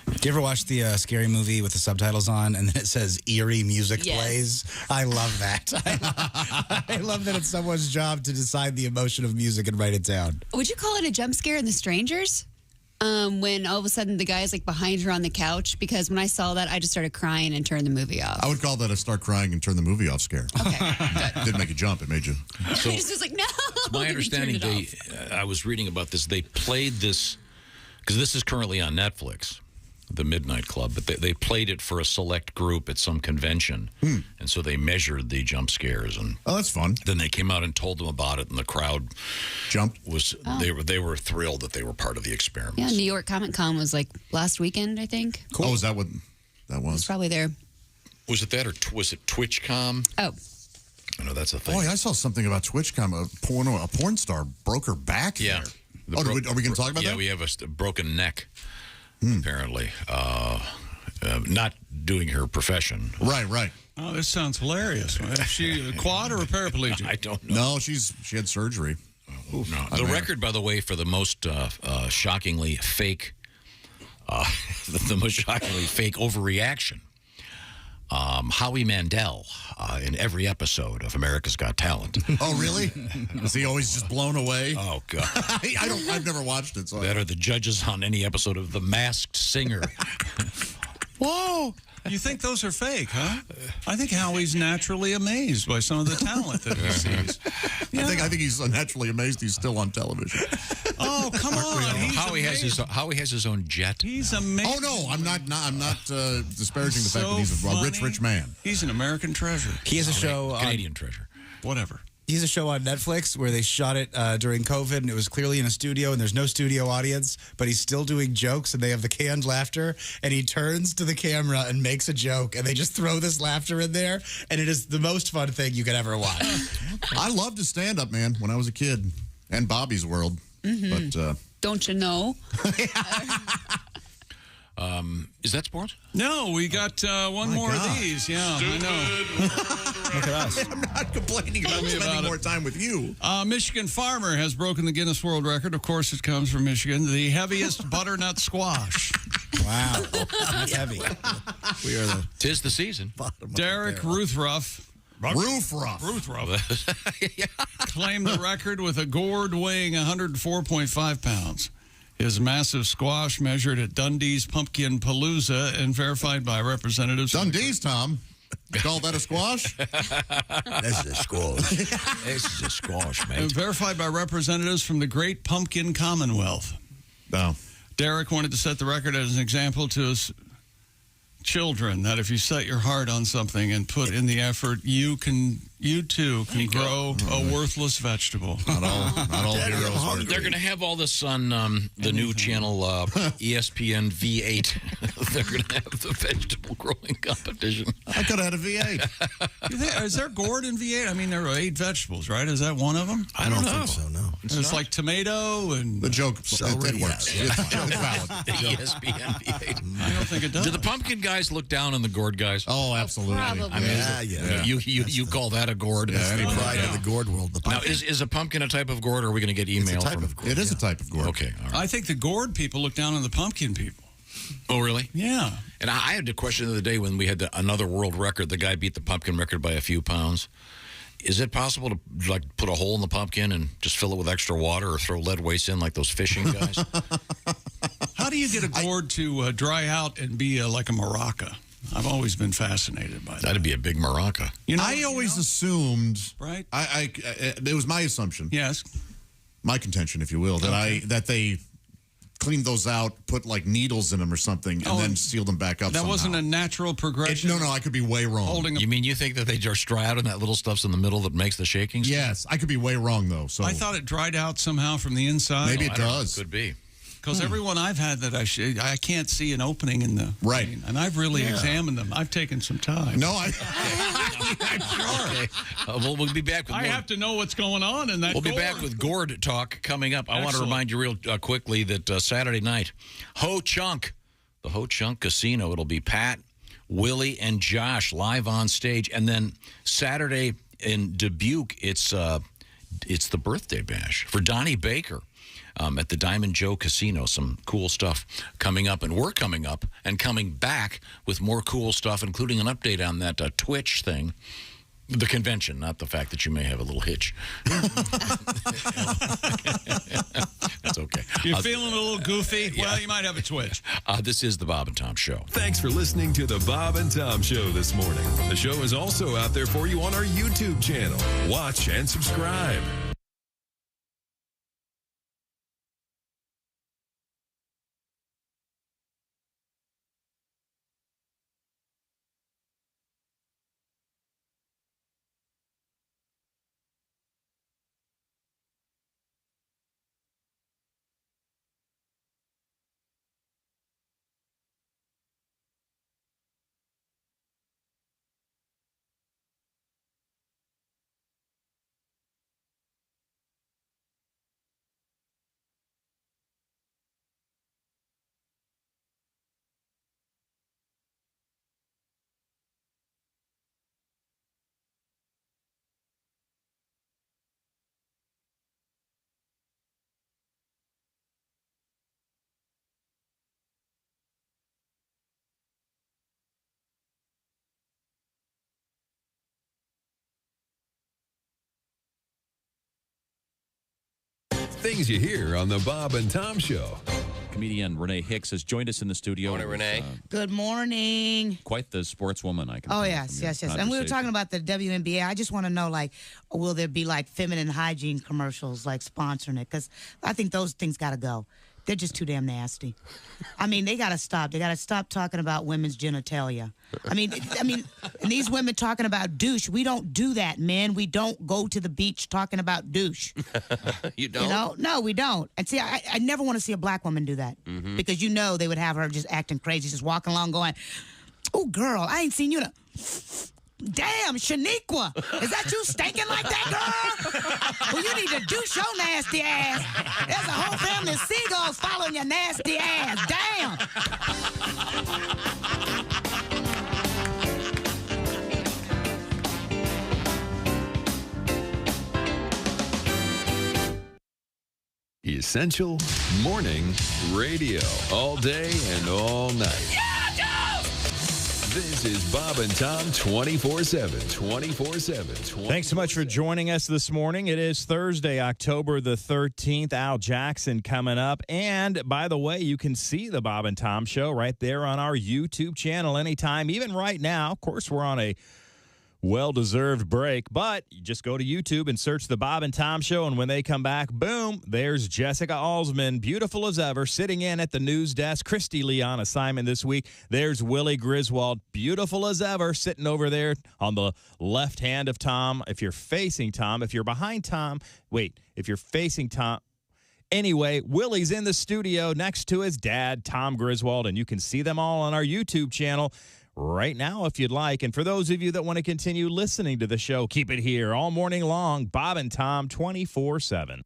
Do you ever watch the scary movie with the subtitles on and then it says eerie music Yes. plays? I love that. I love that it's someone's job to decide the emotion of music and write it down. Would you call it a jump scare in The Strangers? When all of a sudden the guy's like behind her on the couch, because when I saw that, I just started crying and turned the movie off. I would call that a start crying and turn the movie off scare. Okay. Didn't make you jump. It made you. So, I just was like, no. it's my understanding I was reading about this. They played this, because this is currently on Netflix, The Midnight Club, but they played it for a select group at some convention. And so they measured the jump scares. And oh, that's fun. Then they came out and told them about it, and the crowd jumped. They were thrilled that they were part of the experiment. Yeah, New York Comic Con was like last weekend, I think. Cool. Oh, is that what that was? It's probably there. Was it that, or was it TwitchCon? Oh. I know that's a thing. Boy, I saw something about TwitchCon. A porn star broke her back. Yeah. There. Are we going to talk about that? Yeah, we have a broken neck, apparently. Not doing her profession. Right. Oh, this sounds hilarious. Is she a quad or a paraplegic? I don't know. No, she had surgery. No. The record, by the way, for the most shockingly fake, the most shockingly fake overreaction. Howie Mandel in every episode of America's Got Talent. Oh, really? Is he always just blown away? Oh, God. I've never watched it. So That are the judges on any episode of The Masked Singer. Whoa. You think those are fake, huh? I think Howie's naturally amazed by some of the talent that he sees. I think he's naturally amazed he's still on television. Oh, come on. Howie has his own jet. He's amazing. Oh, no, I'm not disparaging the fact that he's a rich man. He's an American treasure. He has a show. Canadian treasure. Whatever. He has a show on Netflix where they shot it during COVID, and it was clearly in a studio, and there's no studio audience, but he's still doing jokes, and they have the canned laughter, and he turns to the camera and makes a joke, and they just throw this laughter in there, and it is the most fun thing you could ever watch. I loved his stand-up, man, when I was a kid, and Bobby's World. Mm-hmm. But don't you know? Is that sports? No, we got one more of these. Yeah, I know. Look at us. I'm not complaining about spending more time with you. Michigan farmer has broken the Guinness World Record. Of course, it comes from Michigan. The heaviest butternut squash. Wow. That's heavy. We are the... Tis the season. Derek Ruthruff. Claimed the record with a gourd weighing 104.5 pounds. His massive squash measured at Dundee's Pumpkin Palooza and verified by representatives. Dundee's, Tom. You call that a squash? That's a squash. This is a squash, man. And verified by representatives from the Great Pumpkin Commonwealth. Oh. Derek wanted to set the record as an example to his children that if you set your heart on something and put in the effort, you too can grow a worthless vegetable. Not all heroes. They're going to have all this on the new channel ESPN V8. They're going to have the vegetable growing competition. I could have had a V8. Is there gourd in V8? I mean, there are 8 vegetables, right? Is that one of them? I don't think so, no. It's like tomato and... The joke, it works. Yeah. It's valid. The ESPN V8. I don't think it does. Do the pumpkin guys look down on the gourd guys? Oh, absolutely. Probably. I mean, you call that a gourd? Yeah, any pride in the gourd world. The Now, is a pumpkin a type of gourd, or are we going to get email? It's a type of gourd. It is a type of gourd. Okay, all right. I think the gourd people look down on the pumpkin people. Oh, really? Yeah. And I had a question the other day when we had another world record. The guy beat the pumpkin record by a few pounds. Is it possible to put a hole in the pumpkin and just fill it with extra water, or throw lead weights in like those fishing guys? How do you get a gourd to dry out and be like a maraca? I've always been fascinated by that. That'd be a big maraca. I always assumed, right? It was my assumption. Yes. My contention, if you will, that they cleaned those out, put like needles in them or something, and then sealed them back up. That somehow. wasn't a natural progression. No, I could be way wrong. You mean you think that they just dry out and that little stuff's in the middle that makes the shaking? Yes, I could be way wrong though. So I thought it dried out somehow from the inside. Maybe it does. Could be. Because everyone I've had that I can't see an opening in the right, and I've really examined them. I've taken some time. No, I'm sure. Okay. We'll be back with I more. have to know what's going on in that. We'll be back with gourd talk coming up. I want to remind you real quickly that Saturday night, Ho Chunk, the Ho Chunk Casino. It'll be Pat, Willie, and Josh live on stage, and then Saturday in Dubuque, it's the birthday bash for Donnie Baker. At the Diamond Joe Casino. Some cool stuff coming up, and we're coming up and coming back with more cool stuff, including an update on that Twitch thing. The convention, not the fact that you may have a little hitch. That's okay. You're feeling a little goofy? Yeah. Well, you might have a twitch. This is the Bob and Tom Show. Thanks for listening to the Bob and Tom Show this morning. The show is also out there for you on our YouTube channel. Watch and subscribe. Things you hear on the Bob and Tom Show. Comedian Renee Hicks has joined us in the studio. Morning, Renee. Good morning. Quite the sportswoman, I can Oh, tell yes, from your yes. And we were talking about the WNBA. I just want to know, will there be, feminine hygiene commercials, sponsoring it? Because I think those things got to go. They're just too damn nasty. I mean, they got to stop. They got to stop talking about women's genitalia. I mean, and these women talking about douche. We don't do that, men. We don't go to the beach talking about douche. You don't? No, we don't. And see, I never want to see a black woman do that. Mm-hmm. Because they would have her just acting crazy, just walking along going, oh, girl, I ain't seen you in Damn, Shaniqua. Is that you stinking like that, girl? Well, you need to douche your nasty ass. There's a whole family of seagulls following your nasty ass. Damn. Essential Morning Radio. All day and all night. This is Bob and Tom 24/7. 24/7. Thanks so much for joining us this morning. It is Thursday, October the 13th. Al Jackson coming up. And by the way, you can see the Bob and Tom Show right there on our YouTube channel anytime, even right now. Of course, we're on a well-deserved break, but you just go to YouTube and search the Bob and Tom Show, and when they come back, boom, there's Jessica Alsman, beautiful as ever, sitting in at the news desk. Christy Lee on assignment this week. There's Willie Griswold, beautiful as ever, sitting over there on the left hand of Tom. If you're facing Tom, if you're behind Tom, if you're facing Tom, anyway, Willie's in the studio next to his dad, Tom Griswold, and you can see them all on our YouTube channel right now if you'd like. And for those of you that want to continue listening to the show, keep it here all morning long. Bob and Tom 24/7.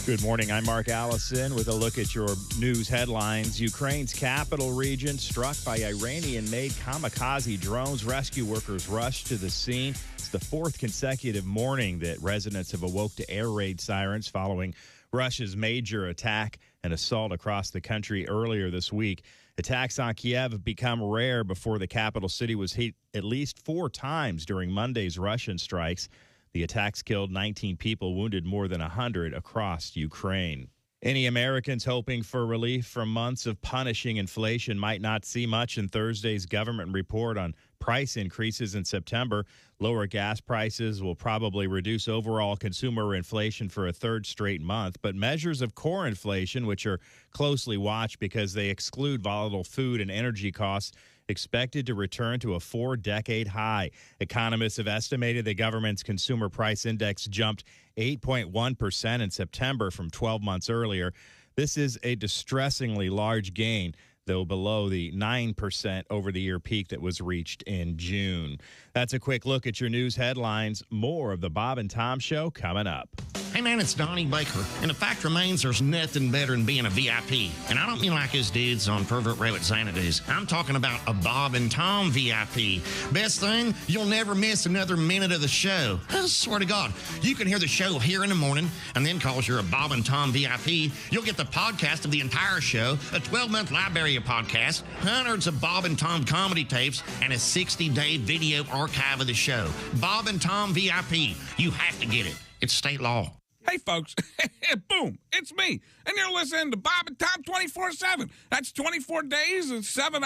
Good morning. I'm Mark Allison with a look at your news headlines. Ukraine's capital region struck by Iranian-made kamikaze drones. Rescue workers rushed to the scene. It's the fourth consecutive morning that residents have awoke to air raid sirens following Russia's major attack and assault across the country earlier this week. Attacks on Kiev have become rare before the capital city was hit at least 4 times during Monday's Russian strikes. The attacks killed 19 people, wounded more than 100 across Ukraine. Any Americans hoping for relief from months of punishing inflation might not see much in Thursday's government report on price increases in September. Lower gas prices will probably reduce overall consumer inflation for a third straight month, but measures of core inflation, which are closely watched because they exclude volatile food and energy costs, expected to return to a 4-decade high. Economists have estimated the government's consumer price index jumped 8.1% in September from 12 months earlier. This is a distressingly large gain, though below the 9% over-the-year peak that was reached in June. That's a quick look at your news headlines. More of the Bob and Tom Show coming up. Hey man, it's Donnie Baker, and the fact remains there's nothing better than being a VIP. And I don't mean like his dudes on Pervert Rabbit Xanadu's. I'm talking about a Bob and Tom VIP. Best thing, you'll never miss another minute of the show. I swear to God, you can hear the show here in the morning, and then cause you're a Bob and Tom VIP, you'll get the podcast of the entire show, a 12-month library of podcasts, hundreds of Bob and Tom comedy tapes, and a 60-day video archive of the show. Bob and Tom VIP. You have to get it. It's state law. Hey, folks, boom, it's me. And you're listening to Bob and Tom 24/7. That's 24 days and 7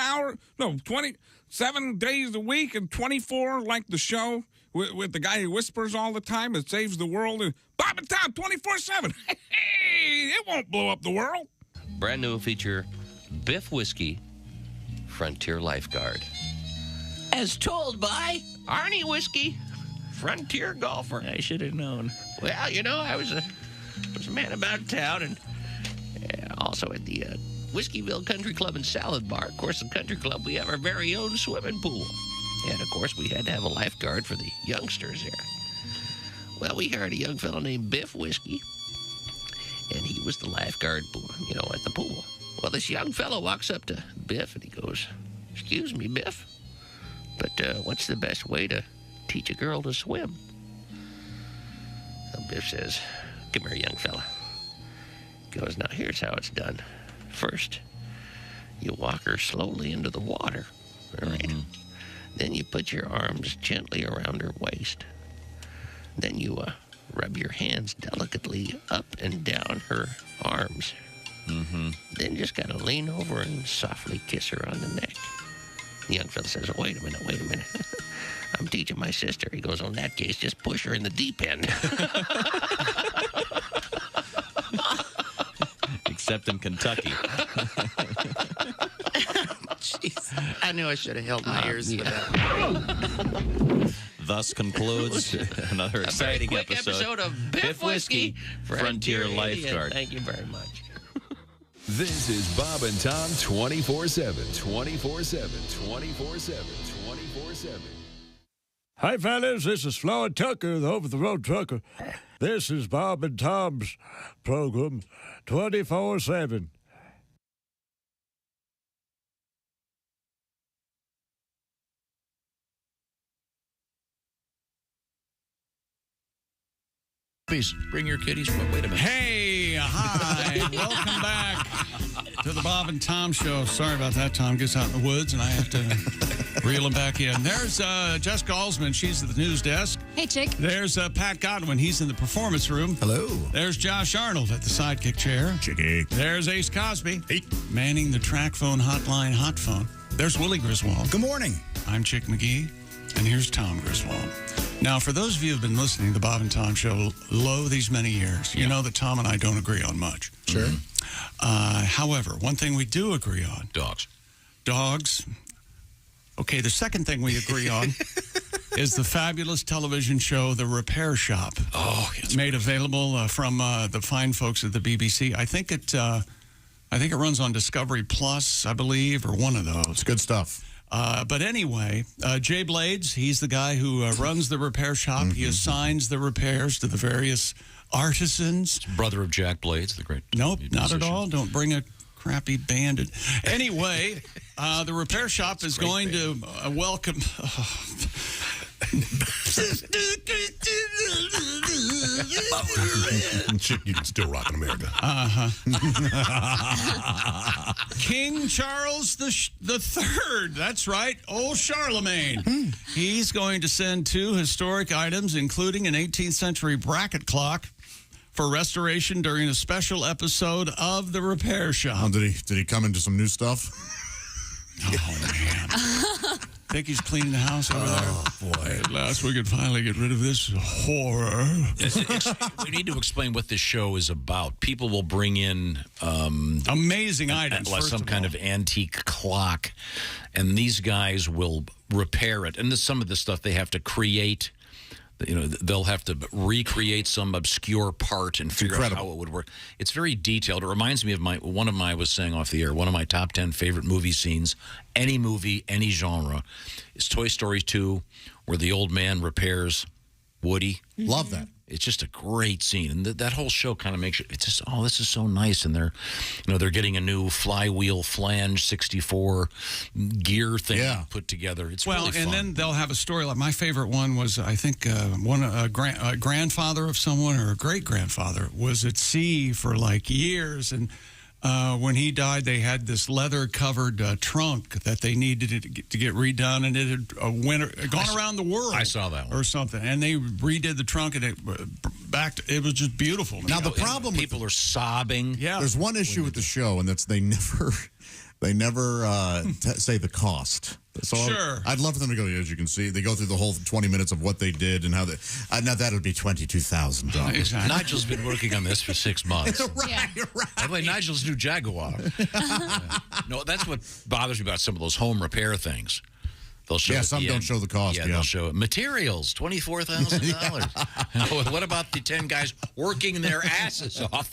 days a week and 24 like the show with the guy who whispers all the time. It saves the world. And Bob and Tom 24/7. Hey, it won't blow up the world. Brand new feature, Biff Whiskey, Frontier Lifeguard. As told by Arnie Whiskey, Frontier Golfer. I should have known. Well, you know, I was a man about town, and also at the Whiskeyville Country Club and Salad Bar. Of course, the country club, we have our very own swimming pool. And, of course, we had to have a lifeguard for the youngsters there. Well, we hired a young fellow named Biff Whiskey, and he was the lifeguard, you know, at the pool. Well, this young fellow walks up to Biff, and he goes, "Excuse me, Biff, but what's the best way to teach a girl to swim?" Well, Biff says, "Come here, young fella." He goes, "Now, here's how it's done. First, you walk her slowly into the water, all right? Mm-hmm. Then you put your arms gently around her waist. Then you rub your hands delicately up and down her arms. Mm-hmm. Then just kind of lean over and softly kiss her on the neck." The young fella says, "Oh, wait a minute. I'm teaching my sister." He goes, "Oh, in that case, just push her in the deep end." Except in Kentucky. Jeez. I knew I should have held my ears for that. Thus concludes another exciting quick episode of Biff Whiskey, Frontier Lifeguard. Thank you very much. This is Bob and Tom 24/7. 24/7. 24/7. 24/7. Hi, fellas. This is Floyd Tucker, the over-the-road trucker. This is Bob and Tom's program, 24/7. Please bring your kitties. Wait a minute. Hey, hi. Welcome back to the Bob and Tom Show. Sorry about that. Tom gets out in the woods, and I have to reel him back in. There's Jess Galsman. She's at the news desk. Hey, chick. There's Pat Godwin. He's in the performance room. Hello. There's Josh Arnold at the sidekick chair. Chicky. There's Ace Cosby. Hey. Manning the track phone hotline hot phone. There's Willie Griswold. Good morning. I'm Chick McGee, and here's Tom Griswold. Now, for those of you who've been listening to the Bob and Tom Show these many years, you know that Tom and I don't agree on much. Sure. However, one thing we do agree on. Dogs. Dogs. Okay, the second thing we agree on is the fabulous television show, The Repair Shop. Oh, yes. Made available from the fine folks at the BBC. I think it runs on Discovery Plus, I believe, or one of those. It's good stuff. But anyway, Jay Blades, he's the guy who runs the repair shop. He assigns the repairs to the various artisans. Brother of Jack Blades, the great Nope, not at musician. all. Don't bring a crappy band. Anyway, the repair shop is going to welcome... You can still rock in America. King Charles the Third. That's right, old Charlemagne. He's going to send 2 historic items, including an 18th century bracket clock, for restoration during a special episode of The Repair Shop. Oh, did he come into some new stuff? Oh, man. Think he's cleaning the house over there? Oh, boy. At last we could finally get rid of this horror. We need to explain what this show is about. People will bring in... amazing items. Like some kind of antique clock, and these guys will repair it. And some of the stuff they have to create... they'll have to recreate some obscure part and figure out how it would work. It's very detailed. It reminds me of I was saying off the air, one of my top 10 favorite movie scenes, any movie, any genre, is Toy Story 2, where the old man repairs Woody. Love that. It's just a great scene, and that whole show kind of makes it. It's just, this is so nice, and they're getting a new flywheel flange 64 gear thing put together. It's really fun. And then they'll have a story. Like my favorite one was, I think, a grandfather of someone or a great grandfather was at sea for like years, and when he died, they had this leather-covered trunk that they needed to get redone, and it had gone around the world. I saw that one. Or something, and they redid the trunk, and it was just beautiful. Now, the problem people are sobbing. Yeah. There's one issue with the show, and that's they never say the cost. So sure. I'd love for them to go, as you can see, they go through the whole 20 minutes of what they did and how they... now, that'll be $22,000. Exactly. Nigel's been working on this for 6 months. Right. By the way, Nigel's new Jaguar. No, that's what bothers me about some of those home repair things. They'll show some don't show the cost. Yeah, they'll show it. Materials, $24,000. What about the 10 guys working their asses off?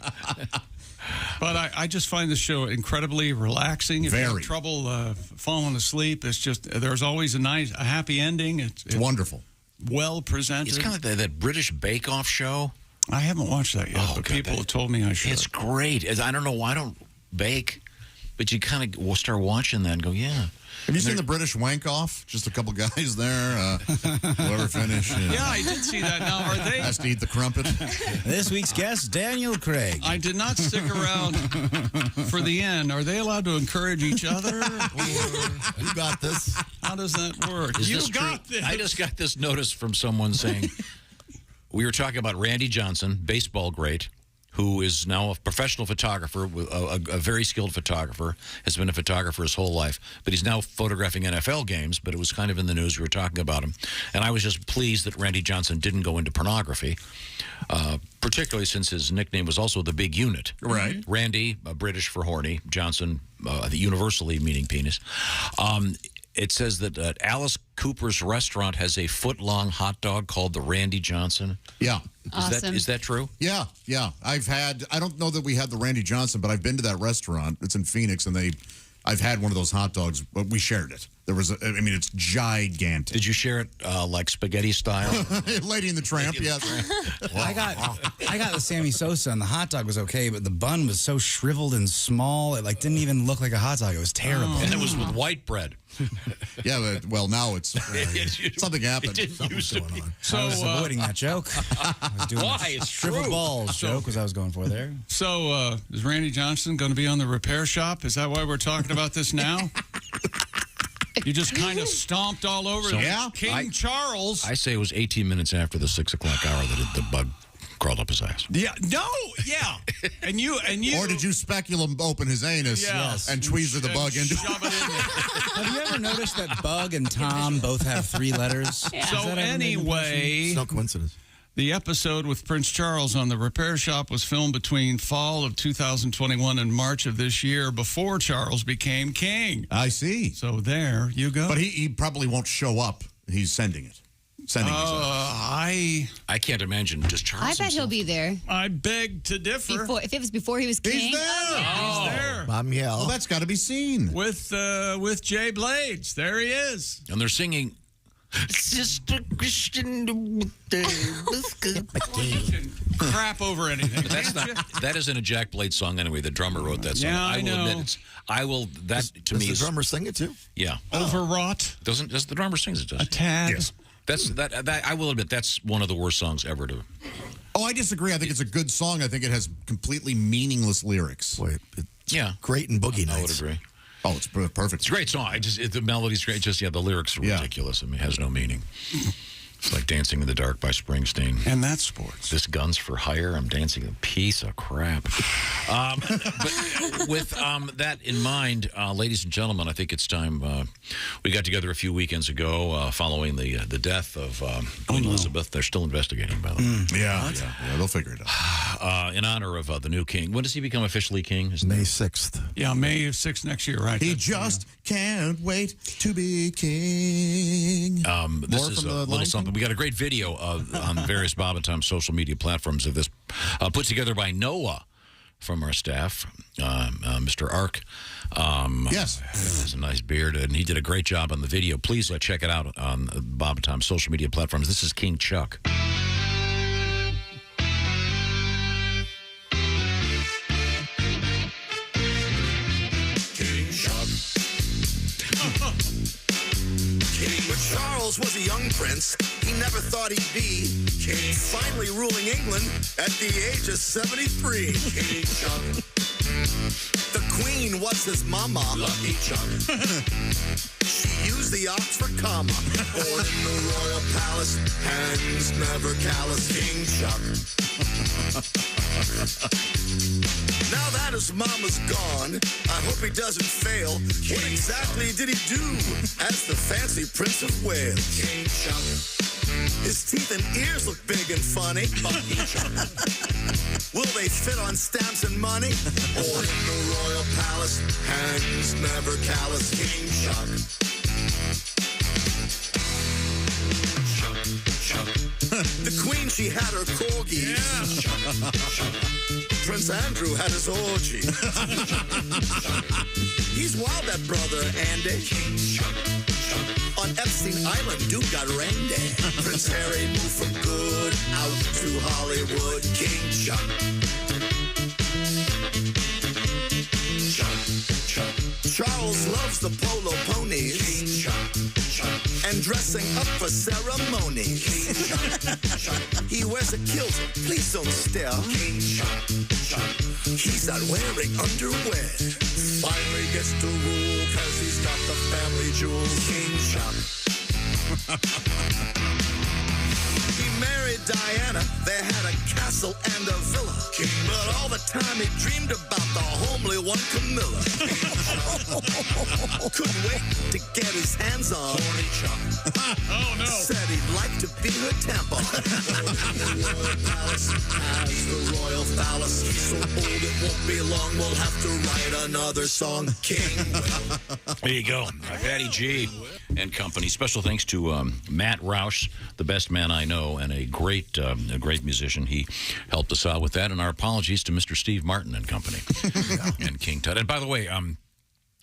But I just find the show incredibly relaxing. If you have trouble falling asleep, it's just there's always a happy ending. It's wonderful. Well presented. It's kind of like that British Bake Off show. I haven't watched that yet, but people have told me I should. It's great. I don't know why I don't bake, but you kind of start watching that and go, yeah. Have you seen the British Wank Off? Just a couple guys there, whoever finished. Yeah, I did see that. Now, are they... Has to eat the crumpet. This week's guest, Daniel Craig. I did not stick around for the end. Are they allowed to encourage each other? You got this. How does that work? This. I just got this notice from someone saying, we were talking about Randy Johnson, baseball great, who is now a professional photographer, a very skilled photographer, has been a photographer his whole life, but he's now photographing NFL games, but it was kind of in the news. We were talking about him. And I was just pleased that Randy Johnson didn't go into pornography, particularly since his nickname was also the Big Unit. Right. Randy, British for horny, Johnson, universally meaning penis. It says that Alice Cooper's restaurant has a foot-long hot dog called the Randy Johnson. Yeah. Awesome. Is that true? Yeah. I don't know that we had the Randy Johnson, but I've been to that restaurant. It's in Phoenix, and I've had one of those hot dogs, but we shared it. There was, it's gigantic. Did you share it like spaghetti style? Lady in the Tramp, yes. I got the Sammy Sosa, and the hot dog was okay, but the bun was so shriveled and small, it didn't even look like a hot dog. It was terrible. And it was with white bread. Yeah, but, now it's something happened. It didn't used to be. So I was avoiding that joke. I was doing Why? It's shriveled true. balls joke was I was going for there. So is Randy Johnson going to be on the repair shop? Is that why we're talking about this now? You just kind of stomped all over King Charles. I say it was 18 minutes after the 6 o'clock hour that the bug crawled up his ass. Yeah, and you. Or did you speculum open his anus and tweezer the bug into? Have you ever noticed that Bug and Tom both have 3 letters? So anyway, It's no coincidence. the episode with Prince Charles on the repair shop was filmed between fall of 2021 and March of this year, before Charles became king. I see. So there you go. But he probably won't show up. He's sending it. I can't imagine just Charles. I bet he'll be there. I beg to differ. If it was before he was king. He's there. Oh, He's there. Well, that's got to be seen. With Jay Blades. There he is. And they're singing Sister Christian with the crap over anything. But that isn't a Jack Blade song anyway. The drummer wrote that song. Yeah, I know. Does the drummer sing it too? Yeah. Overwrought. Does the drummer sing it? A tad. Yes. That I will admit that's one of the worst songs ever to. Oh, I disagree. I think it's a good song. I think it has completely meaningless lyrics. Wait, yeah, great in Boogie Nights. I would agree. Oh, it's perfect. It's a great song. The melody's great. The lyrics are ridiculous. I mean, it has no meaning. It's like Dancing in the Dark by Springsteen. And that's sports. This Gun's for Hire. I'm dancing a piece of crap. But with that in mind, ladies and gentlemen, I think it's time. We got together a few weekends ago following the death of Queen Elizabeth. They're still investigating, by the way. Yeah, they'll figure it out. In honor of the new king. When does he become officially king? May 6th. Yeah, May 6th next year, right? He just can't wait to be king. This is a little something. We got a great video on various Bob and Tom social media platforms of this, put together by Noah from our staff, Mr. Ark. Yes. He has a nice beard, and he did a great job on the video. Please check it out on Bob and Tom social media platforms. This is King Chuck. When Charles was a young prince, he never thought he'd be king. Finally ruling England at the age of 73. King Chuck. The Queen was his mama. Lucky Chuck. She used the Oxford comma. Born in the royal palace, hands never callous. King Chuck. Now that his mama's gone, I hope he doesn't fail. What exactly did he do as the fancy Prince of Wales? King Chuck. His teeth and ears look big and funny. Will they fit on stamps and money? Or in the royal palace, hands never callous. King Chuck. The Queen, she had her corgis. Prince Andrew had his orgy. He's wild, that brother Andy. On Epstein Island, dude got randy. Prince Harry moved for good out to Hollywood. King Chuck. Charles loves the polo ponies. King Chuck. And dressing up for ceremonies. He wears a kilt, please don't stare. King Chuck. He's not wearing underwear. Finally gets to rule cause he's got the family jewels. King Chuck. He married Diana, they had a castle and a villa. But all the time he dreamed about the homely one, Camilla. Couldn't wait to get his hands on Horny Chuck. Oh no. Said he'd like to be her tampon. The royal palace has the royal phallus. He's so old it won't be long, we'll have to write another song. King. There you go. Patty G and company. Special thanks to Matt Roush, the best man I know, and a great musician. He helped us out with that. And our apologies to Mr. Steve Martin and company and King Tut. And by the way,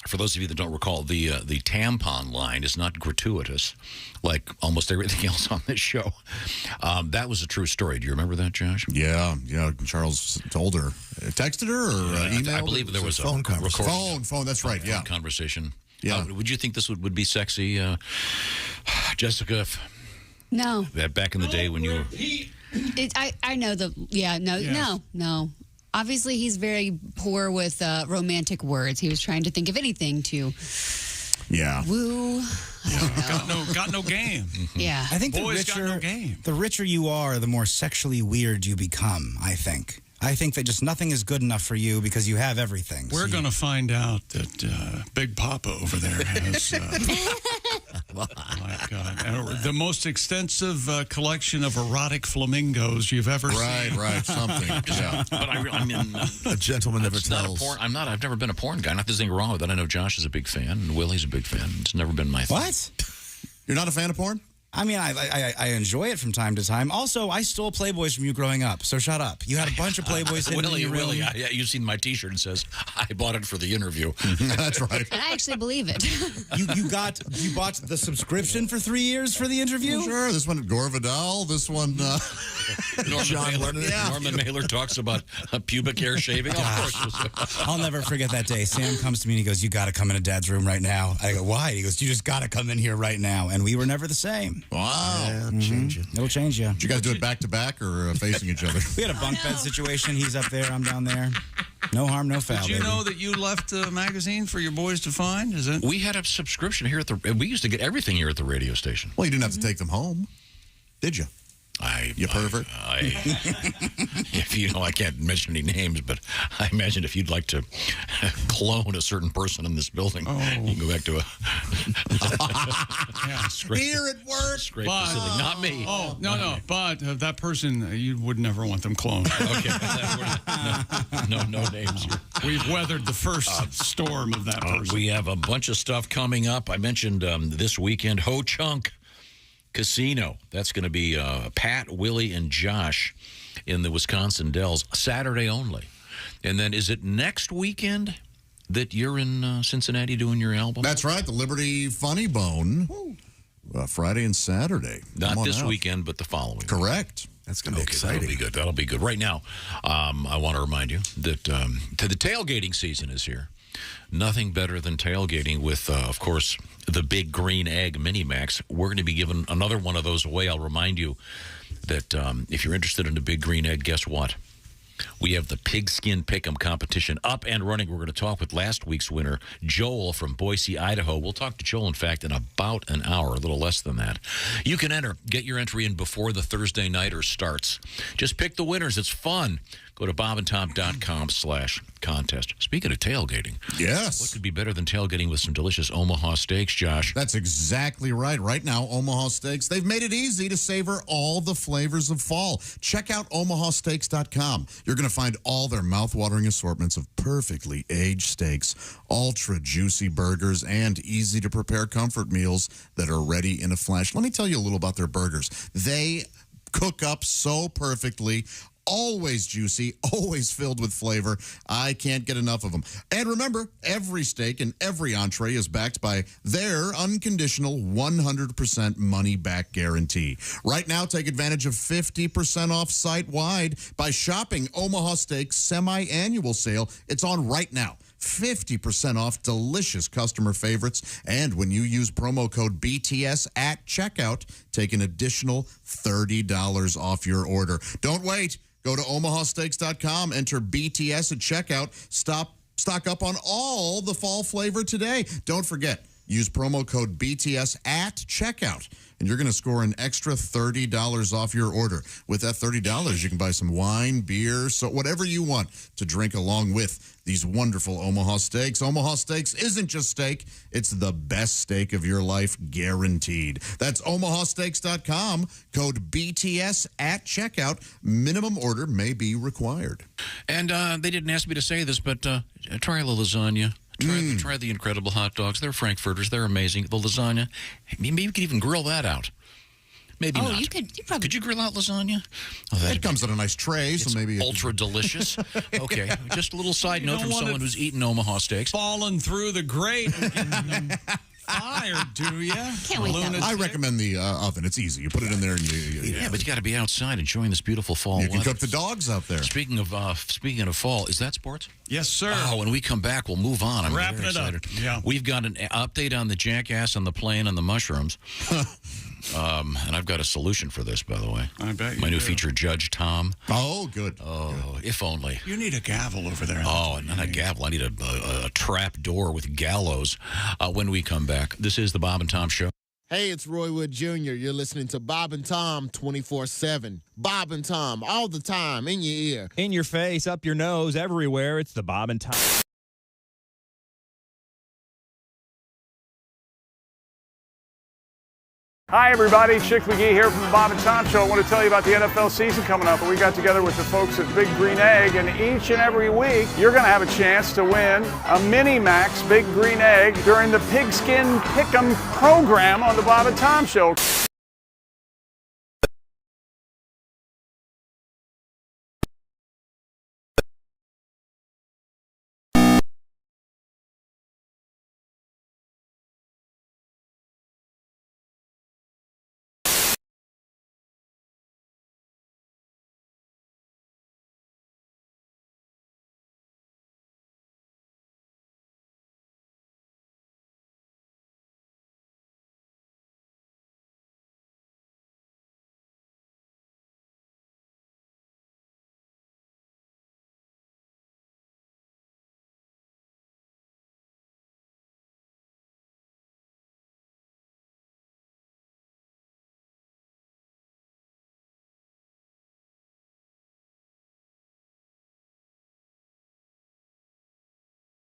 For those of you that don't recall, the tampon line is not gratuitous, like almost everything else on this show. That was a true story. Do you remember that, Josh? Yeah. Charles told her, texted her or emailed. I believe there was a phone conversation. Phone. That's right. Yeah, conversation. Yeah. Would you think this would be sexy, Jessica? No. That back in the day when you were. I know no. Obviously, he's very poor with romantic words. He was trying to think of anything to woo. Got no game. Yeah. I think Boys got no game. the richer you are, the more sexually weird you become, I think that just nothing is good enough for you because you have everything. We're going to find out that Big Papa over there has the most extensive collection of erotic flamingos you've ever seen. Right, something. Yeah. But I mean, a gentleman never tells. I've never been a porn guy. Not there's anything wrong with that. I know Josh is a big fan, and Willie's a big fan. It's never been my thing. What? You're not a fan of porn? I mean, I enjoy it from time to time. Also, I stole Playboys from you growing up, so shut up. You had a bunch of Playboys in your room. Willie, you've seen my T-shirt. It says, I bought it for the interview. That's right. And I actually believe it. You bought the subscription for 3 years for the interview? Sure. This one, Gore Vidal. This one, Norman Mailer talks about pubic hair shaving. Of course. I'll never forget that day. Sam comes to me and he goes, "You got to come into Dad's room right now." I go, "Why?" He goes, "You just got to come in here right now." And we were never the same. Wow. Yeah, it'll change you. Did you guys do it back to back or facing each other? We had a bunk bed situation. He's up there, I'm down there. No harm, no foul. Did you baby. know that you left a magazine for your boys to find? Is it? We had a subscription here we used to get everything here at the radio station. Well, you didn't have to take them home, did you? You pervert. If you know, I can't mention any names, but I imagine if you'd like to clone a certain person in this building, you can go back to here at work. Scrape the ceiling. Not me. Oh, no. But that person, you would never want them cloned. Okay. No names here. We've weathered the first storm of that person. We have a bunch of stuff coming up. I mentioned this weekend, Ho Chunk Casino. That's going to be Pat, Willie, and Josh in the Wisconsin Dells, Saturday only. And then is it next weekend that you're in Cincinnati doing your album? That's right, the Liberty Funny Bone, Friday and Saturday. Not this weekend, but the following. Correct. That's going to be exciting. That'll be good. Right now, I want to remind you that the tailgating season is here. Nothing better than tailgating with, of course, the Big Green Egg Mini Max. We're going to be giving another one of those away. I'll remind you that if you're interested in the Big Green Egg, guess what? We have the Pigskin Pick'em competition up and running. We're going to talk with last week's winner, Joel from Boise, Idaho. We'll talk to Joel, in fact, in about an hour, a little less than that. You can enter. Get your entry in before the Thursday nighter starts. Just pick the winners. It's fun. Go to bobandtom.com/contest. Speaking of tailgating. Yes. What could be better than tailgating with some delicious Omaha Steaks, Josh? That's exactly right. Right now, Omaha Steaks, they've made it easy to savor all the flavors of fall. Check out omahasteaks.com. You're going to find all their mouth-watering assortments of perfectly aged steaks, ultra juicy burgers, and easy-to-prepare comfort meals that are ready in a flash. Let me tell you a little about their burgers. They cook up so perfectly. Always juicy, always filled with flavor. I can't get enough of them. And remember, every steak and every entree is backed by their unconditional 100% money-back guarantee. Right now, take advantage of 50% off site-wide by shopping Omaha Steaks semi-annual sale. It's on right now. 50% off delicious customer favorites. And when you use promo code BTS at checkout, take an additional $30 off your order. Don't wait. Go to omahasteaks.com, enter BTS at checkout. Stock up on all the fall flavor today. Don't forget, use promo code BTS at checkout, and you're going to score an extra $30 off your order. With that $30, you can buy some wine, beer, so whatever you want to drink along with these wonderful Omaha Steaks. Omaha Steaks isn't just steak. It's the best steak of your life, guaranteed. That's omahasteaks.com, code BTS at checkout. Minimum order may be required. And they didn't ask me to say this, but try the lasagna. Try the incredible hot dogs. They're Frankfurters. They're amazing. The lasagna, maybe you could even grill that out. Maybe not. You probably could you grill out lasagna? Oh, It comes in a nice tray, so maybe ultra delicious. Okay, just a little side You note don't from want someone it who's eaten Omaha Steaks. Falling through the grate. Fire, do you? Can't wait that I recommend the oven. It's easy. You put it in there and Yeah, but you got to be outside enjoying this beautiful fall You weather. can cook the dogs out there. Speaking of fall, is that sports? Yes, sir. Oh, when we come back, we'll move on. I'm Wrapping very it up. excited. Yeah. We've got an update on the jackass on the plane and the mushrooms. And I've got a solution for this, by the way. I bet you My new do. feature, Judge Tom. Oh, good. Oh, if only. You need a gavel over there. Oh, not a gavel. I need a trap door with gallows when we come back. This is the Bob and Tom Show. Hey, it's Roy Wood Jr. You're listening to Bob and Tom 24/7. Bob and Tom all the time in your ear. In your face, up your nose, everywhere. It's the Bob and Tom. Hi, everybody. Chick McGee here from the Bob and Tom Show. I want to tell you about the NFL season coming up. We got together with the folks at Big Green Egg, and each and every week, you're going to have a chance to win a Mini Max Big Green Egg during the Pigskin Pick'em program on the Bob and Tom Show.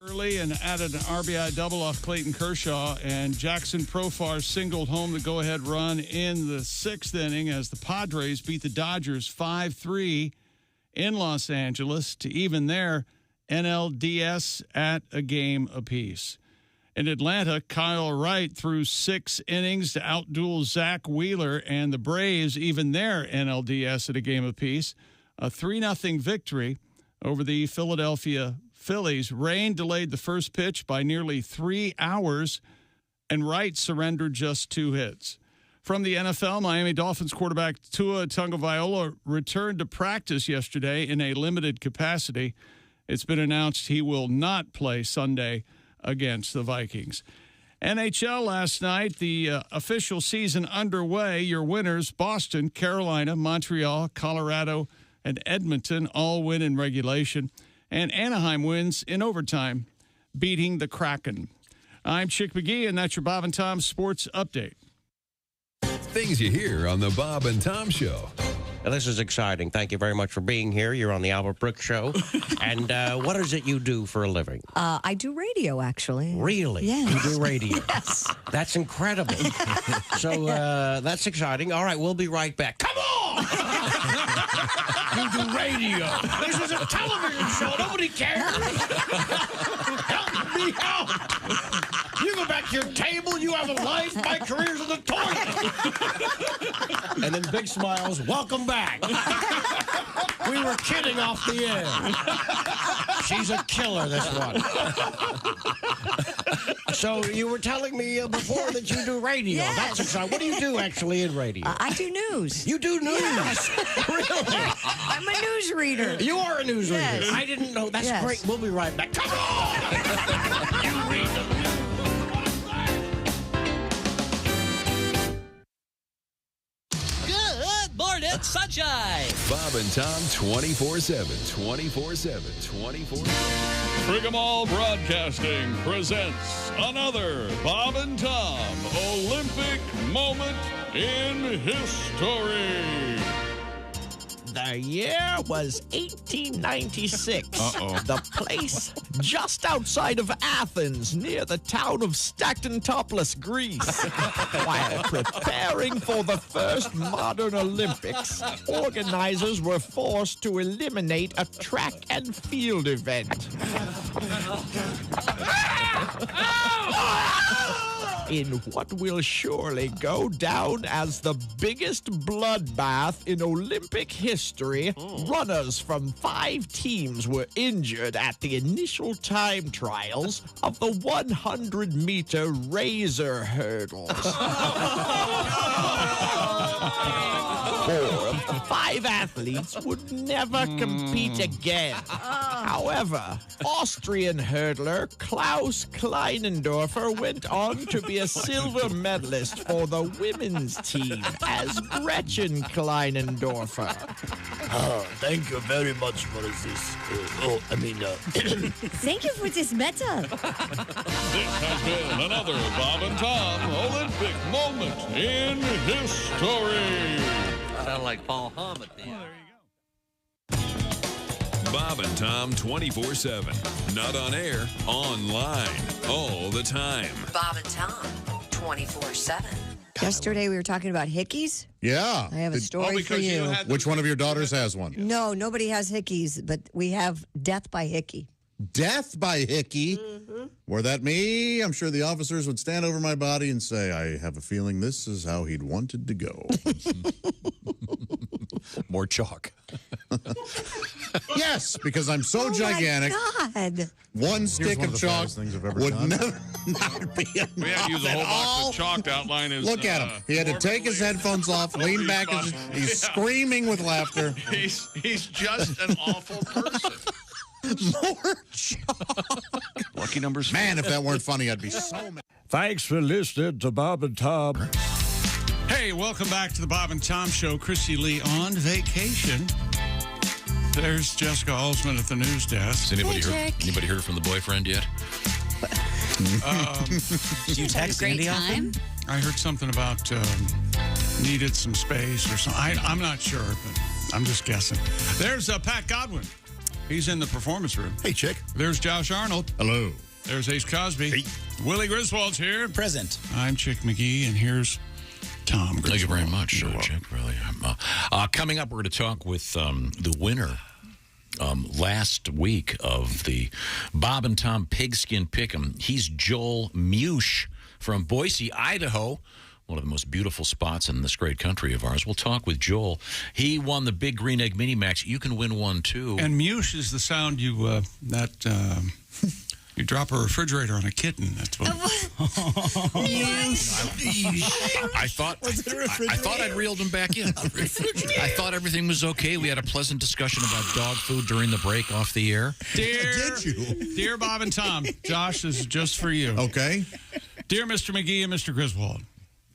Early and added an RBI double off Clayton Kershaw, and Jackson Profar singled home the go-ahead run in the sixth inning as the Padres beat the Dodgers 5-3 in Los Angeles to even their NLDS at a game apiece. In Atlanta, Kyle Wright threw 6 innings to outduel Zach Wheeler, and the Braves even their NLDS at a game apiece. A 3-0 victory over the Philadelphia Phillies. Rain delayed the first pitch by nearly 3 hours, and Wright surrendered just 2 hits. From the NFL, Miami Dolphins quarterback Tua Tagovailoa returned to practice yesterday in a limited capacity. It's been announced he will not play Sunday against the Vikings. NHL last night, the official season underway. Your winners, Boston, Carolina, Montreal, Colorado, and Edmonton all win in regulation. And Anaheim wins in overtime, beating the Kraken. I'm Chick McGee, and that's your Bob and Tom Sports Update. Things you hear on the Bob and Tom Show. Now, this is exciting. Thank you very much for being here. You're on the Albert Brooks Show. And what is it you do for a living? I do radio, actually. Really? Yes. You do radio? Yes. That's incredible. So that's exciting. All right, we'll be right back. Come on! You do radio. This is a television show. Nobody cares. Help me out. You go back to your table. You have a life. My career's in the toilet. And then big smiles. Welcome back. We were kidding off the air. She's a killer, this one. So you were telling me before that you do radio. Yes. That's exciting. What do you do actually in radio? I do news. You do news? Yes. Really? I'm a newsreader. You are a newsreader. Yes. I didn't know. That's Yes. great. We'll be right back. Come on! You read the news. Good morning, sunshine. Bob and Tom 24/7. 24/7. 24/7. Frigamall Broadcasting presents another Bob and Tom Olympic moment in history. The year was 1896. The place just outside of Athens, near the town of Stactontopolis, Greece. While preparing for the first modern Olympics, organizers were forced to eliminate a track and field event. in what will surely go down as the biggest bloodbath in Olympic history, runners from 5 teams were injured at the initial time trials of the 100-meter razor hurdles. 4 of the 5 athletes would never compete again. However, Austrian hurdler Klaus Kleinendorfer went on to be a silver medalist for the women's team as Gretchen Kleinendorfer. Thank you very much for this. Thank you for this medal. This has been another Bob and Tom Olympic moment in history. Sound like Paul Hum at the end. Bob and Tom 24/7. Not on air, online, all the time. Bob and Tom, 24/7. Yesterday we were talking about hickeys. Yeah. I have a story for you. Which one of your daughters has one? No, nobody has hickeys, but we have death by hickey. Death by hickey? Were that me? I'm sure the officers would stand over my body and say, I have a feeling this is how he'd wanted to go. More chalk. Yes, because I'm so gigantic. Oh, my God. One stick of chalk would never not be enough We had to use a whole at box all. of chalk to outline his. Look at him. He had to take his headphones off, lean back, and he's screaming with laughter. He's just an awful person. More chalk. Lucky numbers. Man, if that weren't funny, I'd be so mad. Thanks for listening to Bob and Tom. Hey, welcome back to the Bob and Tom Show. Chrissy Lee on vacation. There's Jessica Alsman at the news desk. Has anybody heard from the boyfriend yet? Did you text Great Andy time. often? I heard something about needed some space or something. I'm not sure, but I'm just guessing. There's Pat Godwin. He's in the performance room. Hey, chick. There's Josh Arnold. Hello. There's Ace Cosby. Hey. Willie Griswold's here. Present. I'm Chick McGee, and here's Tom Griswold. Thank you very much, Chick. Really. Coming up, we're going to talk with the winner last week of the Bob and Tom Pigskin Pick'em. He's Joel Mush from Boise, Idaho. One of the most beautiful spots in this great country of ours. We'll talk with Joel. He won the Big Green Egg Mini Max. You can win one, too. And mush is the sound you drop a refrigerator on a kitten. That's what. I thought I'd reeled him back in. I thought everything was okay. We had a pleasant discussion about dog food during the break off the air. Dear Bob and Tom, Josh, this is just for you. Okay. Dear Mr. McGee and Mr. Griswold,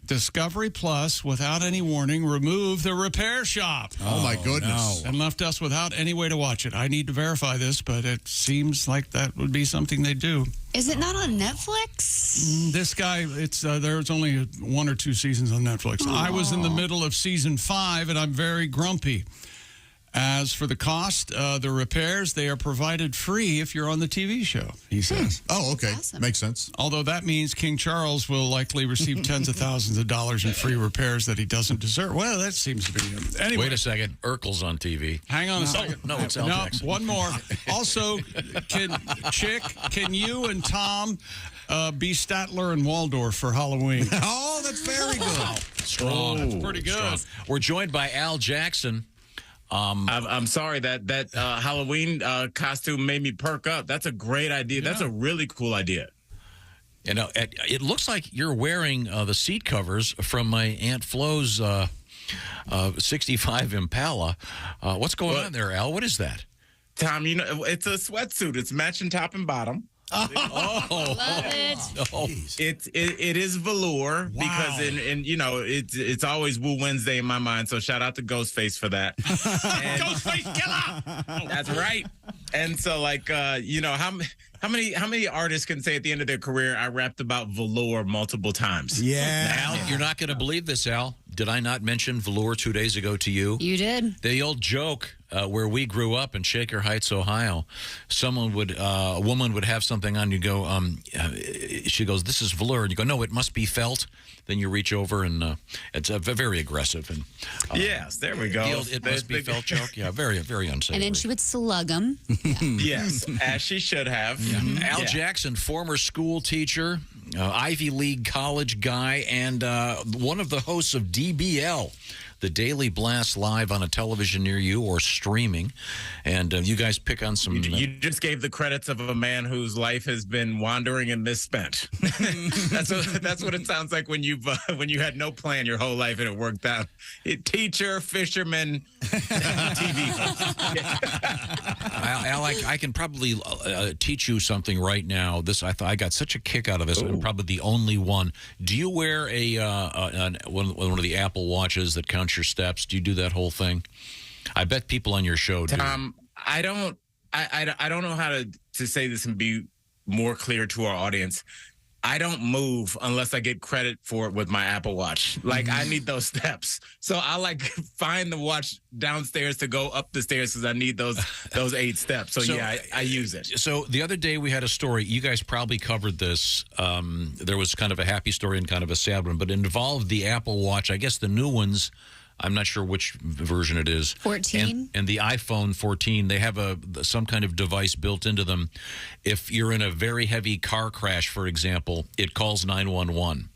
Discovery Plus, without any warning, removed the repair shop. Oh, my goodness. And left us without any way to watch it. I need to verify this, but it seems like that would be something they do. Is it not on Netflix? This guy, there's only 1 or 2 seasons on Netflix. I was in the middle of season 5, and I'm very grumpy. As for the cost, the repairs, they are provided free if you're on the TV show, he says. Oh, okay. Awesome. Makes sense. Although that means King Charles will likely receive tens of thousands of dollars in free repairs that he doesn't deserve. Well, that seems to be him. Anyway. Wait a second. Urkel's on TV. Hang on a second. No, it's Al Jackson. One more. Also, can you and Tom be Statler and Waldorf for Halloween? Oh, that's very good. Strong. That's pretty good. Strong. We're joined by Al Jackson. I'm sorry that Halloween costume made me perk up. That's a great idea. Yeah. That's a really cool idea. You know, it looks like you're wearing the seat covers from my Aunt Flo's 65 Impala. What's going on there, Al? What is that? Tom, you know, it's a sweatsuit. It's matching top and bottom. Love it. Oh, it is velour because you know it's always Woo Wednesday in my mind. So shout out to Ghostface for that. Ghostface killer. That's right. And so you know how many artists can say at the end of their career I rapped about velour multiple times? Yeah. Al, you're not going to believe this, Al. Did I not mention velour 2 days ago to you? You did. The old joke where we grew up in Shaker Heights, Ohio, a woman would have something on. You go, she goes, "This is velour," and you go, "No, it must be felt." Then you reach over and it's very aggressive. And yes, there we go. It must be felt joke. Yeah, very, very unsavory. And then she would slug him. Yes, as she should have. Yeah. Al Jackson, former school teacher, Ivy League college guy, and one of the hosts of DBL, the Daily Blast, live on a television near you or streaming. And you guys pick on some... You just gave the credits of a man whose life has been wandering and misspent. That's what it sounds like when you had no plan your whole life and it worked out. Teacher, fisherman, TV. Al, I can probably teach you something right now. I got such a kick out of this. I'm probably the only one. Do you wear one of the Apple Watches that counts your steps? Do you do that whole thing? I bet people on your show do. I don't know how to say this and be more clear to our audience. I don't move unless I get credit for it with my Apple Watch. Like, I need those steps. So I find the watch downstairs to go up the stairs because I need those 8 steps. So yeah, I use it. So the other day we had a story. You guys probably covered this. There was kind of a happy story and kind of a sad one, but it involved the Apple Watch. I guess the new ones, I'm not sure which version it is. 14. And the iPhone 14, they have some kind of device built into them. If you're in a very heavy car crash, for example, it calls 911.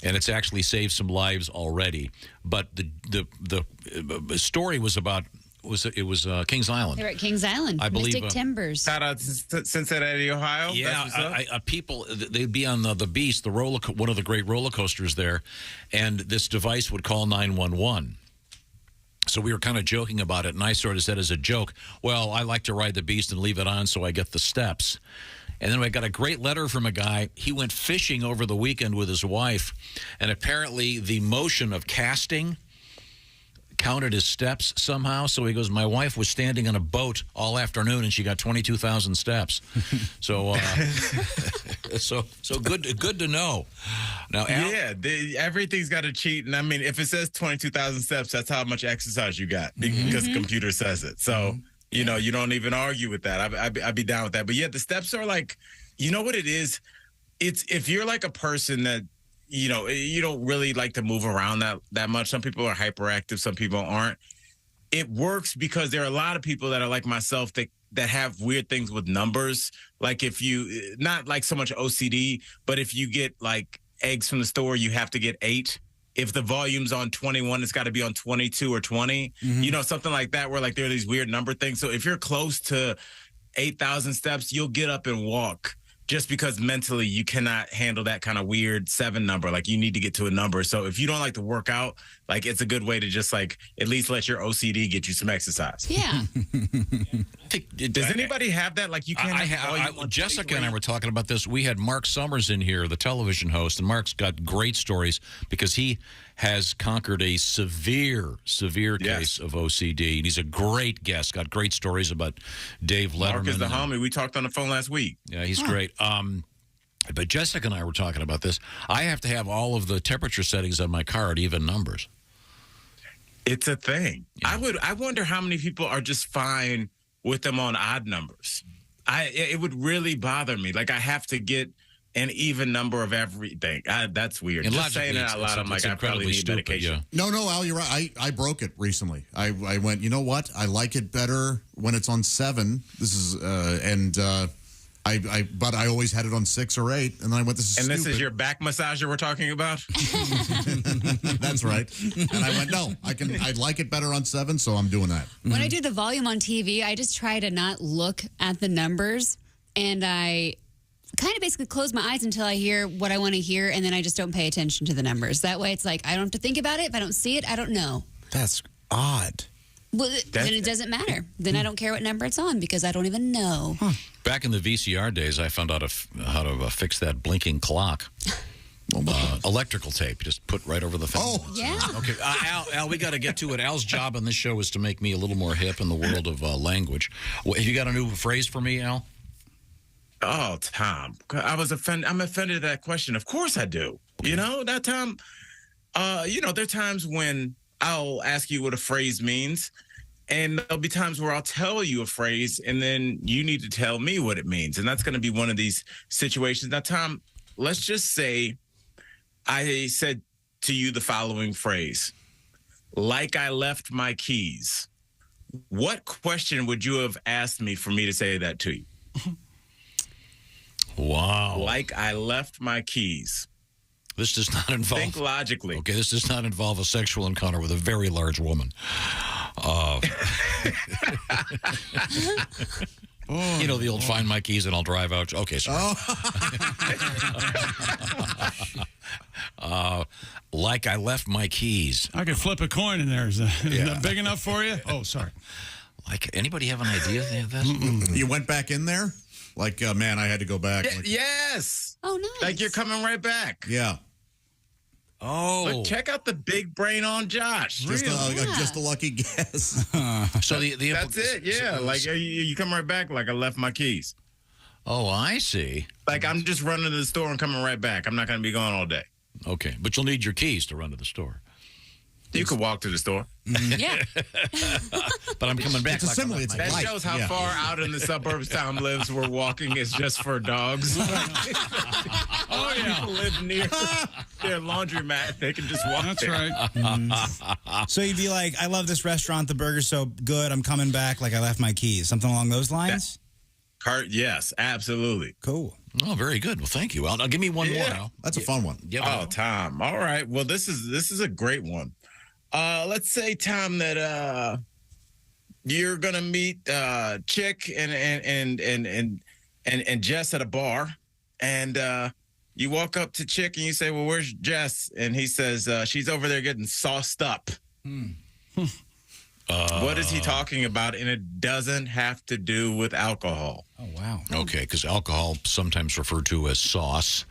And it's actually saved some lives already. But the story was about... It was Kings Island. They're at Kings Island. I believe, Mystic Timbers. Shout out to Cincinnati, Ohio. Yeah, people, they'd be on the Beast, one of the great roller coasters there, and this device would call 911. So we were kind of joking about it, and I sort of said as a joke, well, I like to ride the Beast and leave it on so I get the steps. And then I got a great letter from a guy. He went fishing over the weekend with his wife, and apparently the motion of casting counted his steps somehow. So he goes, my wife was standing on a boat all afternoon and she got 22,000 steps. So so good to know. Now, Al, everything's got to cheat. And I mean, if it says 22,000 steps, that's how much exercise you got because the computer says it. So, you know, you don't even argue with that. I'd be down with that. But yeah, the steps are like, you know what it is? It's if you're like a person that, you know, you don't really like to move around that much. Some people are hyperactive, some people aren't. It works because there are a lot of people that are like myself that have weird things with numbers. Like if you, not like so much OCD, but if you get like eggs from the store, you have to get 8. If the volume's on 21, it's got to be on 22 or 20. You know, something like that where like there are these weird number things. So if you're close to 8,000 steps, you'll get up and walk. Just because mentally you cannot handle that kind of weird 7 number. Like you need to get to a number. So if you don't like to work out, like it's a good way to just like at least let your OCD get you some exercise. Yeah. Does anybody have that? Like you can't Jessica and I were talking about this. We had Mark Summers in here, the television host, and Mark's got great stories because he has conquered a severe case of OCD. And he's a great guest, got great stories about Dave Letterman. Mark is the homie. We talked on the phone last week. Yeah, he's great. But Jessica and I were talking about this. I have to have all of the temperature settings on my car at even numbers. It's a thing. Yeah. I wonder how many people are just fine with them on odd numbers. It would really bother me. Like I have to get an even number of everything. That's weird. And just saying it out loud, I'm like, I probably need medication. No, Al, you're right. I broke it recently. I went, you know what? I like it better when it's on 7. This is but I always had it on 6 or 8, and then I went, this is stupid. This is your back massager we're talking about? That's right. And I went, no, I like it better on 7, so I'm doing that. When I do the volume on TV, I just try to not look at the numbers, and I kind of basically close my eyes until I hear what I want to hear, and then I just don't pay attention to the numbers. That way it's like I don't have to think about it. If I don't see it, I don't know. That's odd. Well, then it doesn't matter. Then I don't care what number it's on because I don't even know. Back in the VCR days, I found out how to fix that blinking clock. Electrical tape, just put right over the phone. Oh, yeah. Okay, Al, we got to get to it. Al's job on this show is to make me a little more hip in the world of language. Have you got a new phrase for me, Al? Oh, Tom, I'm offended at that question. Of course I do. You know, that time, there are times when I'll ask you what a phrase means, and there'll be times where I'll tell you a phrase, and then you need to tell me what it means. And that's going to be one of these situations. Now, Tom, let's just say I said to you the following phrase, like I left my keys. What question would you have asked me for me to say that to you? Wow. Like I left my keys. This does not involve... Think logically. Okay, this does not involve a sexual encounter with a very large woman. You know, the old find my keys and I'll drive out. Okay, sorry. Like I left my keys. I could flip a coin in there. Is that big enough for you? Oh, sorry. Like, anybody have an idea of this? You went back in there? Like, man, I had to go back. Yeah, yes. Oh, nice. Like you're coming right back. Yeah. Oh. Look, check out the big brain on Josh. Just a lucky guess. So that's it. Yeah. Like you come right back like I left my keys. Oh, I see. Like I'm just running to the store and coming right back. I'm not going to be gone all day. Okay. But you'll need your keys to run to the store. You could walk to the store. Yeah. But I'm coming back. It's a simile. It's That light. shows how far out in the suburbs Tom lives where walking is just for dogs. Oh, yeah. People live near their laundromat. They can just walk That's there. right. So you'd be like, I love this restaurant. The burger's so good. I'm coming back like I left my keys. Something along those lines? Yes, absolutely. Cool. Oh, very good. Well, thank you. Now, give me one more, Al. That's a fun one. Yep. Oh, Tom. All right. Well, this is a great one. Let's say, Tom, that you're gonna meet Chick and Jess at a bar, and you walk up to Chick and you say, "Well, where's Jess?" And he says, "She's over there getting sauced up." What is he talking about? And it doesn't have to do with alcohol. Oh, wow. Okay, because alcohol sometimes referred to as sauce.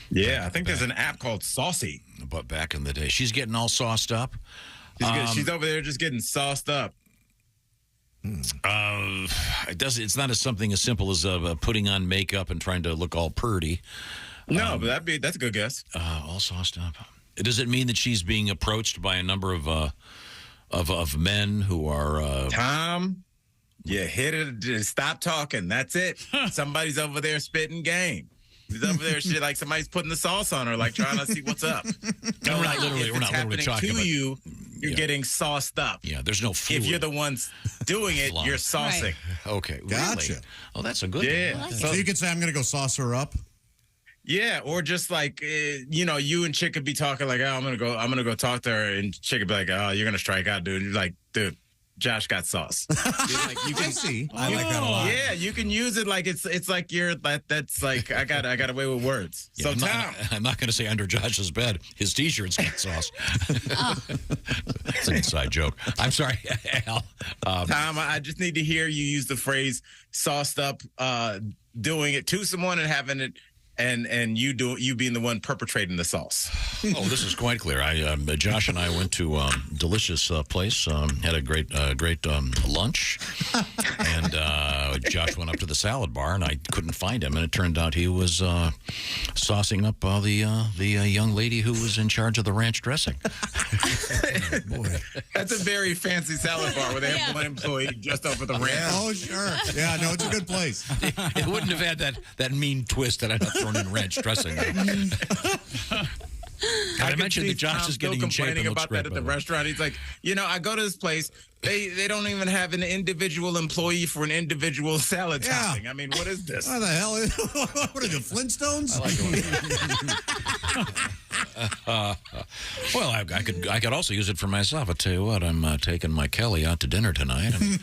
Yeah, I think there's an app called Saucy. But back in the day, she's getting all sauced up. She's over there just getting sauced up. It's not something as simple as putting on makeup and trying to look all purty. No, but that's a good guess. All sauced up. Does it mean that she's being approached by a number of men who are Tom? You hit it. Just stop talking. That's it. Somebody's over there spitting game. He's over there, shit, like somebody's putting the sauce on her, like trying to see what's up. No, we're not literally talking about. You're getting sauced up. Yeah, there's no fluid. If you're the ones doing it, you're saucing. Right. Okay, Gotcha. Really? Oh, that's a good Yeah. one. So you could say, I'm going to go sauce her up? Yeah, or just like you and Chick could be talking like, "Oh, I'm gonna go talk to her," and Chick could be like, "Oh, you're gonna strike out, dude." And you're like, "Dude, Josh got sauce." Like, you can see. I like that a lot. Yeah, you can use it like it's like that's like I got away with words. Yeah, So I'm not going to say under Josh's bed. His T-shirt's got sauce. It's an inside joke. I'm sorry, Al. Tom, I just need to hear you use the phrase "sauced up," doing it to someone and having it. And you being the one perpetrating the sauce. Oh, this is quite clear. Josh and I went to a delicious place, had a great lunch, and Josh went up to the salad bar, and I couldn't find him, and it turned out he was saucing up the young lady who was in charge of the ranch dressing. Oh, boy. That's a very fancy salad bar where they have one employee just over the ranch. Oh, sure. Yeah, no, it's a good place. It wouldn't have had that mean twist that I thought thrown in ranch dressing. I mentioned that Josh is getting in shape and complaining looks about great, that at by the way. restaurant. He's like, I go to this place. They don't even have an individual employee for an individual salad topping. I mean, what is this? What the hell? What are the Flintstones? Well, I could also use it for myself. I tell you what, I'm taking my Kelly out to dinner tonight. And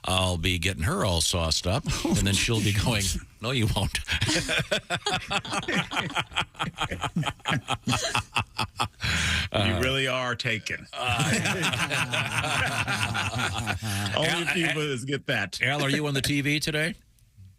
I'll be getting her all sauced up, and then she'll be going, "No, you won't." You really are taken. Only people get that. Al, are you on the TV today?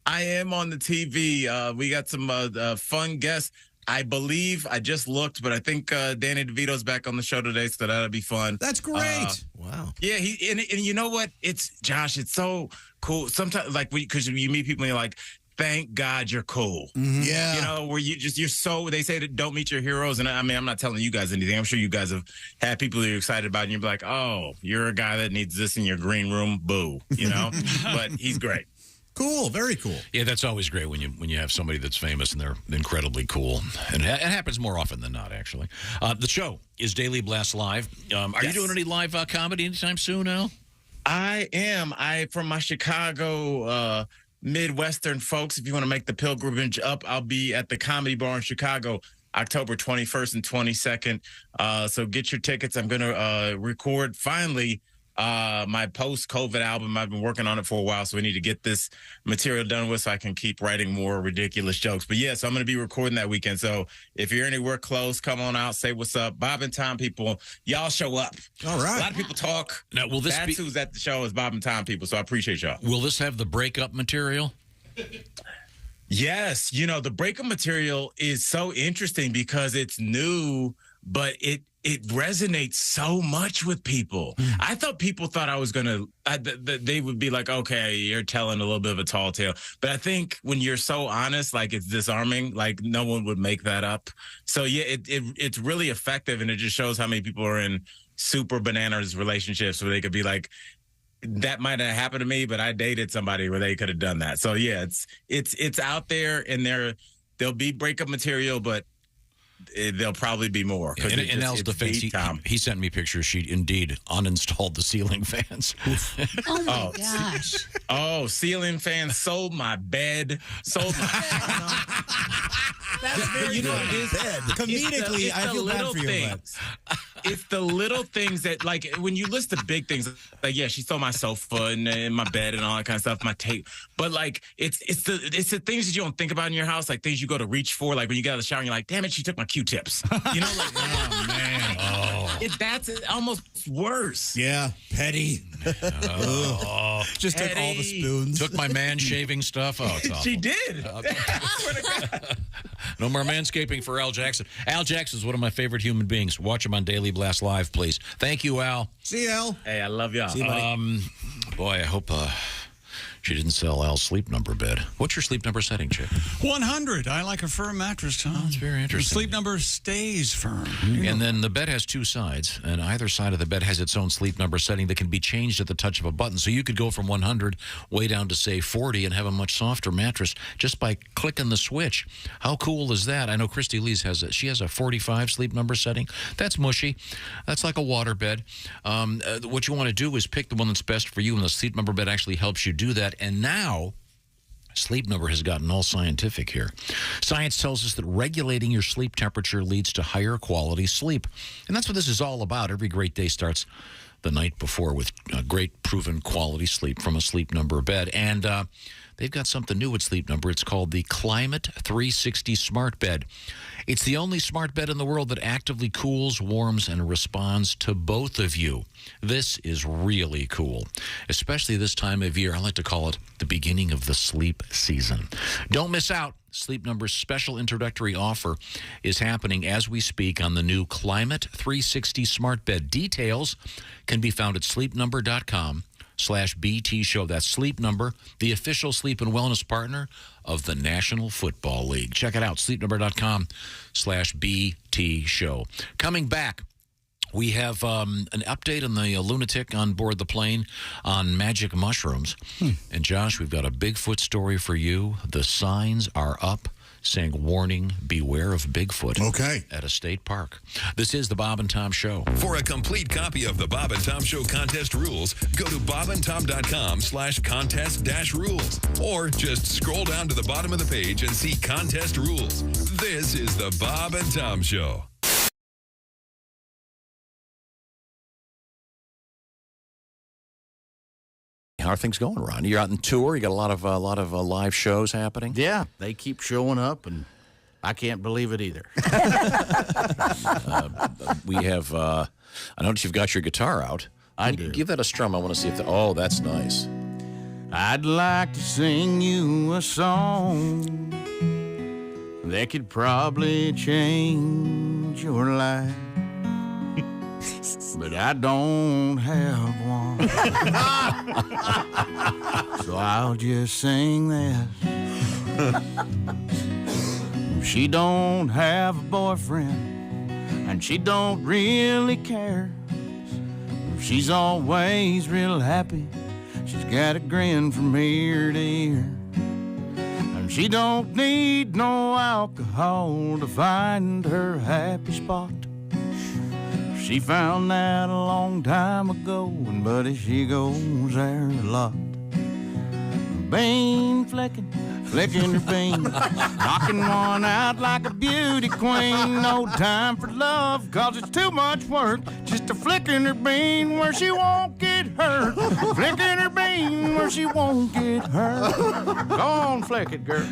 I am on the TV. We got some fun guests. I believe I just looked, but I think Danny DeVito's back on the show today, so that'll be fun. That's great. Wow. Yeah, and you know what? It's Josh. It's so cool. Sometimes, like, because you meet people and you're like, thank God you're cool. Yeah. Where you're so, they say that don't meet your heroes. And I mean, I'm not telling you guys anything. I'm sure you guys have had people that you're excited about and you're like, oh, you're a guy that needs this in your green room. Boo. But he's great. Cool. Very cool. Yeah, that's always great when you have somebody that's famous and they're incredibly cool. And it happens more often than not, actually. The show is Daily Blast Live. Are you doing any live comedy anytime soon, Al? I am. From my Chicago Midwestern folks, if you want to make the pilgrimage up, I'll be at the Comedy Bar in Chicago, October 21st and 22nd. So get your tickets. I'm going to record finally my post-COVID album. I've been working on it for a while, so we need to get this material done with so I can keep writing more ridiculous jokes. But yeah, so I'm going to be recording that weekend. So if you're anywhere close, come on out, say what's up. Bob and Tom people, y'all show up. All right. A lot of people talk. Now, will this That's who's at the show is Bob and Tom people, so I appreciate y'all. Will this have the breakup material? Yes. You know, the breakup material is so interesting because it's new, but it resonates so much with people. I thought people thought I was going to, they would be like, okay, you're telling a little bit of a tall tale. But I think when you're so honest, like it's disarming, like no one would make that up. So yeah, it's really effective. And it just shows how many people are in super bananas relationships where they could be like, that might have happened to me, but I dated somebody where they could have done that. So yeah, it's out there and there'll be breakup material, but there'll probably be more. In Al's defense, he sent me pictures. She indeed uninstalled the ceiling fans. Oh, my gosh. Oh, ceiling fans sold my bed. Sold my That's very bad. Comedically, I feel bad for you. It's the little things that, like, when you list the big things, like, yeah, she stole my sofa and my bed and all that kind of stuff, my tape. But, like, it's the things that you don't think about in your house, like things you go to reach for, like when you get out of the shower and you're like, damn it, she took my Q-tips. You know, like, oh, man. Oh. That's almost worse. Yeah, petty. Just took all the spoons. Took my man shaving stuff. Oh, it's awful. She did. No more manscaping for Al Jackson. Al Jackson is one of my favorite human beings. Watch him on Daily Blast Live, please. Thank you, Al. See you, Al. Hey, I love y'all. See you, buddy. Boy, I hope she didn't sell Al's sleep number bed. What's your sleep number setting, Chip? 100. I like a firm mattress, Tom. That's very interesting. The sleep number stays firm. And then the bed has two sides, and either side of the bed has its own sleep number setting that can be changed at the touch of a button. So you could go from 100 way down to, say, 40 and have a much softer mattress just by clicking the switch. How cool is that? I know Christy Lee's has a 45 sleep number setting. That's mushy. That's like a water bed. What you want to do is pick the one that's best for you, and the sleep number bed actually helps you do that. And now, Sleep Number has gotten all scientific here. Science tells us that regulating your sleep temperature leads to higher quality sleep. And that's what this is all about. Every great day starts the night before with great proven quality sleep from a Sleep Number bed. And they've got something new at Sleep Number. It's called the Climate 360 Smart Bed. It's the only smart bed in the world that actively cools, warms, and responds to both of you. This is really cool, especially this time of year. I like to call it the beginning of the sleep season. Don't miss out. Sleep Number's special introductory offer is happening as we speak on the new Climate 360 Smart Bed. Details can be found at sleepnumber.com/BT Show. That's Sleep Number, the official sleep and wellness partner of the National Football League. Check it out, sleepnumber.com/BT Show. Coming back, we have an update on the lunatic on board the plane on magic mushrooms. And Josh, we've got a Bigfoot story for you. The signs are up saying, warning, beware of Bigfoot. Okay. At a state park. This is the Bob and Tom Show. For a complete copy of the Bob and Tom Show contest rules, go to bobandtom.com/contest-rules. Or just scroll down to the bottom of the page and see contest rules. This is the Bob and Tom Show. How are things going, Ron? You're out on tour. You got a lot of live shows happening. Yeah, they keep showing up, and I can't believe it either. We have. I notice you've got your guitar out. I do. Give that a strum. I want to see if. Oh, that's nice. I'd like to sing you a song that could probably change your life. But I don't have one. So I'll just sing this. She don't have a boyfriend, and she don't really care. She's always real happy. She's got a grin from ear to ear. And she don't need no alcohol to find her happy spot. She found that a long time ago, and buddy, she goes there a lot. bean flicking her beans, knocking one out like a beauty queen. No time for love, 'cause it's too much work just to flicking her bean where she won't get hurt. Flicking her bean where she won't get hurt. Go on, flick it, girl.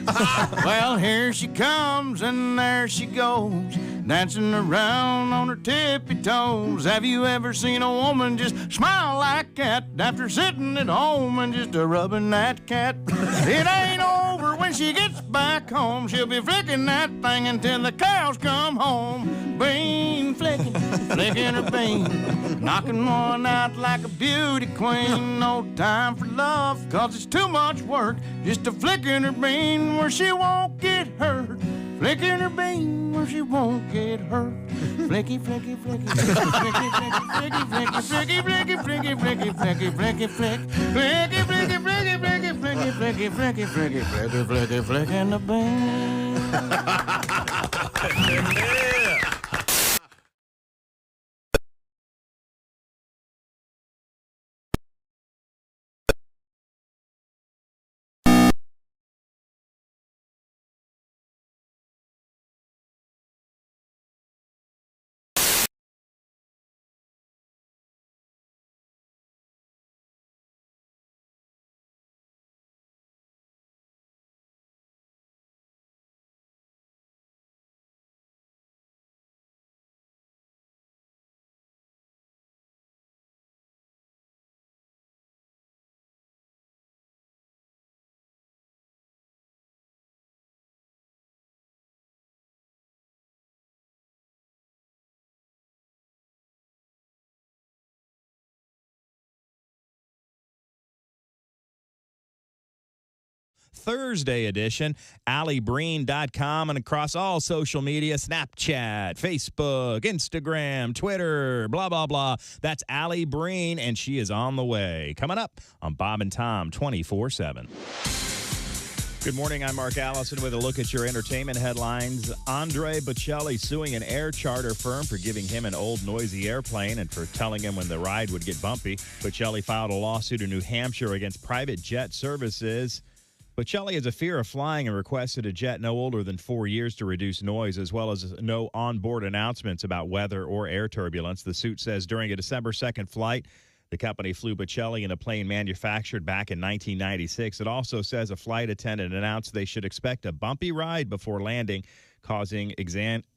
Well, here she comes and there she goes, dancing around on her tippy toes. Have you ever seen a woman just smile like that after sitting at home and just rubbing that cat? It ain't over when she gets back home. She'll be flicking that thing until the cows come home. Bean flicking, flicking her bean, knocking one out like a beauty queen. No time for love, 'cause it's too much work just to flicking her bean where she won't get hurt. Flicking her bean where she won't get hurt. Flicky, flicky, flicky, flicky, flicky, flicky, flicky, flicky, flicky, flicky, flicky, flicky, flicky, flick, flicky, flicky, flicky, flicky, flicky, flicky, flicky, flicky, flicky, flicky, flicking the bean. Thursday edition, AllieBreen.com, and across all social media, Snapchat, Facebook, Instagram, Twitter, blah, blah, blah. That's Allie Breen, and she is on the way. Coming up on Bob and Tom 24/7. Good morning, I'm Mark Allison with a look at your entertainment headlines. Andre Bocelli suing an air charter firm for giving him an old, noisy airplane and for telling him when the ride would get bumpy. Bocelli filed a lawsuit in New Hampshire against private jet services. Bocelli has a fear of flying and requested a jet no older than 4 years to reduce noise, as well as no onboard announcements about weather or air turbulence. The suit says during a December 2nd flight, the company flew Bocelli in a plane manufactured back in 1996. It also says a flight attendant announced they should expect a bumpy ride before landing, causing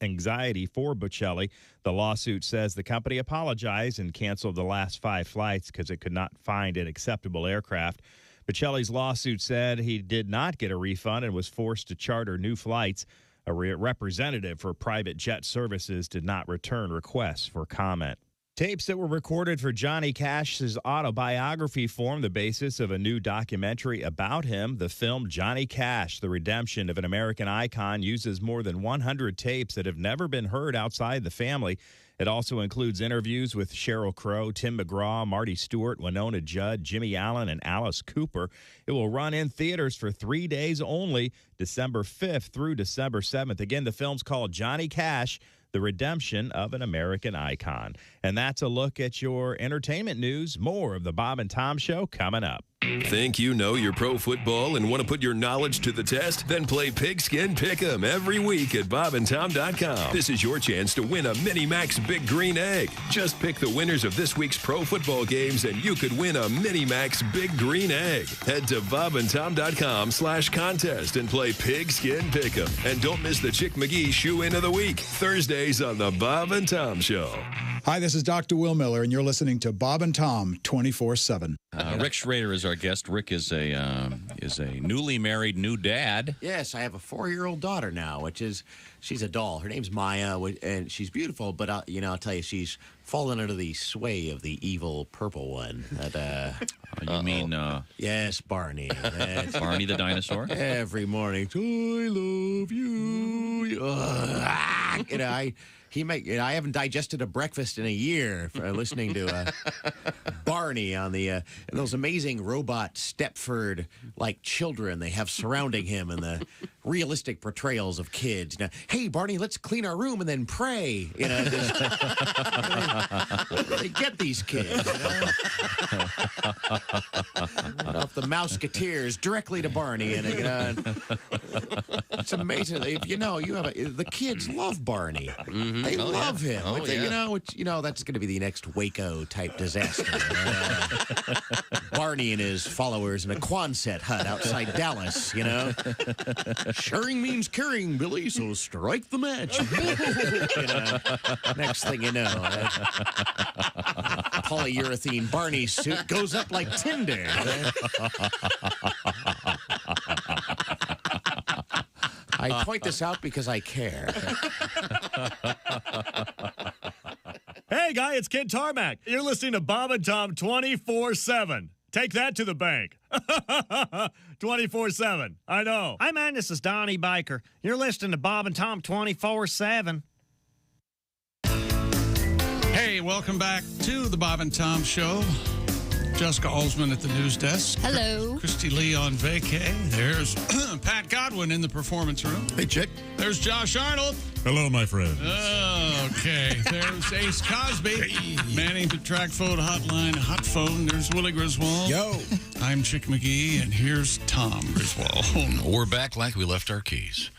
anxiety for Bocelli. The lawsuit says the company apologized and canceled the last 5 flights because it could not find an acceptable aircraft. Bocelli's lawsuit said he did not get a refund and was forced to charter new flights. A representative for private jet services did not return requests for comment. Tapes that were recorded for Johnny Cash's autobiography form the basis of a new documentary about him. The film Johnny Cash, The Redemption of an American Icon, uses more than 100 tapes that have never been heard outside the family. It also includes interviews with Sheryl Crow, Tim McGraw, Marty Stewart, Winona Judd, Jimmy Allen, and Alice Cooper. It will run in theaters for 3 days only, December 5th through December 7th. Again, the film's called Johnny Cash, The Redemption of an American Icon. And that's a look at your entertainment news. More of the Bob and Tom Show coming up. Think you know your pro football and want to put your knowledge to the test? Then play Pigskin Pick'em every week at bobandtom.com. This is your chance to win a Mini Max Big Green Egg. Just pick the winners of this week's pro football games and you could win a Mini Max Big Green Egg. Head to bobandtom.com/contest and play Pigskin Pick'em. And don't miss the Chick McGee Shoe-In of the Week, Thursdays on the Bob and Tom Show. Hi, this is Dr. Will Miller, and you're listening to Bob and Tom 24/7. Rick Schrader is our guest. Rick is a newly married new dad. Yes, I have a 4-year-old daughter now, she's a doll. Her name's Maya, and she's beautiful, but I'll tell you, she's fallen under the sway of the evil purple one. You mean... Yes, Barney. Barney the dinosaur? Every morning, I love you. I haven't digested a breakfast in a year for listening to Barney on the and those amazing robot Stepford-like children they have surrounding him, and the realistic portrayals of kids. Now, hey, Barney, let's clean our room and then pray. You know, just, where do they get these kids? You know? Off the Mouseketeers directly to Barney, and you know, it's amazing. You know, the kids love Barney. Mm-hmm. They love him. Oh, yeah. You know, that's going to be the next Waco type disaster. Barney and his followers in a Quonset hut outside Dallas. You know, sharing means caring, Billy. So strike the match. You know, next thing you know, polyurethane Barney suit goes up like tinder. I point this out because I care. Hey, guy, it's Kid Tarmac. You're listening to Bob and Tom 24/7. Take that to the bank. 24/7. I know. Hey, man, this is Donnie Baker. You're listening to Bob and Tom 24/7. Hey, welcome back to the Bob and Tom Show. Jessica Alsman at the news desk. Hello. Christy Lee on vacay. There's Pat Godwin in the performance room. Hey, chick. There's Josh Arnold. Hello, my friend. Okay. There's Ace Cosby. Manning the track phone hotline, hot phone. There's Willie Griswold. Yo. I'm Chick McGee, and here's Tom Griswold. We're back like we left our keys.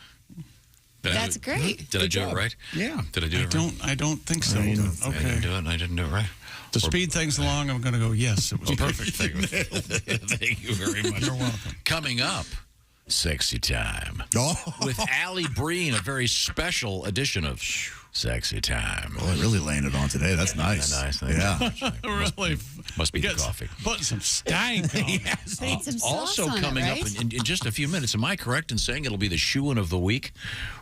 That's great. Did I do it right? Yeah. Did I do it right? I don't think so. I didn't Okay. do it, and I didn't do it right. To speed things along, I'm going to go, yes, it was perfect. Thank you very much. You're welcome. Coming up, Sexy Time. With Allie Breen, a very special edition of Sexy Time. Well, really laying it on today. That's nice. Nice. Yeah. Really. Must be the coffee. Putting some stank on it. Yes. Need some sauce Also on coming it, up right? in just a few minutes, am I correct in saying it'll be the shoe-in of the week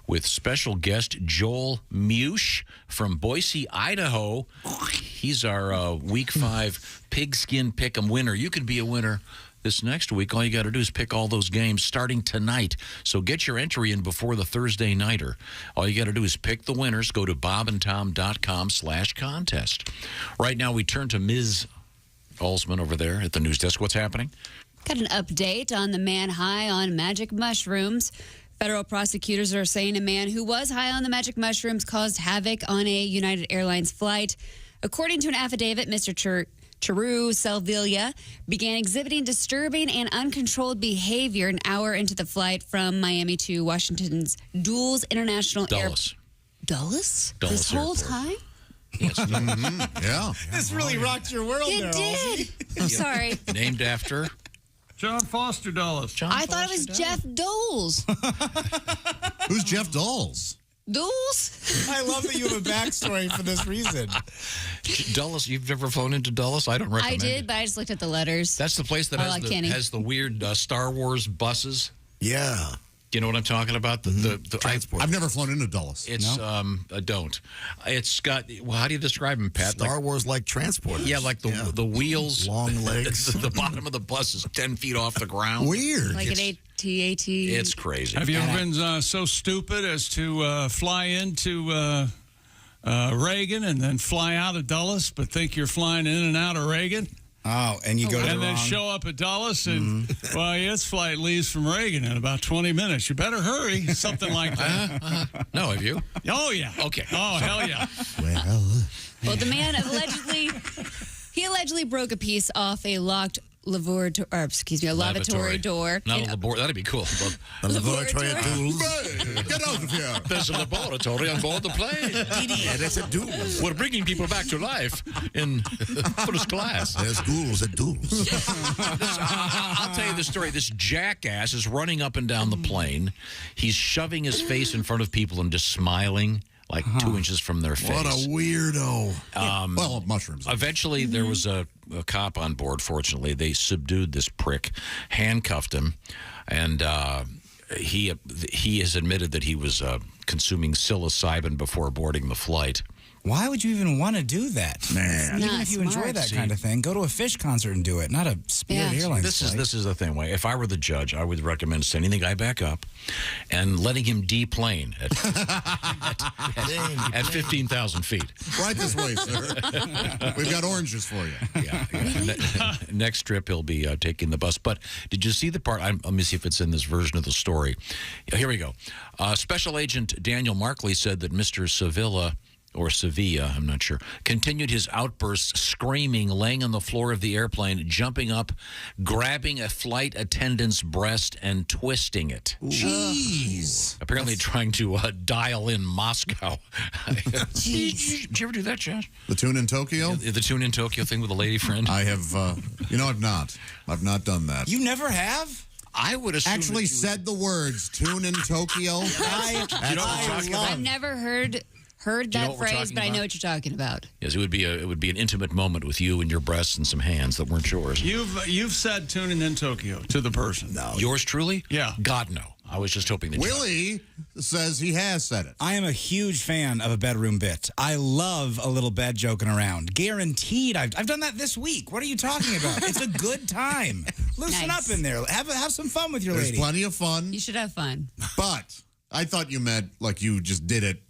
with special guest Joel Mush from Boise, Idaho. He's our Week 5 Pigskin Pick'em winner. You could be a winner this next week. All you got to do is pick all those games starting tonight. So get your entry in before the Thursday nighter. All you got to do is pick the winners. Go to bobandtom.com/contest. Right now we turn to Ms. Alsman over there at the news desk. What's happening? Got an update on the man high on magic mushrooms. Federal prosecutors are saying a man who was high on the magic mushrooms caused havoc on a United Airlines flight. According to an affidavit, Mr. Charu Selvilla began exhibiting disturbing and uncontrolled behavior an hour into the flight from Miami to Washington's Dulles International Airport. Dulles? This whole Airport. time? Yes. Yeah. This really rocked your world It there, did. I'm sorry. Named after John Foster Dulles. I thought it was Jeff Doles. Who's Jeff Dulles? Doles? I love that you have a backstory for this reason. Dulles. You've never flown into Dulles? I don't recommend I did, it. but I just looked at the letters. That's the place that has the weird Star Wars buses. Yeah. You know what I'm talking about? The Transport. I've never flown into Dulles. It's don't. It's got. Well, how do you describe them, Pat? Star Wars like transporters. Yeah, like the wheels, long legs. The bottom of the bus is 10 feet off the ground. Weird. Like an AT-AT. It's crazy. Have you ever been so stupid as to fly into Reagan and then fly out of Dulles, but think you're flying in and out of Reagan? Oh, and you go to the and then wrong... show up at Dulles and, well, this flight leaves from Reagan in about 20 minutes. You better hurry. Something like that. No, have you? Oh, yeah. Okay. Oh, hell yeah. Well, the man allegedly broke a piece off a locked lavatory door. Not a laboratory. That'd be cool. The laboratory at Dulles. Get out of here. There's a laboratory on board the plane. Yeah, that's at Dulles. We're bringing people back to life in first class. There's ghouls at Dulles. I'll tell you the story. This jackass is running up and down the plane. He's shoving his face in front of people and just smiling like 2 inches from their face. What a weirdo. Well, mushrooms. Eventually, there was a cop on board, fortunately. They subdued this prick, handcuffed him, and he has admitted that he was consuming psilocybin before boarding the flight. Why would you even want to do that? Man. Even if you enjoy that kind of thing, go to a Fish concert and do it, not a Spirit Airlines flight. This is the thing. If I were the judge, I would recommend sending the guy back up and letting him deplane at 15,000 feet. Right this way, sir. We've got oranges for you. Yeah. Next trip, he'll be taking the bus. But did you see the part? Let me see if it's in this version of the story. Here we go. Special Agent Daniel Markley said that Mr. Sevilla, I'm not sure, continued his outbursts, screaming, laying on the floor of the airplane, jumping up, grabbing a flight attendant's breast and twisting it. Jeez. Apparently trying to dial in Moscow. Did you ever do that, Josh? The tune in Tokyo? The tune in Tokyo thing with a lady friend? I have, I've not. I've not done that. You never have? I would assume actually said the words "tune in Tokyo." I've never heard that phrase, but I know what you're talking about. Yes, it would be an intimate moment with you and your breasts and some hands that weren't yours. You've said tuning in Tokyo to the person. No. Yours truly? Yeah. God, no. I was just hoping that Willie says he has said it. I am a huge fan of a bedroom bit. I love a little bed joking around. Guaranteed. I've done that this week. What are you talking about? It's a good time. Loosen up in there. Have some fun with your lady. There's plenty of fun. You should have fun. But I thought you meant like you just did it.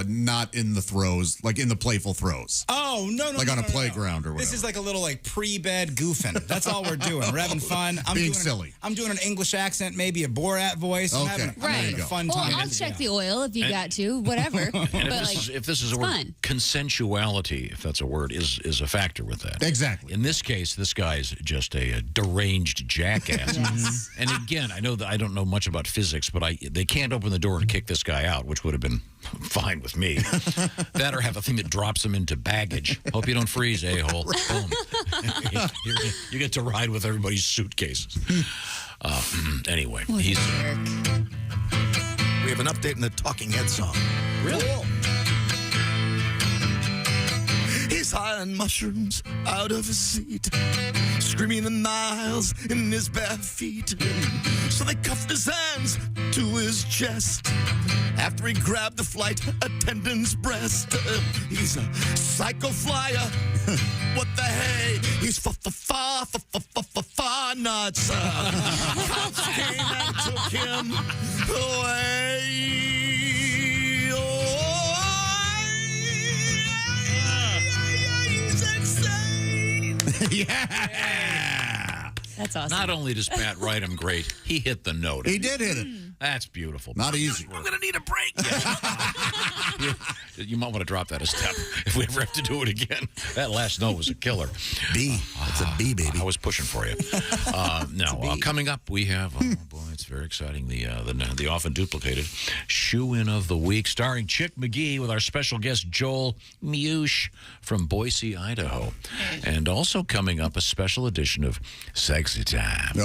Not in the throws, like in the playful throws. Oh, no. Like on a playground or whatever. This is like a little pre-bed goofing. That's all we're doing. We're having fun. Being silly. I'm doing an English accent, maybe a Borat voice. I'm having a fun time. Well, I'll check the oil if you got to, whatever. If this is a word, fun. Consensuality, if that's a word, is a factor with that. Exactly. In this case, this guy's just a deranged jackass. And again, I know that I don't know much about physics, but they can't open the door and kick this guy out, which would have been fine with me. That or have a thing that drops him into baggage. Hope you don't freeze, a-hole. Boom. You get to ride with everybody's suitcases. Anyway, we have an update in the Talking Head song. Really? Cool. He's high on mushrooms out of his seat, screaming the miles in his bare feet. So they cuffed his hands to his chest after he grabbed the flight attendant's breast. He's a psycho flyer. What the hey? He's far nuts. Cops came and took him away. Yeah. That's awesome. Not only does Pat write him great, he hit the note. He did hit it. That's beautiful. Not easy. I'm going to need a break. You might want to drop that a step if we ever have to do it again. That last note was a killer. B. It's a B, baby. I was pushing for you. Coming up, we have, oh boy, it's very exciting, the often duplicated Shoe-In of the Week, starring Chick McGee with our special guest Joel Mush from Boise, Idaho. And also coming up, a special edition of Sexy Time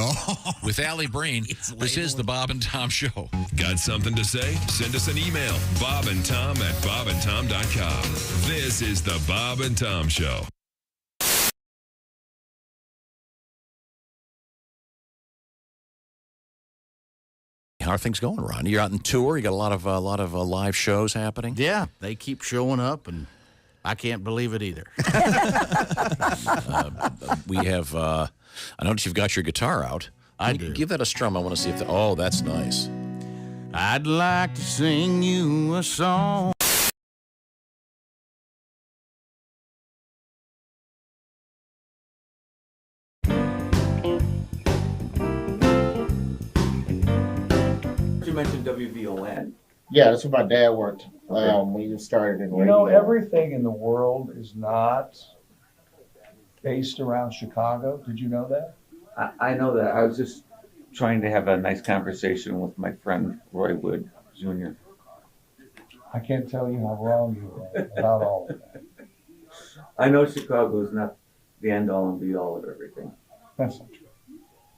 with Allie Breen. This is the Bob and Tom Show. Got something to say? Send us an email, bobandtom@bobandtom.com. This is the Bob and Tom Show. How are things going, Ron? You're out on tour. You got a lot of live shows happening. Yeah, they keep showing up, and I can't believe it either. We have. I notice you've got your guitar out. I do. Give that a strum. I want to see if. Oh, that's nice. I'd like to sing you a song. You mentioned WVON. Yeah, that's where my dad worked when he started in radio. You know, everything in the world is not based around Chicago. Did you know that? I know that. I was just trying to have a nice conversation with my friend Roy Wood Jr. I can't tell you how wrong you are about all of that. I know Chicago is not the end all and be all of everything. That's not true.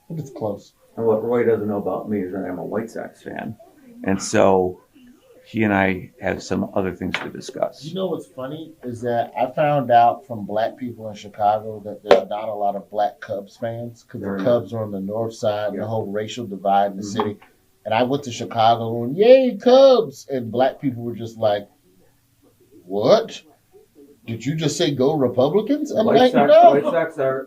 But it's close. And what Roy doesn't know about me is that I'm a White Sox fan. And so he and I have some other things to discuss. You know what's funny is that I found out from black people in Chicago that there's not a lot of black Cubs fans because the Cubs are on the north side, the whole racial divide in the city. And I went to Chicago and yay, Cubs! And black people were just like, What? Did you just say go Republicans? I'm White like, Sox, no. White Sox are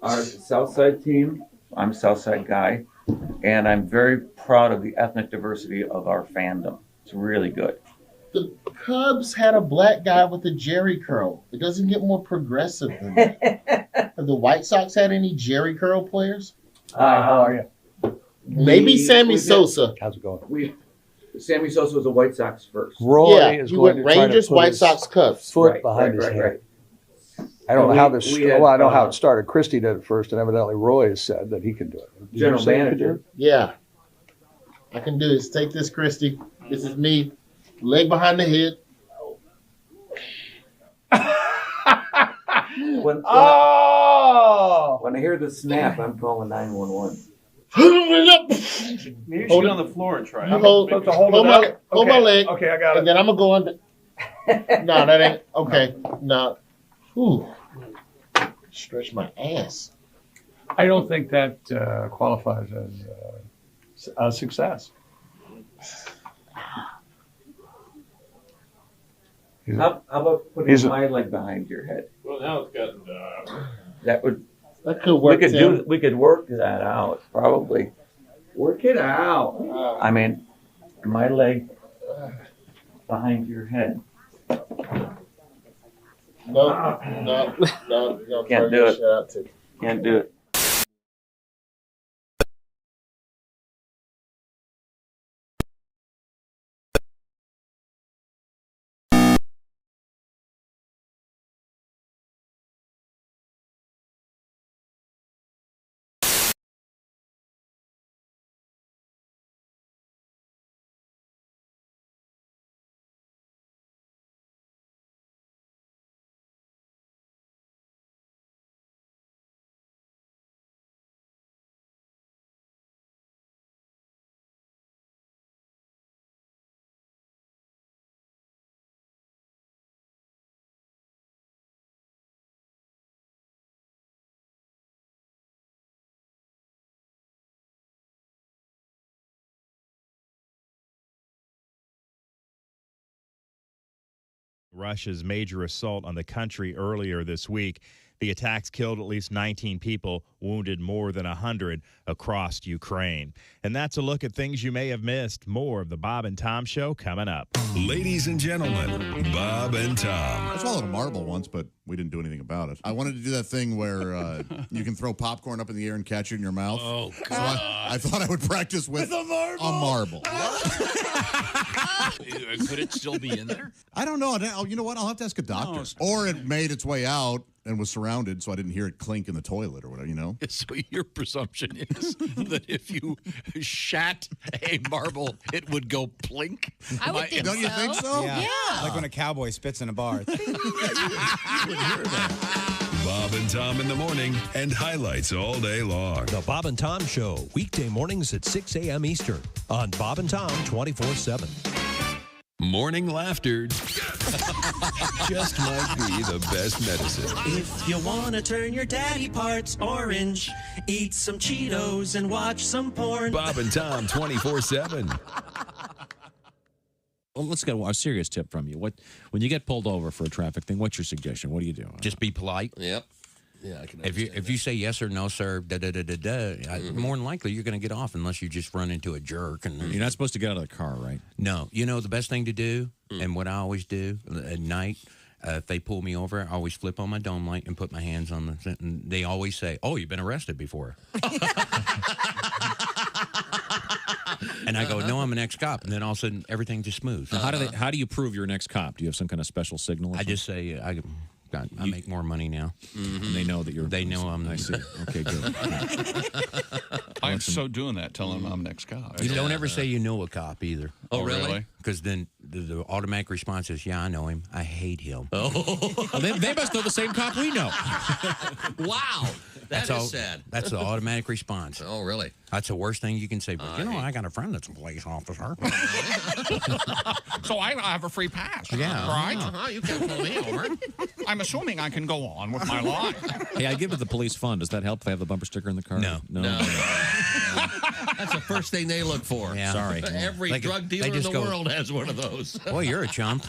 our Southside team. I'm a Southside guy, and I'm very proud of the ethnic diversity of our fandom. It's really good. The Cubs had a black guy with a Jerry curl. It doesn't get more progressive than that. Have the White Sox had any Jerry curl players? Hi, how are you? Maybe Sammy Sosa. How's it going? Sammy Sosa was a White Sox first. Roy is he going went to try Rangers, to put White his Sox, Cubs. foot behind his head. I don't know how this. I know how it started. Christie did it first, and evidently Roy has said that he can do it. Did General you say he could manager. do it? Yeah. I can do this. Take this, Christy. This is me. Leg behind the head. When I hear the snap, I'm calling 911. Maybe you should get on the floor and try it. Hold my leg. Okay, I got it. And then I'm going to go under. No, that ain't. Okay. No. Ooh. Stretch my ass. I don't think that qualifies as a success. How about putting my leg behind your head? Well, now it's gotten. That could work. We could work that out. Probably work it out. I mean, my leg behind your head. No. Can't do it. Can't do it. Russia's major assault on the country earlier this week. The attacks killed at least 19 people, wounded more than 100 across Ukraine. And that's a look at things you may have missed. More of the Bob and Tom Show coming up. Ladies and gentlemen, Bob and Tom. I swallowed a marble once, but we didn't do anything about it. I wanted to do that thing where you can throw popcorn up in the air and catch it in your mouth. Oh, God. So I thought I would practice with a marble. Could it still be in there? I don't know. You know what? I'll have to ask a doctor. Or it made its way out and was surrounded, so I didn't hear it clink in the toilet or whatever, you know? So your presumption is that if you shat a marble, it would go plink? I would think Don't you think so? Yeah. Like when a cowboy spits in a bar. Bob and Tom in the morning and highlights all day long. The Bob and Tom Show, weekday mornings at 6 a.m. Eastern on Bob and Tom 24/7. Morning laughter just might be the best medicine. If you want to turn your daddy parts orange, eat some Cheetos and watch some porn. Bob and Tom 24/7. Well, let's get a serious tip from you. When you get pulled over for a traffic thing, what's your suggestion? What do you do? Just be polite. Yep. Yeah, I can. If you say yes or no, sir, more than likely you're going to get off unless you just run into a jerk. And You're not supposed to get out of the car, right? No. You know the best thing to do, and what I always do at night, if they pull me over, I always flip on my dome light and put my hands on the. And they always say, "Oh, you've been arrested before." And I go, "No, I'm an ex-cop." And then all of a sudden, everything just smooths. Now, how do you prove you're an ex-cop? Do you have some kind of special signal? I just say I make more money now. And they know that you're. They know I'm. I see. Okay, good. I'm so doing that, telling them I'm an ex-cop. You don't ever say you know a cop either. Oh, really? Because then the automatic response is, "Yeah, I know him. I hate him." Oh, they must know the same cop we know. Wow. That's sad. That's the automatic response. Oh, really? That's the worst thing you can say. But I got a friend that's a police officer. So I have a free pass. Yeah. Right? You can't pull me over. I'm assuming I can go on with my life. Hey, I give to the police fund. Does that help if I have the bumper sticker in the car? No. That's the first thing they look for. Yeah. Sorry. Every drug dealer in the world has one of those. Boy, you're a chump.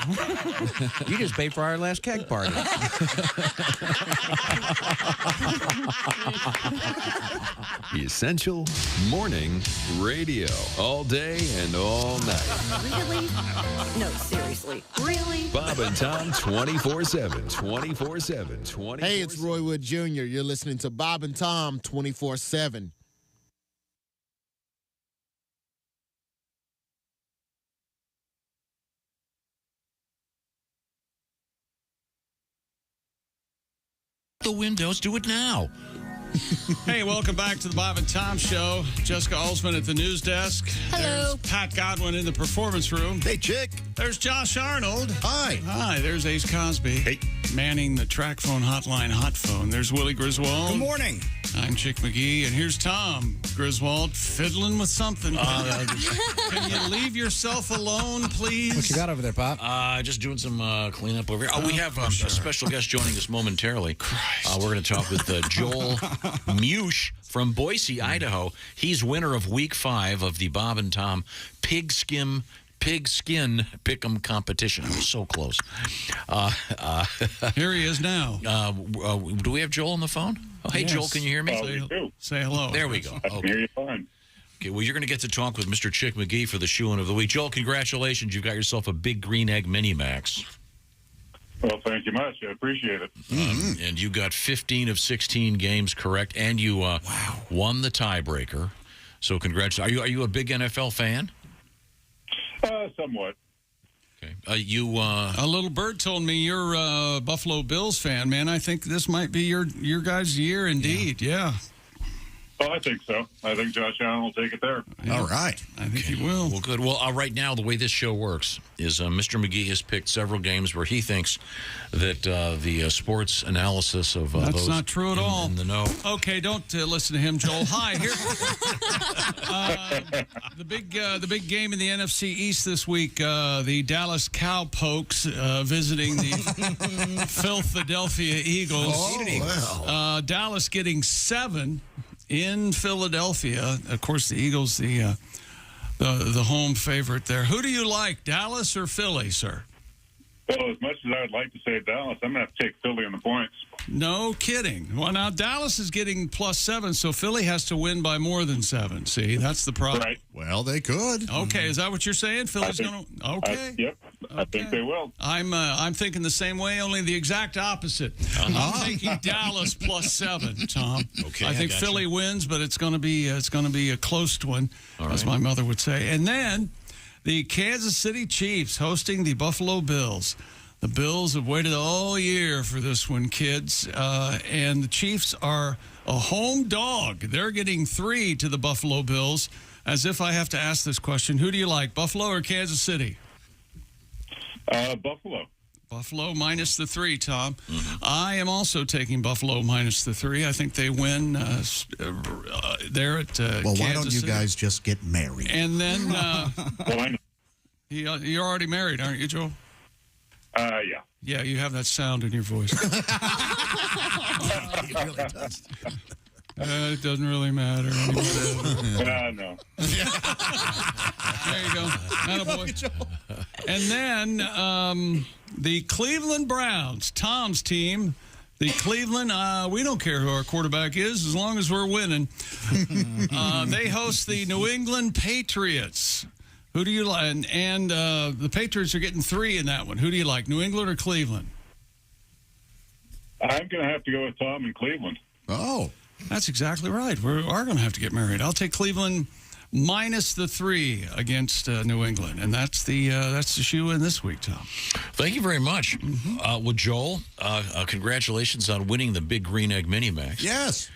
You just paid for our last keg party. Essential Morning Radio. All day and all night. Really? No, seriously. Really? Bob and Tom 24/7. 24/7. 24/7. Hey, it's Roy Wood Jr. You're listening to Bob and Tom 24/7. The windows, do it now. Hey, welcome back to the Bob and Tom Show. Jessica Alsman at the news desk. Hello. There's Pat Godwin in the performance room. Hey, chick. There's Josh Arnold. Hi. Hi. There's Ace Cosby. Hey. Manning the track phone hotline hot phone. There's Willie Griswold. Good morning. I'm Chick McGee, and here's Tom Griswold fiddling with something. Can you leave yourself alone, please? What you got over there, Pop? Just doing some cleanup over here. Oh, we have a special guest joining us momentarily. We're going to talk with Joel Mush from Boise, Idaho. He's winner of Week 5 of the Bob and Tom Pigskin Pick'em competition. I was so close. Here he is now. Do we have Joel on the phone? Oh, hey, Yes. Joel, can you hear me? Say hello. There we go. I can hear you fine. Okay, well, you're going to get to talk with Mr. Chick McGee for the shoe-in of the week. Joel, congratulations. You've got yourself a big green egg mini-max. Well, thank you much. I appreciate it. And you got 15 of 16 games correct, and you won the tiebreaker. So congratulations. Are you a big NFL fan? Somewhat. Okay. A little bird told me you're a Buffalo Bills fan, man. I think this might be your guys' year indeed. Yeah. Oh, I think so. I think Josh Allen will take it there. All right. I think he will. Well, good. Well, right now, the way this show works is Mr. McGee has picked several games where he thinks that the sports analysis of That's those not true at all. in the know. Okay, don't listen to him, Joel. Hi, here. The big game in the NFC East this week. The Dallas Cowpokes visiting the Philadelphia Eagles. Oh, wow. Dallas getting 7 in Philadelphia. Of course, the Eagles, the home favorite there. Who do you like, Dallas or Philly, sir? Well, as much as I would like to say Dallas, I'm going to have to take Philly on the points. No kidding. Well, now Dallas is getting +7, so Philly has to win by more than 7. See, that's the problem. Right. Well, they could. Okay, is that what you're saying? Philly's going to... Okay. Yep. I think they will. I'm thinking the same way, only the exact opposite. I'm taking Dallas +7, Tom. Okay, I think gotcha. Philly wins, but it's going to be a close one, as my mother would say. And then the Kansas City Chiefs hosting the Buffalo Bills. The Bills have waited all year for this one, kids, and the Chiefs are a home dog. They're getting 3 to the Buffalo Bills. As if I have to ask this question, who do you like, Buffalo or Kansas City? Buffalo. Buffalo minus the 3, Tom. I am also taking Buffalo minus the 3. I think they win there at Well, Kansas why don't you City. guys just get married? And then Well, I know. you're already married, aren't you, Joel? Yeah. Yeah, you have that sound in your voice. He really does. It doesn't really matter. No. There you go. Attaboy. And then the Cleveland Browns, Tom's team. The Cleveland, we don't care who our quarterback is as long as we're winning. They host the New England Patriots. Who do you like? And the Patriots are getting 3 in that one. Who do you like, New England or Cleveland? I'm going to have to go with Tom in Cleveland. Oh. That's exactly right. We are going to have to get married. I'll take Cleveland minus the 3 against New England, and that's the shoe in this week, Tom. Thank you very much. Well, Joel, congratulations on winning the Big Green Egg Mini-Max. Yes.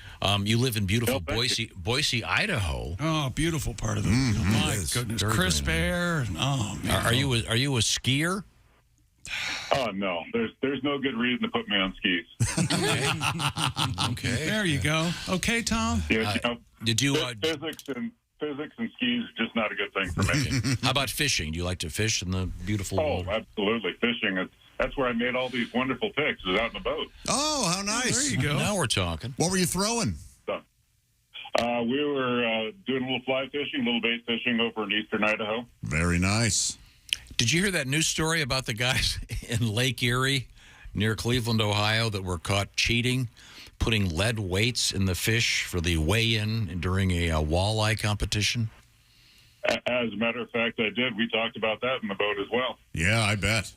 You live in beautiful Boise, Idaho. Oh, beautiful part of the my goodness, Very, crisp very air. Oh, man. Are you a skier? Oh, no. There's no good reason to put me on skis. Okay. There you go. Okay, Tom? Yeah, did you physics and skis are just not a good thing for me. How about fishing? Do you like to fish in the beautiful Oh, world? absolutely. Fishing. That's where I made all these wonderful picks, is out in the boat. Oh, how nice. There you go. Now we're talking. What were you throwing? We were doing a little fly fishing, a little bait fishing over in eastern Idaho. Very nice. Did you hear that news story about the guys in Lake Erie near Cleveland, Ohio, that were caught cheating, putting lead weights in the fish for the weigh-in during a walleye competition? As a matter of fact, I did. We talked about that in the boat as well. Yeah, I bet.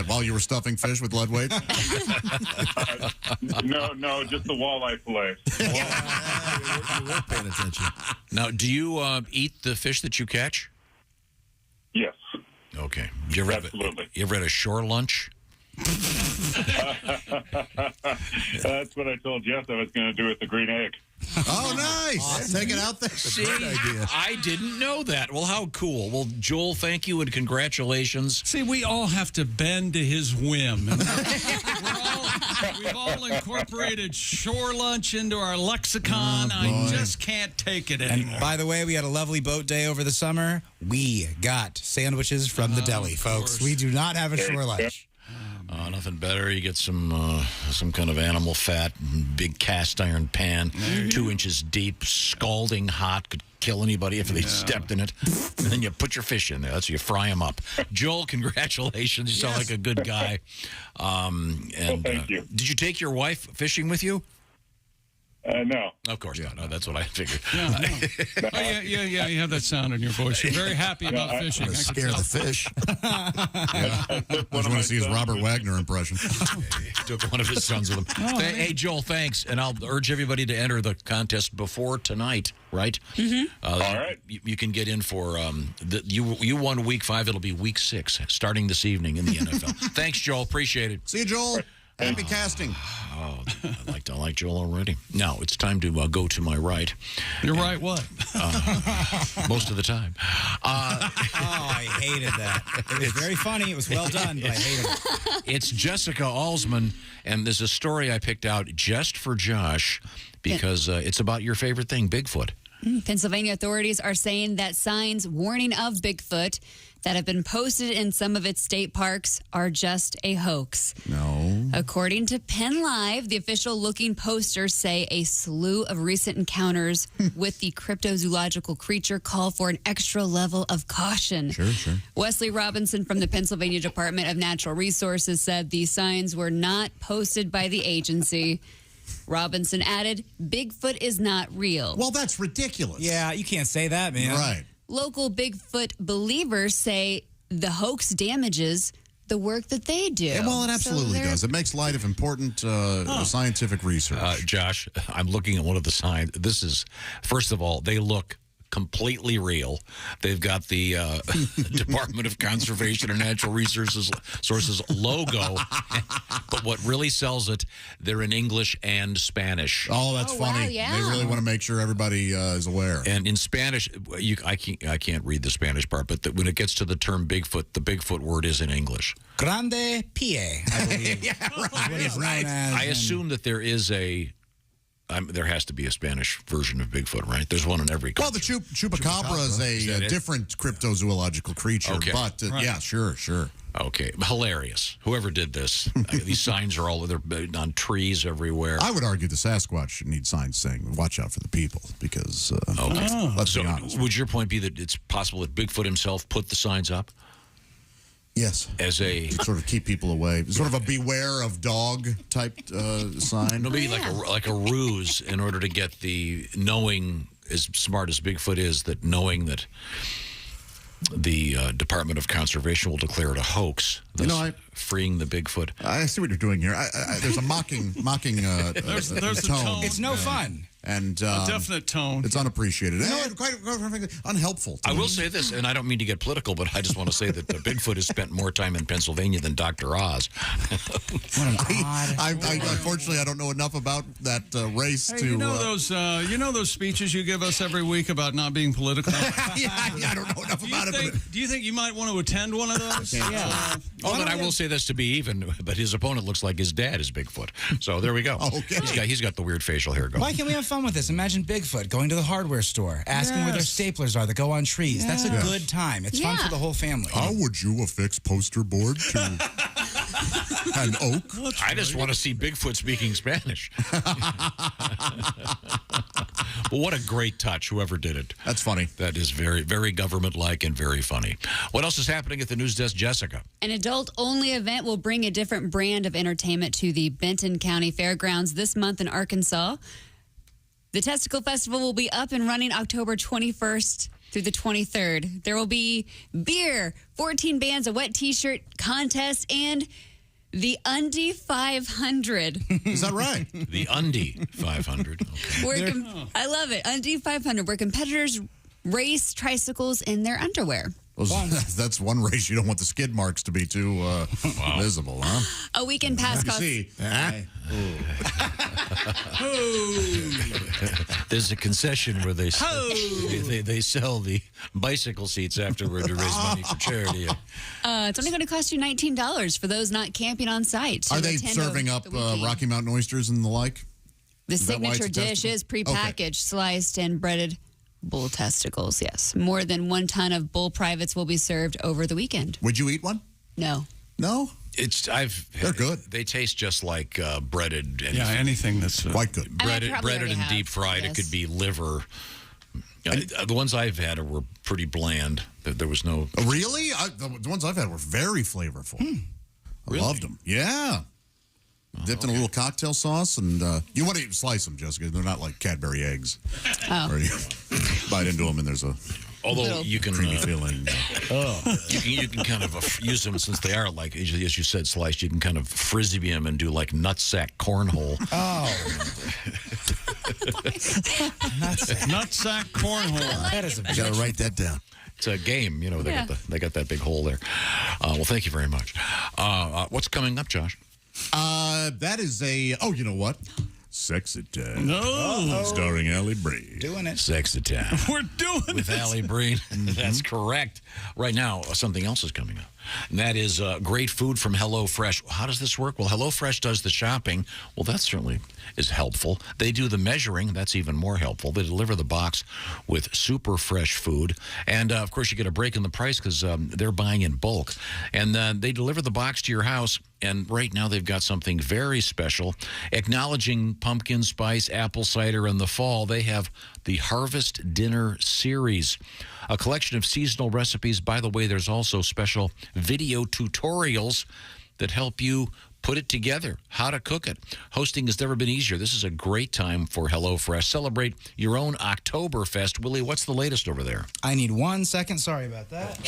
While you were stuffing fish with lead weights? No, just the walleye fillet. You were paying attention. Now, do you eat the fish that you catch? Yes. Okay. Absolutely. You ever had a shore lunch? That's what I told Jeff I was going to do with the green egg. Oh, nice. Awesome. Take it out there. See, I didn't know that. Well, how cool. Well, Joel, thank you and congratulations. See, we all have to bend to his whim. We've all incorporated shore lunch into our lexicon. I just can't take it anymore. And by the way, we had a lovely boat day over the summer. We got sandwiches from the deli, folks. We do not have a shore lunch. Nothing better. You get some kind of animal fat, big cast iron pan, 2 inches deep, scalding hot, could kill anybody if they stepped in it. And then you put your fish in there. That's you fry them up. Joel, congratulations. You sound like a good guy. Thank you. Did you take your wife fishing with you? No. Of course not. No, that's what I figured. Yeah, you have that sound in your voice. You're very happy about fishing. Scare the fish. I just want to see his Robert Wagner impression. Took one of his sons with him. Hey, Joel, thanks. And I'll urge everybody to enter the contest before tonight, right? Mm-hmm. All right. You can get in for, you won week 5. It'll be week 6, starting this evening in the NFL. Thanks, Joel. Appreciate it. See you, Joel. Happy casting. Oh, I like Joel already. Now it's time to go to my right. You're right. What? Most of the time. I hated that. It was very funny. It was well done, but I hated it. It's Jessica Alsman, and there's a story I picked out just for Josh because it's about your favorite thing, Bigfoot. Pennsylvania authorities are saying that signs warning of Bigfoot that have been posted in some of its state parks are just a hoax. No. According to Penn Live, the official-looking posters say a slew of recent encounters with the cryptozoological creature call for an extra level of caution. Sure. Wesley Robinson from the Pennsylvania Department of Natural Resources said these signs were not posted by the agency. Robinson added, Bigfoot is not real. Well, that's ridiculous. Yeah, you can't say that, man. Right. Local Bigfoot believers say the hoax damages the work that they do. Yeah, well, it absolutely does. It makes light of important scientific research. Josh, I'm looking at one of the signs. This is, first of all, they look completely real. They've got the Department of Conservation and Natural Resources logo, but what really sells it, they're in English and Spanish. Oh, that's funny. Wow, yeah. They really want to make sure everybody is aware. And in Spanish, I can't read the Spanish part, but when it gets to the term Bigfoot, the Bigfoot word is in English. Grande pie, I believe. Yeah, right. I assume that there is there has to be a Spanish version of Bigfoot, right? There's one in every country. Well, the chupacabra is a different cryptozoological creature, but yeah, sure. Okay, hilarious. Whoever did this, these signs are they're on trees everywhere. I would argue the Sasquatch needs signs saying, watch out for the people, because, let's be honest. Would your point be that it's possible that Bigfoot himself put the signs up? Yes. As a sort of keep people away. Sort of a beware of dog type sign. It'll be like a ruse in order to get the knowing, as smart as Bigfoot is, that knowing that the Department of Conservation will declare it a hoax, thus freeing the Bigfoot. I see what you're doing here. There's a mocking there's a tone. It's no fun. And a definite tone. It's unappreciated. Quite unhelpful. I will say this, and I don't mean to get political, but I just want to say that Bigfoot has spent more time in Pennsylvania than Dr. Oz. What an odd. Unfortunately, I don't know enough about that race to. You know those speeches you give us every week about not being political. I don't know enough about it. Do you think you might want to attend one of those? Yeah. But I will say this to be even, but his opponent looks like his dad is Bigfoot. So there we go. Okay. He's got the weird facial hair going. Why can't we have fun with this? Imagine Bigfoot going to the hardware store, asking where their staplers are that go on trees. That's a good time. It's fun for the whole family. How would you affix poster board to An oak? I just want to see Bigfoot speaking Spanish. Well, what a great touch, whoever did it. That's funny. That is very, very government-like and very funny. What else is happening at the news desk, Jessica? An adult-only event will bring a different brand of entertainment to the Benton County Fairgrounds this month in Arkansas. The Testicle Festival will be up and running October 21st through the 23rd. There will be beer, 14 bands, a wet T-shirt contest, and the Undie 500. Is that right? The Undie 500. Okay. I love it. Undie 500, where competitors race tricycles in their underwear. That's one race you don't want the skid marks to be too visible, huh? A weekend pass costs. There's a concession where they sell the bicycle seats afterward to raise money for charity. It's only going to cost you $19 for those not camping on site. Are they serving up Rocky Mountain oysters and the like? The signature dish is prepackaged, sliced, and breaded bull testicles, yes. More than 1 ton of bull privates will be served over the weekend. Would you eat one? No. No? They're good. They taste just like breaded. Anything that's quite good. Breaded and deep fried. Yes. It could be liver. The ones I've had were pretty bland. There was no. Really? The ones I've had were very flavorful. I loved them. Yeah. Dipped in a little cocktail sauce, and you want to slice them, Jessica. They're not like Cadbury eggs. Where you bite into them, and there's a you can creamy feeling. You can kind of use them since they are like, as you said, sliced. You can kind of frisbee them and do like nutsack cornhole. Nutsack cornhole. That is you got to write that down. It's a game, they got that big hole there. Well, thank you very much. What's coming up, Josh? That is you know what? Sexy Time. No. Starring Allie Breen. Doing it. Sexy Time. We're doing with Allie Breen. That's correct. Right now, something else is coming up. And that is great food from HelloFresh. How does this work? Well, HelloFresh does the shopping. Well, that certainly is helpful. They do the measuring. That's even more helpful. They deliver the box with super fresh food. And, of course, you get a break in the price because they're buying in bulk. And they deliver the box to your house. And right now they've got something very special. Acknowledging pumpkin spice, apple cider, and the fall, they have the Harvest Dinner Series, a collection of seasonal recipes. By the way, there's also special video tutorials that help you put it together, how to cook it. Hosting has never been easier. This is a great time for HelloFresh. Celebrate your own Oktoberfest. Willie, what's the latest over there? I need 1 second. Sorry about that.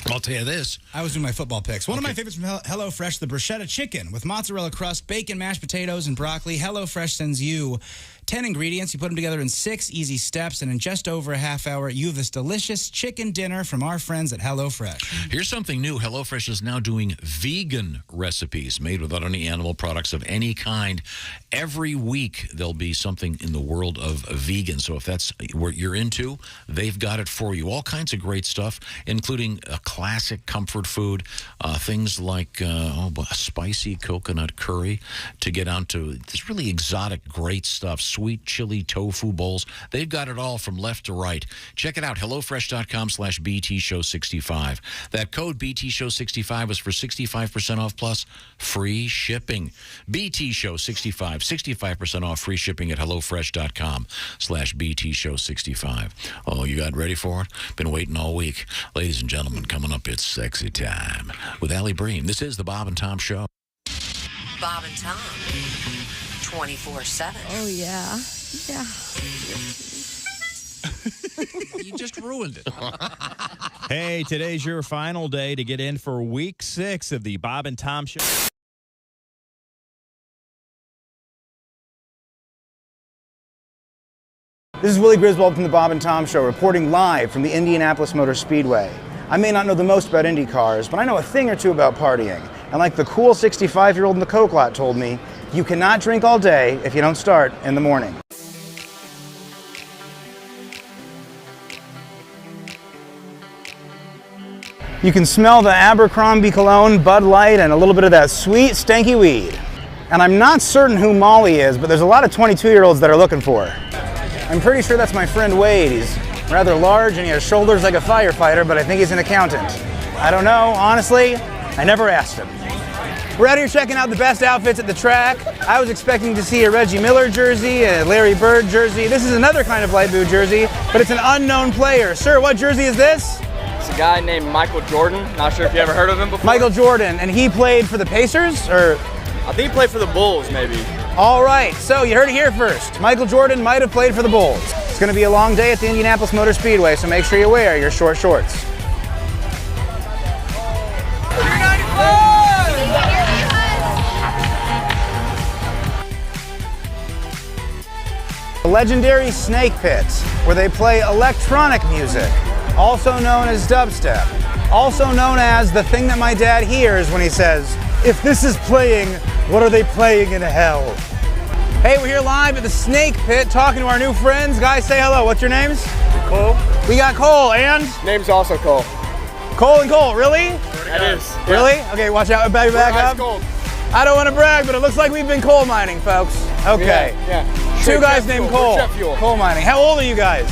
I'll tell you this. I was doing my football picks. One of my favorites from HelloFresh, the bruschetta chicken with mozzarella crust, bacon, mashed potatoes, and broccoli. HelloFresh sends you 10 ingredients. You put them together in 6 easy steps, and in just over a half hour, you have this delicious chicken dinner from our friends at HelloFresh. Here's something new. HelloFresh is now doing vegan recipes made without any animal products of any kind. Every week, there'll be something in the world of vegan. So if that's what you're into, they've got it for you. All kinds of great stuff, including a classic comfort food, things like a spicy coconut curry, to get on to this really exotic, great stuff. Sweet chili tofu bowls. They've got it all from left to right. Check it out, HelloFresh.com/BTShow65. That code BTShow65 is for 65% off plus free shipping. BTShow65, 65% off free shipping at HelloFresh.com/BTShow65. Oh, you got ready for it? Been waiting all week. Ladies and gentlemen, coming up, it's Sexy Time with Allie Breen. This is the Bob and Tom Show. Bob and Tom. 24/7. Oh, yeah. Yeah. You just ruined it. Hey, today's your final day to get in for week 6 of the Bob and Tom Show. This is Willie Griswold from the Bob and Tom Show, reporting live from the Indianapolis Motor Speedway. I may not know the most about Indy cars, but I know a thing or two about partying. And like the cool 65-year-old in the Coke lot told me, you cannot drink all day if you don't start in the morning. You can smell the Abercrombie cologne, Bud Light, and a little bit of that sweet, stanky weed. And I'm not certain who Molly is, but there's a lot of 22-year-olds that are looking for her. I'm pretty sure that's my friend Wade. He's rather large and he has shoulders like a firefighter, but I think he's an accountant. I don't know, honestly, I never asked him. We're out here checking out the best outfits at the track. I was expecting to see a Reggie Miller jersey, a Larry Bird jersey. This is another kind of light blue jersey, but it's an unknown player. Sir, what jersey is this? It's a guy named Michael Jordan. Not sure if you ever heard of him before. Michael Jordan, and he played for the Pacers, or? I think he played for the Bulls, maybe. All right, so you heard it here first. Michael Jordan might have played for the Bulls. It's going to be a long day at the Indianapolis Motor Speedway, so make sure you wear your short shorts. The legendary Snake Pit, where they play electronic music, also known as dubstep, also known as the thing that my dad hears when he says, "If this is playing, what are they playing in hell?" Hey, we're here live at the Snake Pit talking to our new friends. Guys, say hello. What's your names? Cole. We got Cole and? Name's also Cole. Cole and Cole, really? That is. Yeah. Really? Okay, watch out, back up. Gold. I don't want to brag, but it looks like we've been coal mining, folks. Okay. Yeah. Two guys named Cole. Coal mining. How old are you guys?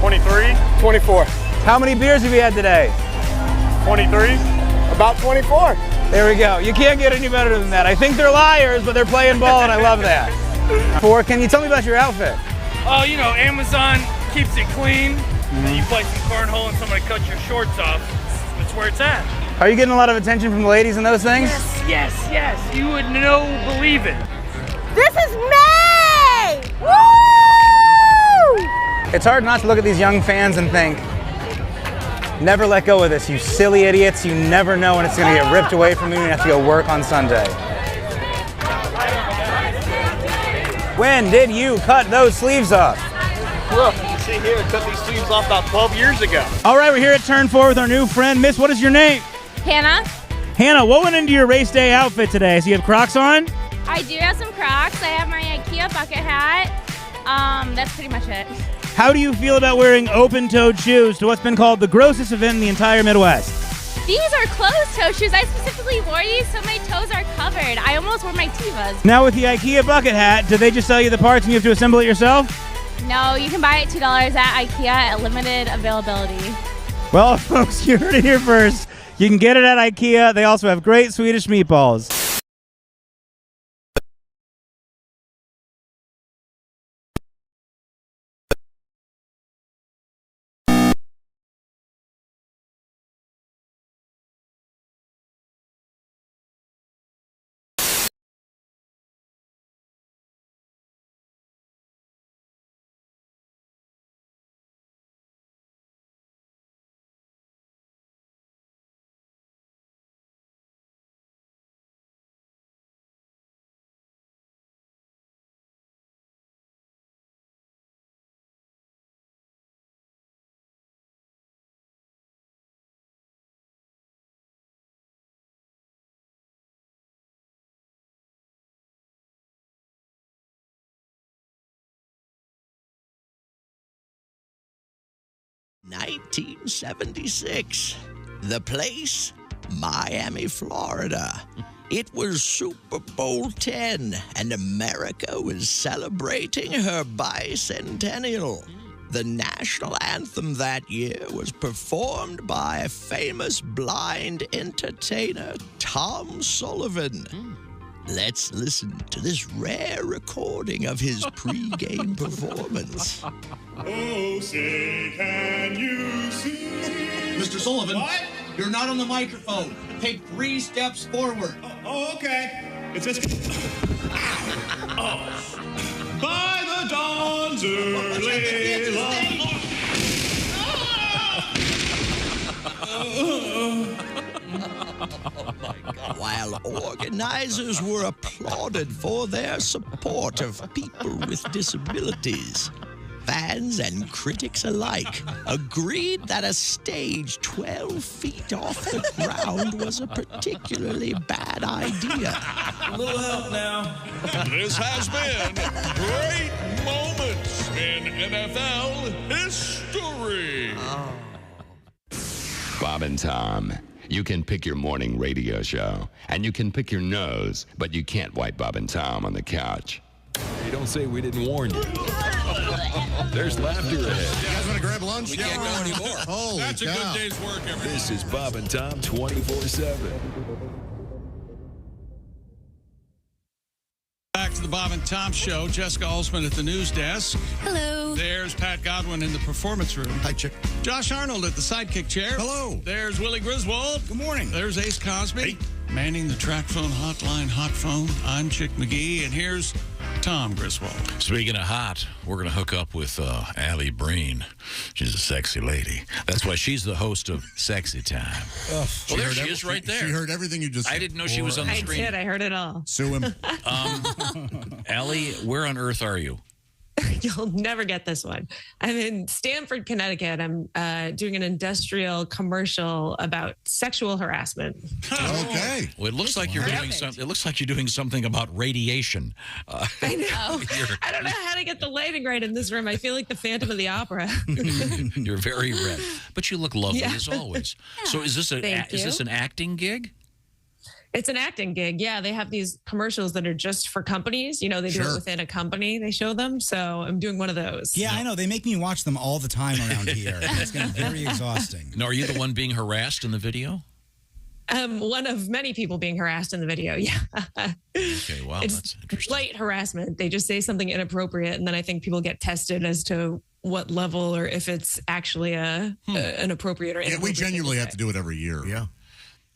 23. 24. How many beers have you had today? 23. About 24. There we go. You can't get any better than that. I think they're liars, but they're playing ball, and I love that. Can you tell me about your outfit? Oh, you know, Amazon keeps it clean. And you play some cornhole and somebody cuts your shorts off. That's where it's at. Are you getting a lot of attention from the ladies in those things? Yes. You would believe it. This is May! Woo! It's hard not to look at these young fans and think, never let go of this, you silly idiots. You never know when it's going to get ripped away from you and you have to go work on Sunday. When did you cut those sleeves off? Look, you see here, I cut these sleeves off about 12 years ago. All right, we're here at Turn 4 with our new friend. Miss, what is your name? Hannah. Hannah, what went into your race day outfit today? So you have Crocs on? I do have some Crocs. I have my IKEA bucket hat. That's pretty much it. How do you feel about wearing open-toed shoes to what's been called the grossest event in the entire Midwest? These are closed-toe shoes. I specifically wore these so my toes are covered. I almost wore my Tevas. Now with the IKEA bucket hat, do they just sell you the parts and you have to assemble it yourself? No, you can buy it $2 at IKEA at limited availability. Well, folks, you heard it here first. You can get it at IKEA. They also have great Swedish meatballs. $1976. The place, Miami, Florida. It was Super Bowl 10, and America was celebrating her bicentennial. The national anthem that year was performed by a famous blind entertainer, Tom Sullivan. Let's listen to this rare recording of his pre-game performance. Oh, say, can you see? Mr. Sullivan. What? You're not on the microphone. Take 3 steps forward. Oh, okay. It's this. By the dawn's early light. While organizers were applauded for their support of people with disabilities, fans and critics alike agreed that a stage 12 feet off the ground was a particularly bad idea. A little help now. This has been great moments in NFL history. Bob and Tom. You can pick your morning radio show, and you can pick your nose, but you can't wipe Bob and Tom on the couch. Hey, don't say we didn't warn you. There's laughter ahead. You guys want to grab lunch? We can't go anymore. Holy That's cow. a good day's work, everybody. This is Bob and Tom 24/7. to the Bob and Tom Show. Jessica Alsman at the news desk. Hello. There's Pat Godwin in the performance room. Hi, Chick. Josh Arnold at the sidekick chair. Hello. There's Willie Griswold. Good morning. There's Ace Cosby. Manning the track phone hotline, hot phone. I'm Chick McGee, and here's Tom Griswold. Speaking of hot, we're going to hook up with Allie Breen. She's a sexy lady. That's why she's the host of Sexy Time. Well, there she is right there. She heard everything you just said. I didn't know she was on the screen. I did. I heard it all. Sue him. Allie, where on earth are you? You'll never get this one. I'm in Stamford, Connecticut. I'm doing an industrial commercial about sexual harassment. Okay. Well, it looks like you're doing something. It looks like you're doing something about radiation. I know. I don't know how to get the lighting right in this room. I feel like the Phantom of the Opera. You're very red, but you look lovely Yeah. as always. So is this an acting gig? It's an acting gig. Yeah, they have these commercials that are just for companies. You know, they do it within a company. They show them. So I'm doing one of those. Yeah, I know. They make me watch them all the time around here. It's going to be very exhausting. Now, are you the one being harassed in the video? One of many people being harassed in the video. Yeah. Okay, wow, It's that's interesting. light harassment. They just say something inappropriate, and then I think people get tested as to what level or if it's actually an appropriate or inappropriate. Yeah, we genuinely have to do it every year. Yeah.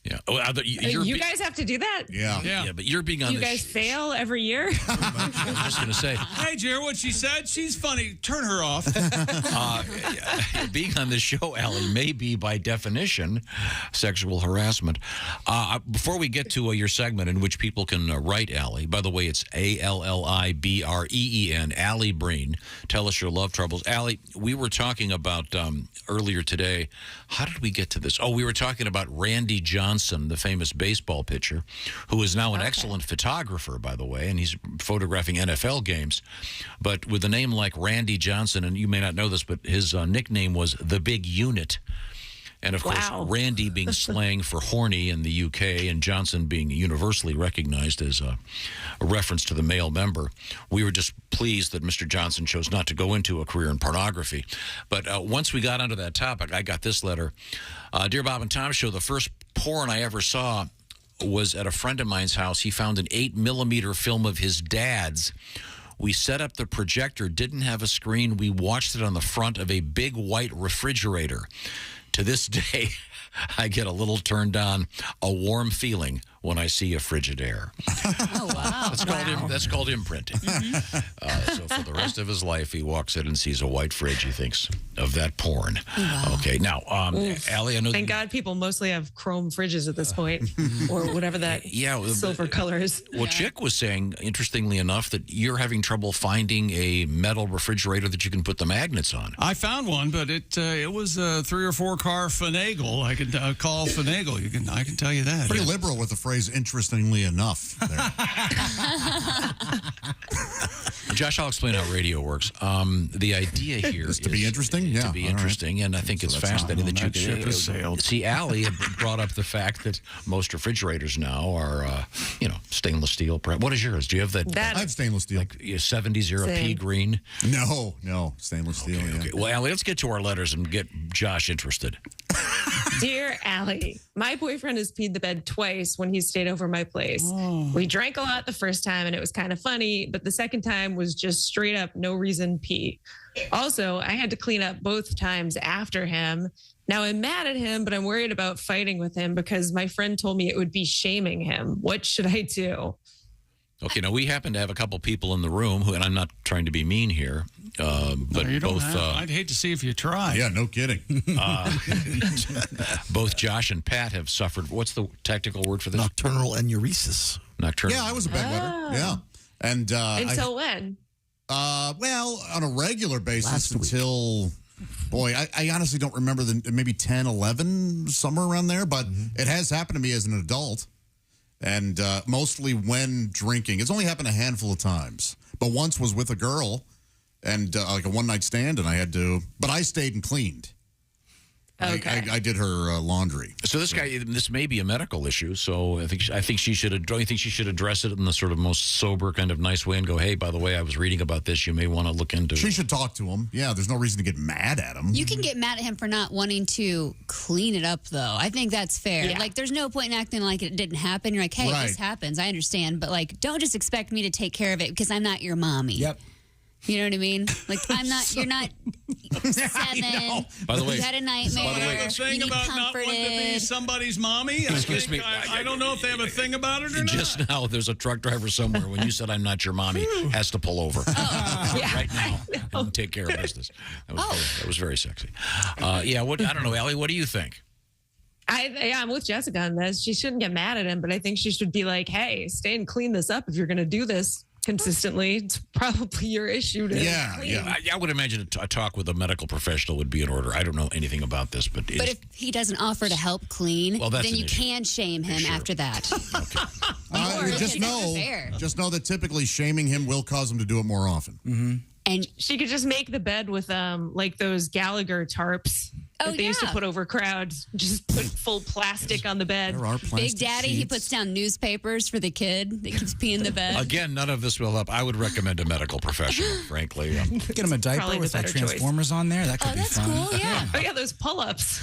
Yeah. Oh, you guys have to do that? Yeah, but you're being on You guys fail every year? I was just going to say. Hey, did you hear what she said? She's funny. Turn her off. Being on this show, Allie, may be by definition sexual harassment. Before we get to your segment in which people can write Allie, by the way, it's ALLIBREEN, Allie Breen. Tell us your love troubles. Allie, we were talking about earlier today. How did we get to this? Oh, we were talking about Randy Johnson, the famous baseball pitcher, who is now an excellent photographer, by the way, and he's photographing NFL games. But with a name like Randy Johnson, and you may not know this, but his nickname was The Big Unit. And, of course, Randy being slang for horny in the UK and Johnson being universally recognized as a reference to the male member. We were just pleased that Mr. Johnson chose not to go into a career in pornography. But once we got onto that topic, I got this letter. Dear Bob and Tom Show, the first porn I ever saw was at a friend of mine's house. He found an 8mm film of his dad's. We set up the projector, didn't have a screen. We watched it on the front of a big white refrigerator. To this day, I get a little turned on, a warm feeling when I see a Frigidaire. Oh, wow. That's called imprinting. So for the rest of his life, he walks in and sees a white fridge. He thinks of that porn. Wow. Okay, now, Allie, I know... Thank God people mostly have chrome fridges at this point, or whatever that silver color is. Well, Chick was saying, interestingly enough, that you're having trouble finding a metal refrigerator that you can put the magnets on. I found one, but it was a 3 or 4 car finagle. I could call finagle. I can tell you that. Pretty liberal with the phrase, interestingly enough. Josh, I'll explain how radio works. The idea here is to be interesting. Yeah, to be interesting, and I think it's fascinating that you can see. Allie had brought up the fact that most refrigerators now are, stainless steel. What is yours? Do you have that? I have stainless steel, like 70s era pea green. No, stainless steel. Okay. Well, Allie, let's get to our letters and get Josh interested. Dear Allie, my boyfriend has peed the bed twice when he stayed over my place. Oh. We drank a lot the first time and it was kind of funny, but the second time was just straight up no reason pee. Also, I had to clean up both times after him. Now I'm mad at him, but I'm worried about fighting with him because my friend told me it would be shaming him. What should I do? Okay, now we happen to have a couple people in the room who, and I'm not trying to be mean here, but you don't both. I'd hate to see if you try. Yeah, no kidding. Both Josh and Pat have suffered. What's the technical word for this? Nocturnal enuresis. Nocturnal. Yeah, I was a bedwetter. Yeah, and until when? Well, on a regular basis until. Boy, I honestly don't remember maybe 10, 11, somewhere around there, but it has happened to me as an adult. And mostly when drinking. It's only happened a handful of times. But once was with a girl and like a one-night stand, and I had to... But I stayed and cleaned. Okay. I did her laundry. So this may be a medical issue. So I think she should. Don't you think she should address it in the sort of most sober, kind of nice way and go, "Hey, by the way, I was reading about this. You may want to look into." She should talk to him. Yeah, there's no reason to get mad at him. You can get mad at him for not wanting to clean it up, though. I think that's fair. Yeah. Like, there's no point in acting like it didn't happen. You're like, hey, Right. this happens. I understand. But, like, don't just expect me to take care of it because I'm not your mommy. Yep. You know what I mean? Like, I'm not, you're not 7. By the way, you had a nightmare. By the way, the you thing need about not wanting to be comforted. somebody's mommy, Excuse me. I don't know if they have a thing about it or not. Just now, there's a truck driver somewhere. When you said, "I'm not your mommy," has to pull over right now and take care of business. That was very sexy. Yeah. I don't know, Allie. What do you think? I'm with Jessica on this. She shouldn't get mad at him, but I think she should be like, hey, stay and clean this up if you're going to do this consistently. It's probably your issue to clean. I would imagine a talk with a medical professional would be in order. I don't know anything about this, but if he doesn't offer to help clean, Well, that's then an you issue. can shame him after that. Just know that typically shaming him will cause him to do it more often. Mm-hmm. And she could just make the bed with like those Gallagher tarps that they used to put over crowds. Just put full plastic on the bed. There are Big Daddy, he puts down newspapers for the kid that keeps peeing the bed. Again, none of this will help. I would recommend a medical professional, frankly. Get him a diaper Probably with the like better choice. Transformers on there. That could be that's fun. cool, yeah. Oh yeah, those pull-ups.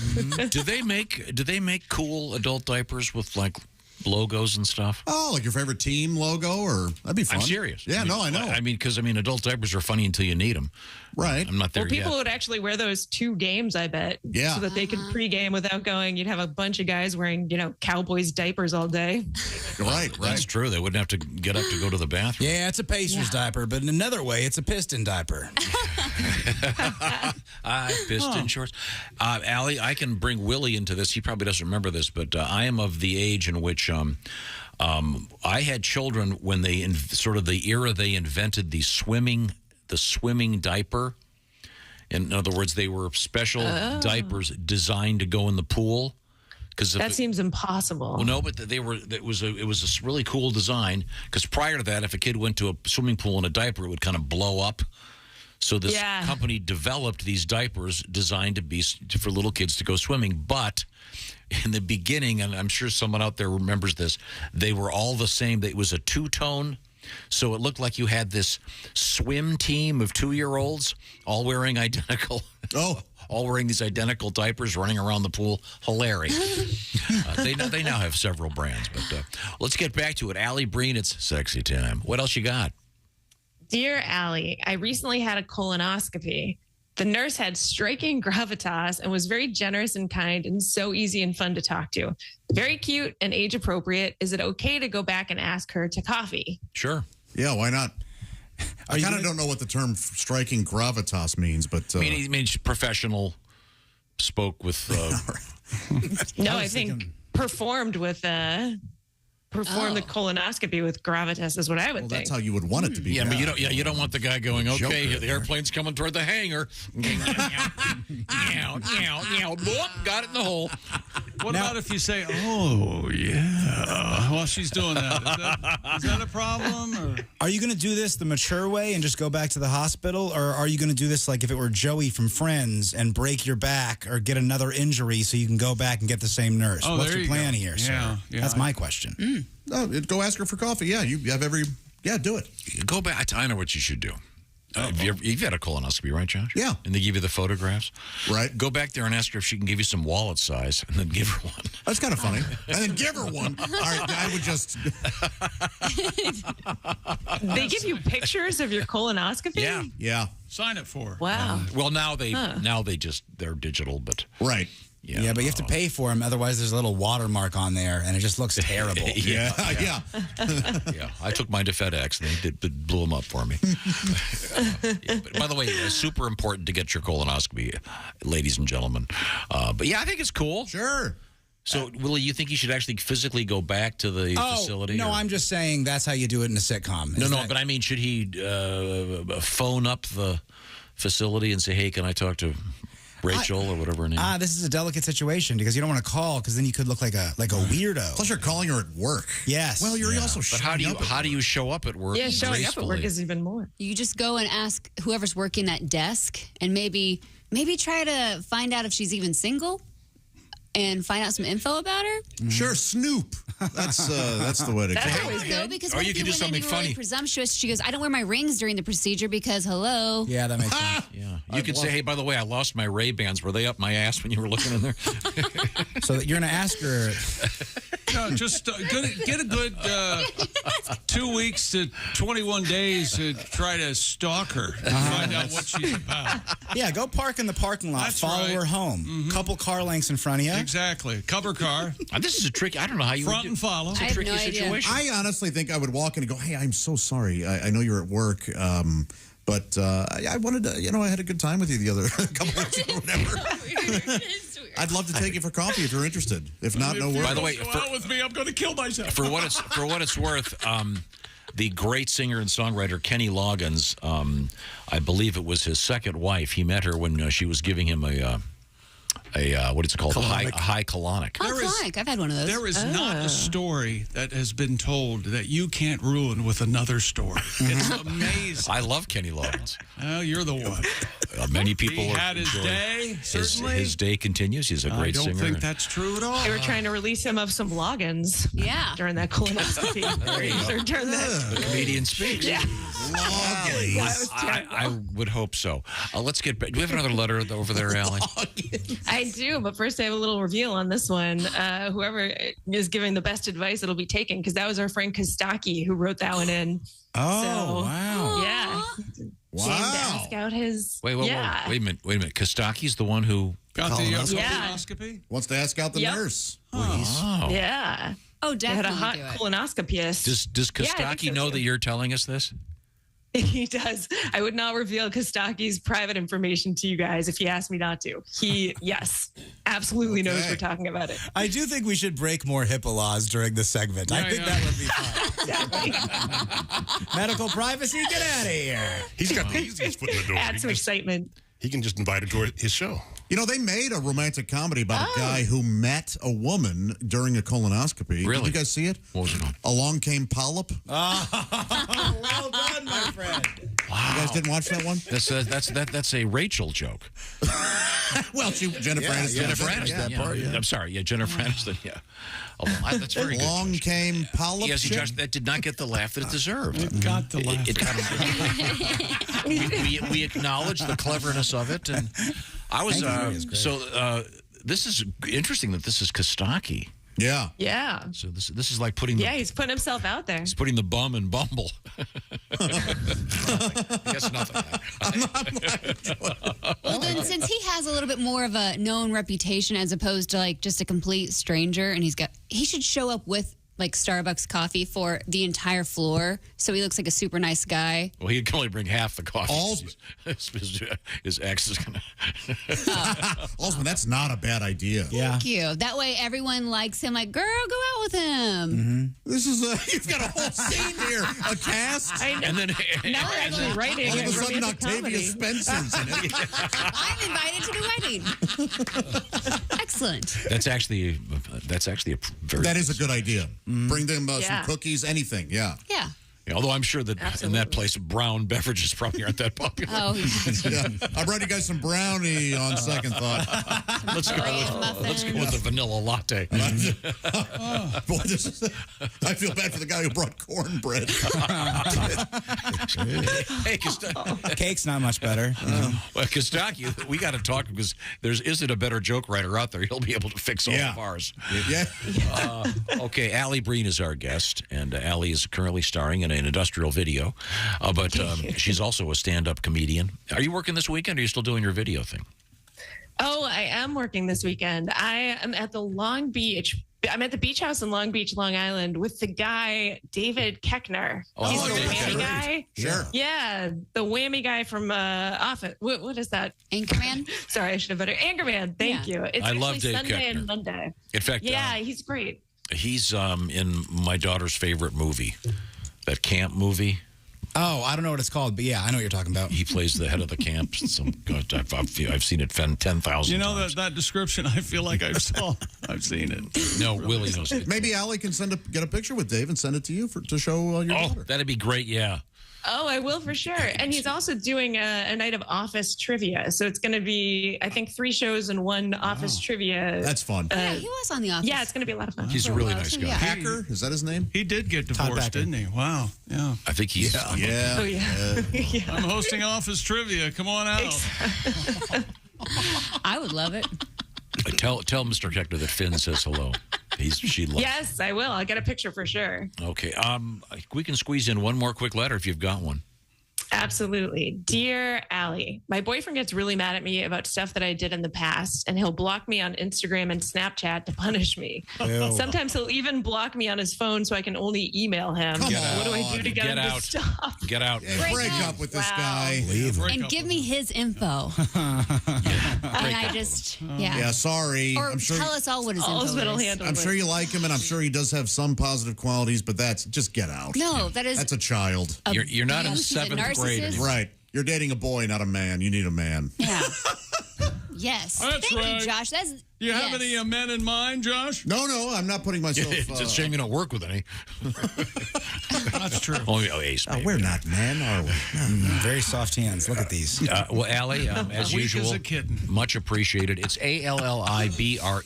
Do they make cool adult diapers with like logos and stuff? Oh, like your favorite team logo, or that'd be fun. I'm serious. Yeah, I know. Because adult diapers are funny until you need them. Right. I'm not there Well, people yet. would actually wear those 2 games, I bet. Yeah. So that they could pregame without going. You'd have a bunch of guys wearing, Cowboys diapers all day. Right. That's true. They wouldn't have to get up to go to the bathroom. Yeah, it's a Pacers diaper, but in another way, it's a Piston diaper. Piston shorts. Allie, I can bring Willie into this. He probably doesn't remember this, but I am of the age in which I had children when they sort of the era they invented the swimming diaper. In other words, they were special diapers designed to go in the pool. That seems impossible. Well, no, but it was a really cool design. Because prior to that, if a kid went to a swimming pool in a diaper, it would kind of blow up. So this company developed these diapers designed to be for little kids to go swimming. But in the beginning, and I'm sure someone out there remembers this, they were all the same. It was a 2-tone. So it looked like you had this swim team of 2-year-olds all wearing identical. All wearing these identical diapers, running around the pool. Hilarious. They now have several brands. But let's get back to it. Allie Breen, it's sexy time. What else you got? Dear Allie, I recently had a colonoscopy. The nurse had striking gravitas and was very generous and kind and so easy and fun to talk to. Very cute and age appropriate. Is it okay to go back and ask her to coffee? Sure. Yeah, why not? I kind of don't know what the term striking gravitas means, but... he means professional, spoke with... No, I think performed with... Perform the colonoscopy with gravitas is what I would think. That's how you would want it to be. Yeah, but you don't want the guy going, okay, the airplane's coming toward the hangar. Got it in the hole. What about if you say, oh, yeah, while she's doing that? Is that a problem? Or? Are you going to do this the mature way and just go back to the hospital? Or are you going to do this like if it were Joey from Friends and break your back or get another injury so you can go back and get the same nurse? Oh, What's there your you plan go. here, Yeah, sir? yeah. That's my question. No, go ask her for coffee. Yeah, you have every... Yeah, do it. Go back. I know what you should do. You've had a colonoscopy, right, Josh? Yeah. And they give you the photographs? Right. Go back there and ask her if she can give you some wallet size and then give her one. That's kind of funny. And then give her one. All right, I would just... They give you pictures of your colonoscopy? Yeah. Sign it for her. Wow. Well, now they're digital, but... Right. Yeah, but you have to pay for them. Otherwise, there's a little watermark on there, and it just looks terrible. Yeah. I took mine to FedEx, and they blew them up for me. But by the way, it's super important to get your colonoscopy, ladies and gentlemen. But yeah, I think it's cool. Sure. So, Willie, you think you should actually physically go back to the facility? No, I'm just saying that's how you do it in a sitcom. But I mean, should he phone up the facility and say, hey, can I talk to... Rachel or whatever her name. This is a delicate situation because you don't want to call because then you could look like a weirdo. Plus, you're calling her at work. Yes. Well, you're also But how do you show up at work? Yeah, showing up at work gracefully? is even more. You just go and ask whoever's working that desk and maybe try to find out if she's even single and find out some info about her. Sure, snoop. That's the way to That's go. always good. Because Or what you if can do went in something and you were really funny. presumptuous. She goes, I don't wear my rings during the procedure because hello. Yeah, that makes sense. Yeah. You could say, hey, by the way, I lost my Ray-Bans. Were they up my ass when you were looking in there? So you're going to ask her. No, just get a good 2 weeks to 21 days to try to stalk her and find out what she's about. Yeah, go park in the parking lot. That's follow right. her home. Couple car lengths in front of you. Exactly. Cover car. This is a tricky. I don't know how you Front would and follow. It's a I have tricky no idea. situation. I honestly think I would walk in and go, hey, I'm so sorry. I know you're at work, but I wanted to, I had a good time with you the other couple weeks ago or whatever. I'd love to take you for coffee if you're interested. If not, no worries. By the way, Go out with me, I'm going to kill myself. for what it's worth, the great singer and songwriter Kenny Loggins, I believe it was his second wife. He met her when she was giving him a what is it called? A high colonic. Oh, colonic. I've had one of those. There is not a story that has been told that you can't ruin with another story. It's amazing. I love Kenny Loggins. Well, you're the one. Many people He have had his enjoyed day, certainly. His day continues. He's a great singer. I don't think that's true at all. They were trying to release him of some logins. Yeah. During that colonoscopy. Or during that. The comedian speaks. Yeah. Logins. I would hope so. Let's get back. Do we have another letter over there, Allie? I do, but first I have a little reveal on this one. Whoever is giving the best advice, it'll be taken because that was our friend Kostaki who wrote that one in. Oh, wow. Yeah. Wow. Came to ask out his. Wait a minute. Kostaki's the one who got the Yeah. colonoscopy? Wants to ask out the Yep. nurse. Oh. Yeah. Oh, They had a definitely hot do it. colonoscopist. Does Yeah, I Kostaki think so, know too. that you're telling us this? He does. I would not reveal Kostaki's private information to you guys if he asked me not to. He, yes, absolutely knows Okay. we're talking about it. I do think we should break more HIPAA laws during the segment. I think that would be fun. Medical privacy, get out of here. He's got the easiest foot in the door. Add some excitement. He can just invite her to his show. They made a romantic comedy about a guy who met a woman during a colonoscopy. Really? Did you guys see it? What was it on? Along Came Polyp. Oh, well done, my friend. You guys didn't watch that one? That's a Rachel joke. Well, Jennifer Aniston. Jennifer Aniston. That Yeah. part, yeah. I'm sorry. Yeah, Jennifer Aniston. Yeah. Oh, that's very good. Along Came Polyp. Yes, Josh, that did not get the laugh that it deserved. It got the laugh. It got we acknowledge the cleverness of it, and I was this is interesting that this is Kostaki. Yeah. Yeah. So this is like putting Yeah, he's putting himself out there. he's putting the bum in Bumble. I guess nothing. Well, then, since he has a little bit more of a known reputation as opposed to like just a complete stranger, and he should show up with like Starbucks coffee for the entire floor, so he looks like a super nice guy. Well, he can only bring half the coffee. All- His ex is gonna. Osman, that's not a bad idea. Yeah. Thank you. That way, everyone likes him. Like, girl, go out with him. This is you've got a whole scene here. A cast. I know. And then Now we're actually writing All of a a sudden, romantic Octavia comedy. Spencer's in it. I'm invited to the wedding. Excellent. that's actually a very. That is a good idea. Bring them Yeah. some cookies, anything. Yeah. Yeah. Yeah, although I'm sure that in that place, brown beverages probably aren't that popular. Oh, Yeah. I brought you guys some brownie on second thought. Let's go with the vanilla latte. Boy, I feel bad for the guy who brought cornbread. Hey, Cake's not much better. well, Kostaki, we got to talk because there isn't a better joke writer out there. He'll be able to fix all of ours. Yeah. Okay, Allie Breen is our guest, and Allie is currently starring in an industrial video, but she's also a stand-up comedian. Are you working this weekend, or are you still doing your video thing? Oh, I am working this weekend. I am at the Long Beach. I'm at the beach house in Long Beach, Long Island, with the guy David Keckner. He's the whammy guy. Sure. Yeah, the whammy guy from Office. What is that? Anchorman. Sorry, I should have better. Anchorman. Thank you. It's I love actually Dave Sunday Keckner. and Monday. In fact, Yeah, he's great. he's in my daughter's favorite movie, that camp movie. Oh, I don't know what it's called, but yeah, I know what you're talking about. He plays the head of the camp. I've seen it 10,000 You know times. that description? I feel like I've seen it. No, Willie knows it. Maybe Allie can get a picture with Dave and send it to you to show your daughter. That'd be great, yeah. Oh, I will for sure. And he's also doing a night of office trivia. So it's going to be, I think, 3 shows and 1 office trivia. That's fun. Yeah, he was on The Office. Yeah, it's going to be a lot of fun. He's a really nice guy. Packer, is that his name? He did get divorced, didn't he? Wow. Yeah. I think he's... Yeah. Oh, yeah. I'm hosting office trivia. Come on out. I would love it. Tell Mr. Keckner that Finn says hello. She loves. Yes, I will. I'll get a picture for sure. Okay. We can squeeze in one more quick letter if you've got one. Absolutely. Dear Allie, my boyfriend gets really mad at me about stuff that I did in the past, and he'll block me on Instagram and Snapchat to punish me. Ew. Sometimes he'll even block me on his phone so I can only email him. Come What do I do to get him out. to stop? Get out. Break up with this guy. Leave him. And give me his info. And I just, Yeah, sorry. Or I'm sure tell us all what his info Hospital is. handle. I'm sure you like him, and I'm sure he does have some positive qualities, but just get out. No, that's a child. You're not in he's a 7th grade narcissist. anymore. Right. You're dating a boy, not a man. You need a man. Yeah. Yes. That's Thank right. you, Josh. Do you have any men in mind, Josh? No, I'm not putting myself... It's a shame you don't work with any. That's true. Ace. we're not men, are we? Very soft hands. Look at these. Well, Allie, as Weak usual, as a kitten. much appreciated. It's ALLIBREEN.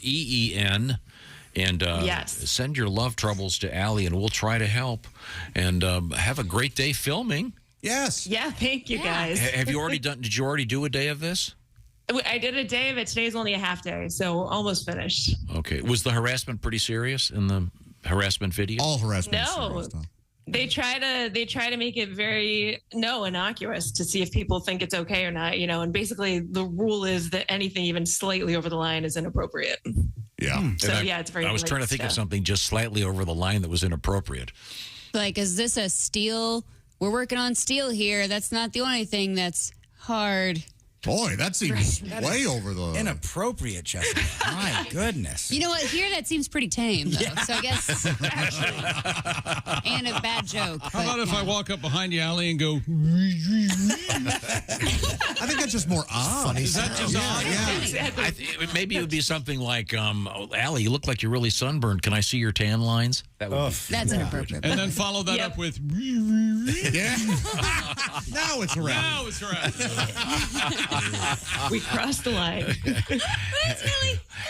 And Yes. send your love troubles to Allie, and we'll try to help. And have a great day filming. Yes. Yeah, thank you guys. Have you already done? Did you already do a day of this? I did a day of it. Today's only a half day, so almost finished. Okay. Was the harassment pretty serious in the harassment video? All harassment is No. serious, though. They try to make it very innocuous to see if people think it's okay or not, and basically the rule is that anything even slightly over the line is inappropriate. Yeah. So it's very I was trying to think of something just slightly over the line that was inappropriate. Like, is this a steel? We're working on steel here. That's not the only thing that's hard. Boy, that seems way over the... Inappropriate, Jessica. My goodness. You know what? Here, that seems pretty tame, though. So I guess... and a bad joke. How about if I walk up behind you, Allie, and go... I think that's just more odd. Is that just odd? Yeah. Exactly. Maybe it would be something like, Allie, you look like you're really sunburned. Can I see your tan lines? That would That's inappropriate. And then follow that up with... Yeah. Now it's around. Now it's right. We crossed the line.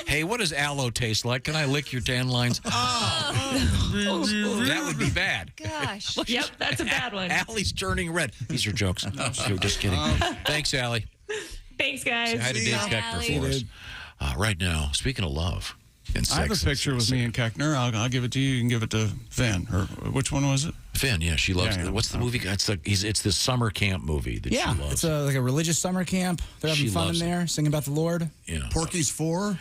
Hey, what does aloe taste like? Can I lick your tan lines? That would be bad. Gosh. Yep, that's a bad one. Allie's turning red. These are jokes. Just kidding. Thanks, Allie. Thanks, guys. Say hi to Dave Keckner for us. Right now, speaking of love and sex. I have a picture with me and Keckner. I'll give it to you. You can give it to Finn. Or which one was it? Finn, yeah, she loves it. What's the movie? It's the summer camp movie that she loves. It's like a religious summer camp. They're having fun in there, singing about the Lord. Yeah. Porky's 4.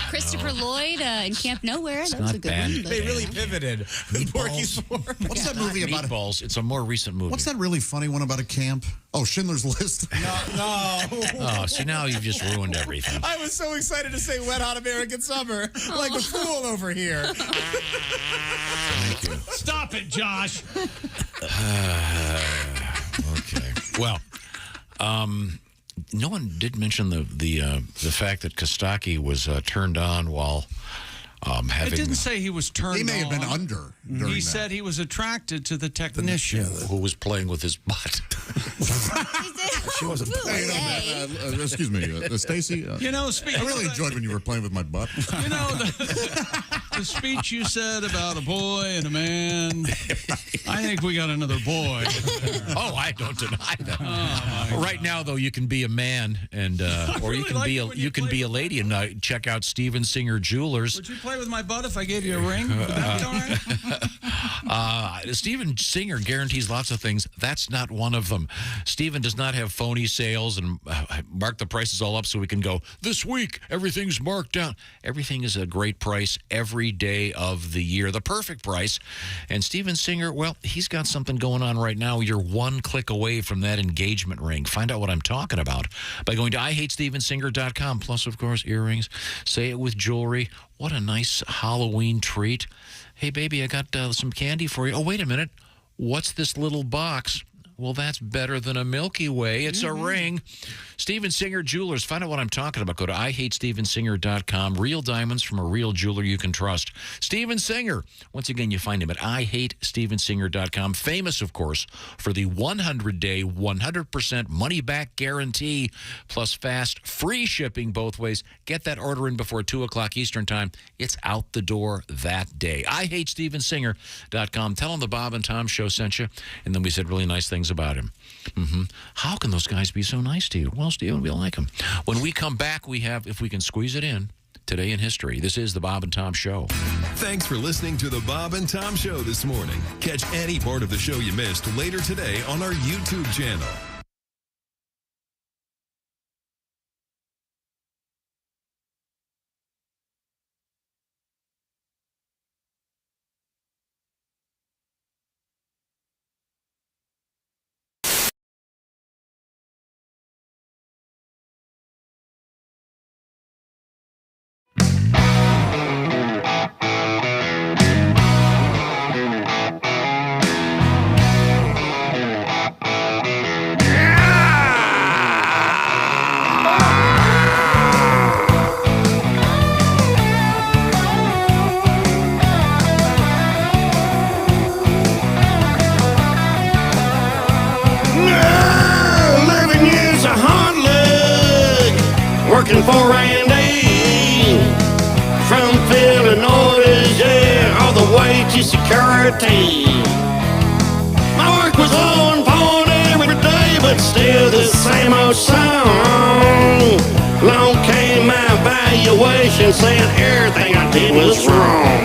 Christopher Lloyd in Camp Nowhere. That was a good bad. one. but- They really pivoted. Porky's 4. What's that movie about? Meatballs. It's a more recent movie. What's that really funny one about a camp? Oh, Schindler's List. No. Oh, see, now you've just ruined everything. I was so excited to say Wet Hot American Summer. Like a fool over here. Thank you. Stop it, Josh. Okay. Well, no one did mention the fact that Kostaki was turned on while having. It didn't say he was turned on. He may have been under. He said he was attracted to the technician. Who was playing with his butt. She wasn't. Excuse me, Stacy. You know, I really enjoyed when you were playing with my butt. You know, the speech you said about a boy and a man. I think we got another boy. Oh, I don't deny that. Right now, though, you can be a man, and or you can be a lady and check out Steven Singer Jewelers. Would you play with my butt if I gave you a ring? Would that be all right? Steven Singer guarantees lots of things. That's not one of them. Steven does not have phony sales and mark the prices all up so we can go, this week, everything's marked down. Everything is a great price every day of the year. The perfect price. And Steven Singer, well, he's got something going on right now. You're one click away from that engagement ring. Find out what I'm talking about by going to IHateStevenSinger.com. Plus, of course, earrings. Say it with jewelry. What a nice Halloween treat. Hey, baby, I got some candy for you. Oh, wait a minute. What's this little box? Well, that's better than a Milky Way. It's a ring. Steven Singer Jewelers. Find out what I'm talking about. Go to IHateStevenSinger.com. Real diamonds from a real jeweler you can trust. Steven Singer. Once again, you find him at IHateStevenSinger.com. Famous, of course, for the 100-day, 100% money-back guarantee, plus fast, free shipping both ways. Get that order in before 2 o'clock Eastern Time. It's out the door that day. IHateStevenSinger.com. Tell him the Bob and Tom Show sent you. And then we said really nice things about him. How can those guys be so nice to you? Well, Steven, we like them. When we come back, we have, if we can squeeze it in, Today in History. This is the Bob and Tom Show. Thanks for listening to the Bob and Tom Show this morning. Catch any part of the show you missed later today on our YouTube channel. Working for Randy from Illinois, yeah, all the way to security. My work was on point every day, but still the same old song. Long came my evaluation saying everything I did was wrong.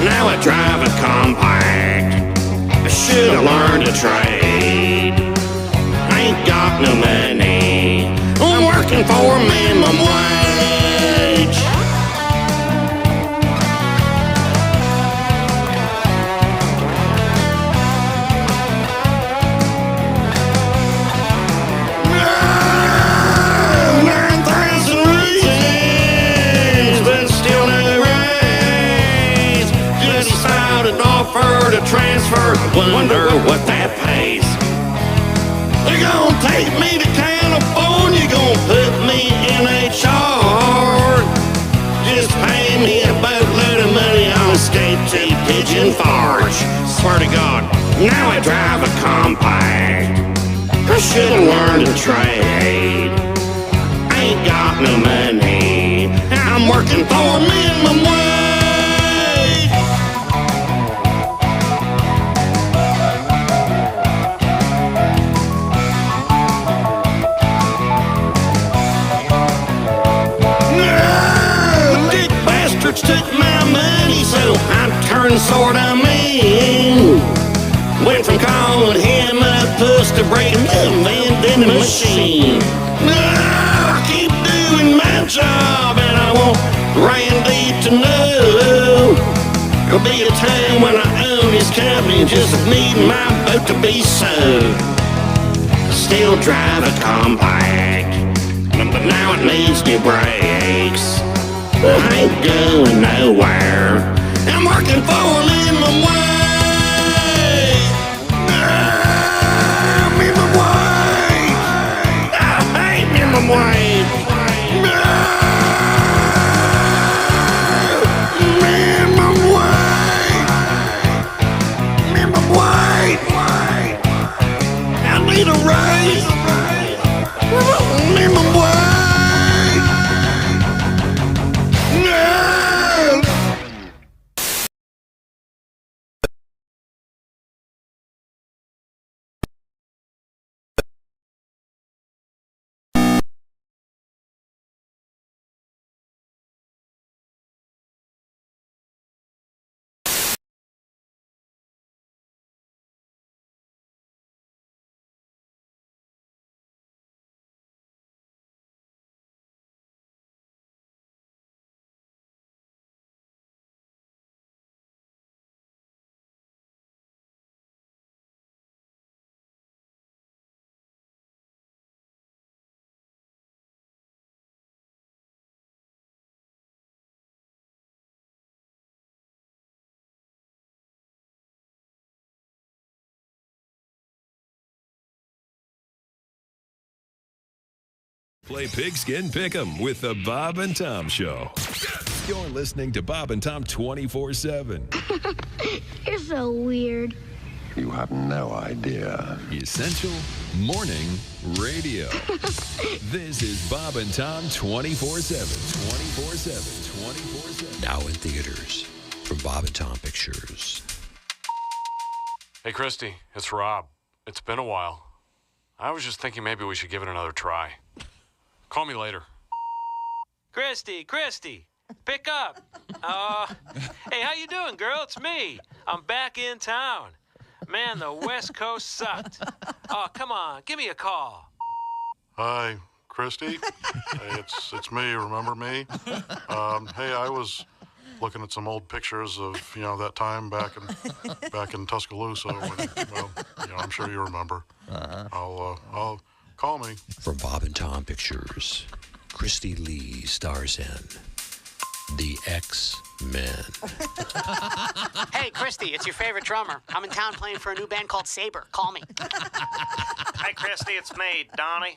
Now I drive a compact. I should have learned a trade. I ain't got no money. I'm working for minimum wage. Offer to transfer, wonder what that pays. They're gonna take me to California, gonna put me in HR. Just pay me a boatload of money on escape to Pigeon Forge. Swear to God, now I drive a compact. I should've learned a trade. I ain't got no money. I'm working for minimum wage. Took my money, so I turned sorta mean. Went from calling him a puss to breaking the vending machine. I keep doing my job, and I want Randy to know there'll be a time when I own his company, just need my boat to be sold. Still drive a compact, but now it needs new brakes. I ain't going nowhere. I'm working for minimum wage. Minimum wage. I hate minimum wage. Play Pigskin Pick'em with the Bob and Tom Show. You're listening to Bob and Tom 24/7. You're so weird. You have no idea. Essential Morning Radio. This is Bob and Tom 24/7. 24/7. 24/7. Now in theaters from Bob and Tom Pictures. Hey, Christy, it's Rob. It's been a while. I was just thinking maybe we should give it another try. Call me later. Christy, pick up. Hey, how you doing, girl? It's me. I'm back in town. Man, the West Coast sucked. Oh, come on, give me a call. Hi, Christy. Hey, it's me. Remember me? Hey, I was looking at some old pictures of that time back in Tuscaloosa. When, I'm sure you remember. I'll call me. From Bob and Tom Pictures, Christy Lee stars in The X-Men. Hey, Christy, it's your favorite drummer. I'm in town playing for a new band called Saber. Call me. Hey, Christy, it's me, Donnie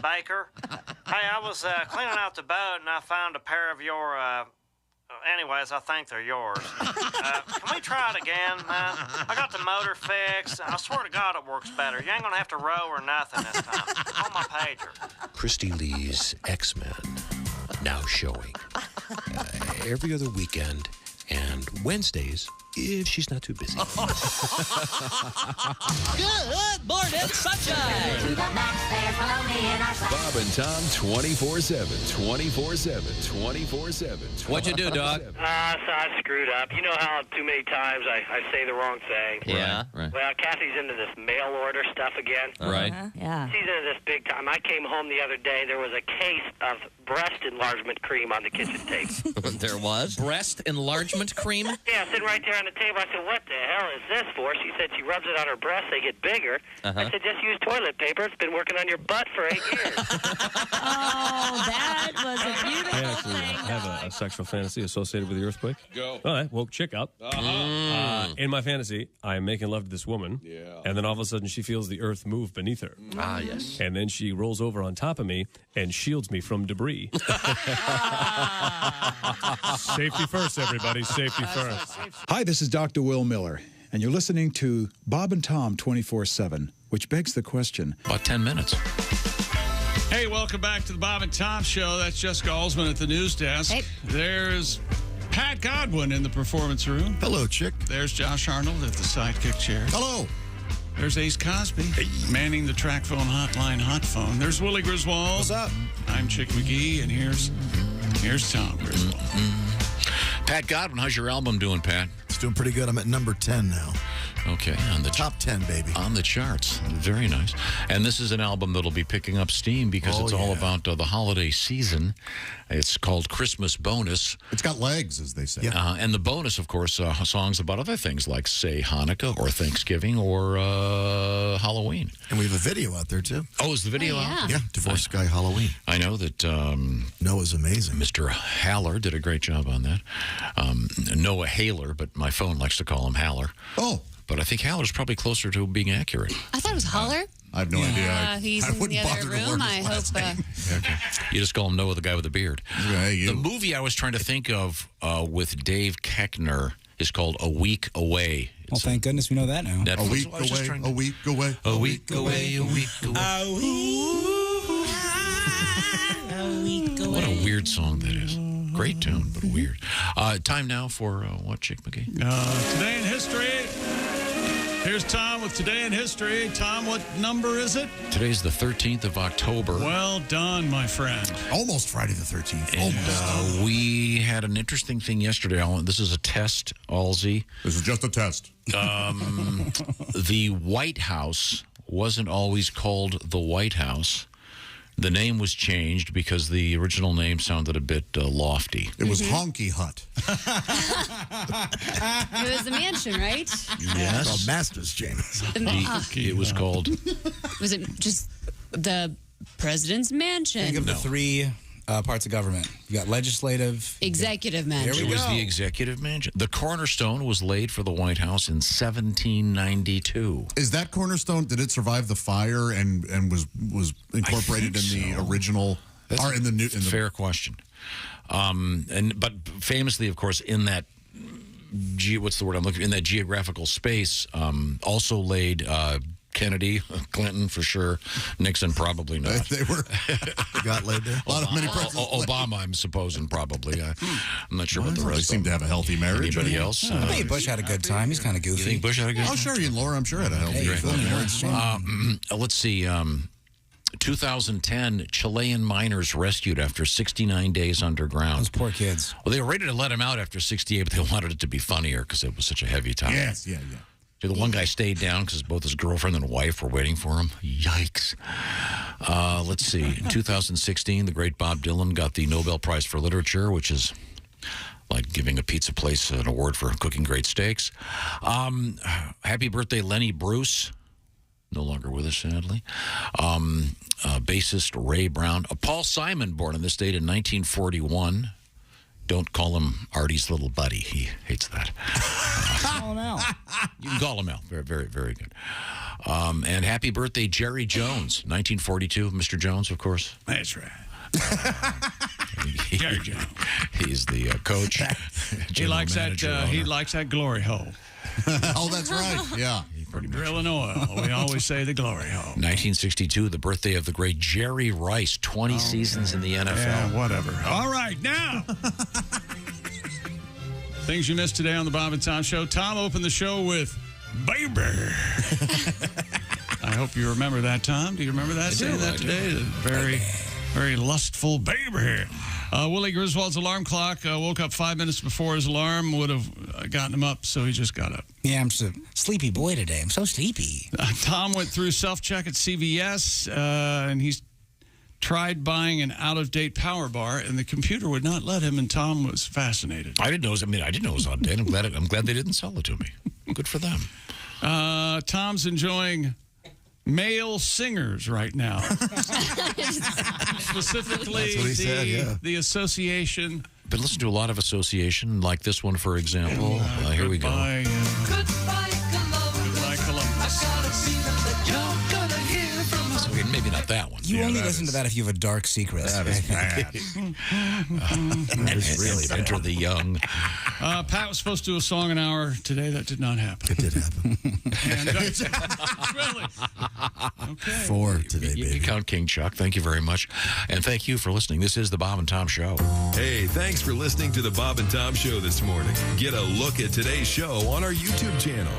Baker. Hey, I was cleaning out the boat, and I found a pair of your, anyways, I think they're yours. Can we try it again, man? I got the motor fixed. I swear to God it works better. You ain't gonna have to row or nothing this time. On my pager. Christy Lee's X-Men, now showing every other weekend and Wednesdays if she's not too busy. Good morning, sunshine. Bob and Tom 24/7. 24/7. 24/7. What'd you do, dog? So I screwed up. You know how too many times I say the wrong thing? Yeah, right. Well, Kathy's into this mail order stuff again. Right. Yeah. She's into this big time. I came home the other day. There was a case of breast enlargement cream on the kitchen table. There was? Breast enlargement cream? Yeah, sitting right there on the table. I said, what the hell is this for? She said she rubs it on her breasts. They get bigger. I said, just use toilet paper. It's been working on your butt for 8 years. Oh, that was a beautiful I have a sexual fantasy associated with the earthquake. Go. All right, woke chick up. In my fantasy, I am making love to this woman. Yeah. And then all of a sudden, she feels the earth move beneath her. Ah, yes. And then she rolls over on top of me and shields me from debris. Safety first, everybody. Safety first. Hi, this is Dr. Will Miller, and you're listening to Bob and Tom 24/7, which begs the question. About 10 minutes. Hey, welcome back to the Bob and Tom Show. That's Jessica Alsman at the news desk. Hey. There's Pat Godwin in the performance room. Hello, chick. There's Josh Arnold at the sidekick chair. Hello. There's Ace Cosby manning the track phone hotline hot phone. There's Willie Griswold. What's up? I'm Chick McGee, and here's Tom Griswold. Pat Godwin, how's your album doing, Pat? It's doing pretty good. I'm at number 10 now. Okay, on the Top 10, baby. On the charts. Very nice. And this is an album that'll be picking up steam because it's all about the holiday season. It's called Christmas Bonus. It's got legs, as they say. And the bonus, of course, songs about other things like, say, Hanukkah or Thanksgiving or Halloween. And we have a video out there, too. Oh, is the video out? Yeah, Divorce Guy Halloween. I know that Noah's amazing. Mr. Haller did a great job on that. Noah Haler, but my phone likes to call him Haller. Oh. But I think Haller's probably closer to being accurate. I thought it was Holler. I have no idea. He's in the other room. I hope. Okay. You just call him Noah, the guy with the beard. Yeah, the movie I was trying to think of with Dave Koechner is called A Week Away. Well, thank goodness we know that now. A week away, a week away. A week away, a week away. What a weird song that is. Great tune, but weird. Time now for what, Chick McGee? Today in history. Here's Tom with Today in History. Tom, what number is it? Today's the 13th of October. Well done, my friend. Almost Friday the 13th. And we had an interesting thing yesterday. This is a test, Alsey. This is just a test. The White House wasn't always called the White House. The name was changed because the original name sounded a bit lofty. It was Honky Hut. It was a mansion, right? Yes. Called Masters James. It was called... Was it just the president's mansion? Think of the three parts of government. You got legislative. Executive mansion. It was the executive mansion. The cornerstone was laid for the White House in 1792. Is that cornerstone, did it survive the fire and was incorporated in the original? Or in the new? Fair question. But famously, of course, in that what's the word I'm looking for? In that geographical space, also laid Kennedy, Clinton for sure, Nixon probably not. They got laid there. Obama, I'm supposing probably. I'm not sure what the rest. They seem to have a healthy marriage. Anybody else? I think Bush had a good time. He's kind of goofy. You think Bush had a good time? Oh, sure. And Laura, I'm sure, had a healthy marriage. Let's see. 2010, Chilean miners rescued after 69 days underground. Those poor kids. Well, they were ready to let him out after 68, but they wanted it to be funnier because it was such a heavy time. Yes, yeah. The one guy stayed down because both his girlfriend and wife were waiting for him. Yikes. Let's see. In 2016, the great Bob Dylan got the Nobel Prize for Literature, which is like giving a pizza place an award for cooking great steaks. Happy birthday, Lenny Bruce. No longer with us, sadly. Bassist Ray Brown. Paul Simon, born on this date in 1941. Don't call him Artie's little buddy. He hates that. Call him out. You can call him out. Very, very, very good. And happy birthday, Jerry Jones, 1942. Mr. Jones, of course. That's right. Jerry Jones. He's the coach. He likes that. He likes that glory hole. Oh, that's right. Yeah. Drilling oil. We always say the glory hole. 1962, the birthday of the great Jerry Rice. 20 seasons in the NFL. Yeah, whatever. All right, now. Things you missed today on the Bob and Tom Show. Tom opened the show with Baby. I hope you remember that, Tom. Do you remember that? Saying that today? Very, very lustful baby. Willie Griswold's alarm clock woke up 5 minutes before his alarm would have gotten him up, so he just got up. Yeah, I'm just a sleepy boy today. I'm so sleepy. Tom went through self-check at CVS, and he's tried buying an out-of-date power bar, and the computer would not let him, and Tom was fascinated. I didn't know it was out of date. I'm glad they didn't sell it to me. Good for them. Tom's enjoying male singers right now. Specifically, the association. But listen to a lot of association, like this one, for example. Here we go. Goodbye, Columbus. Okay, maybe not that one. You only listen to that if you have a dark secret. That is bad. Really enter the young. Pat was supposed to do a song an hour today. That did not happen. It did happen. Really? Okay. 4 today, baby. You count King Chuck. Thank you very much. And thank you for listening. This is the Bob and Tom Show. Hey, thanks for listening to the Bob and Tom Show this morning. Get a look at today's show on our YouTube channel.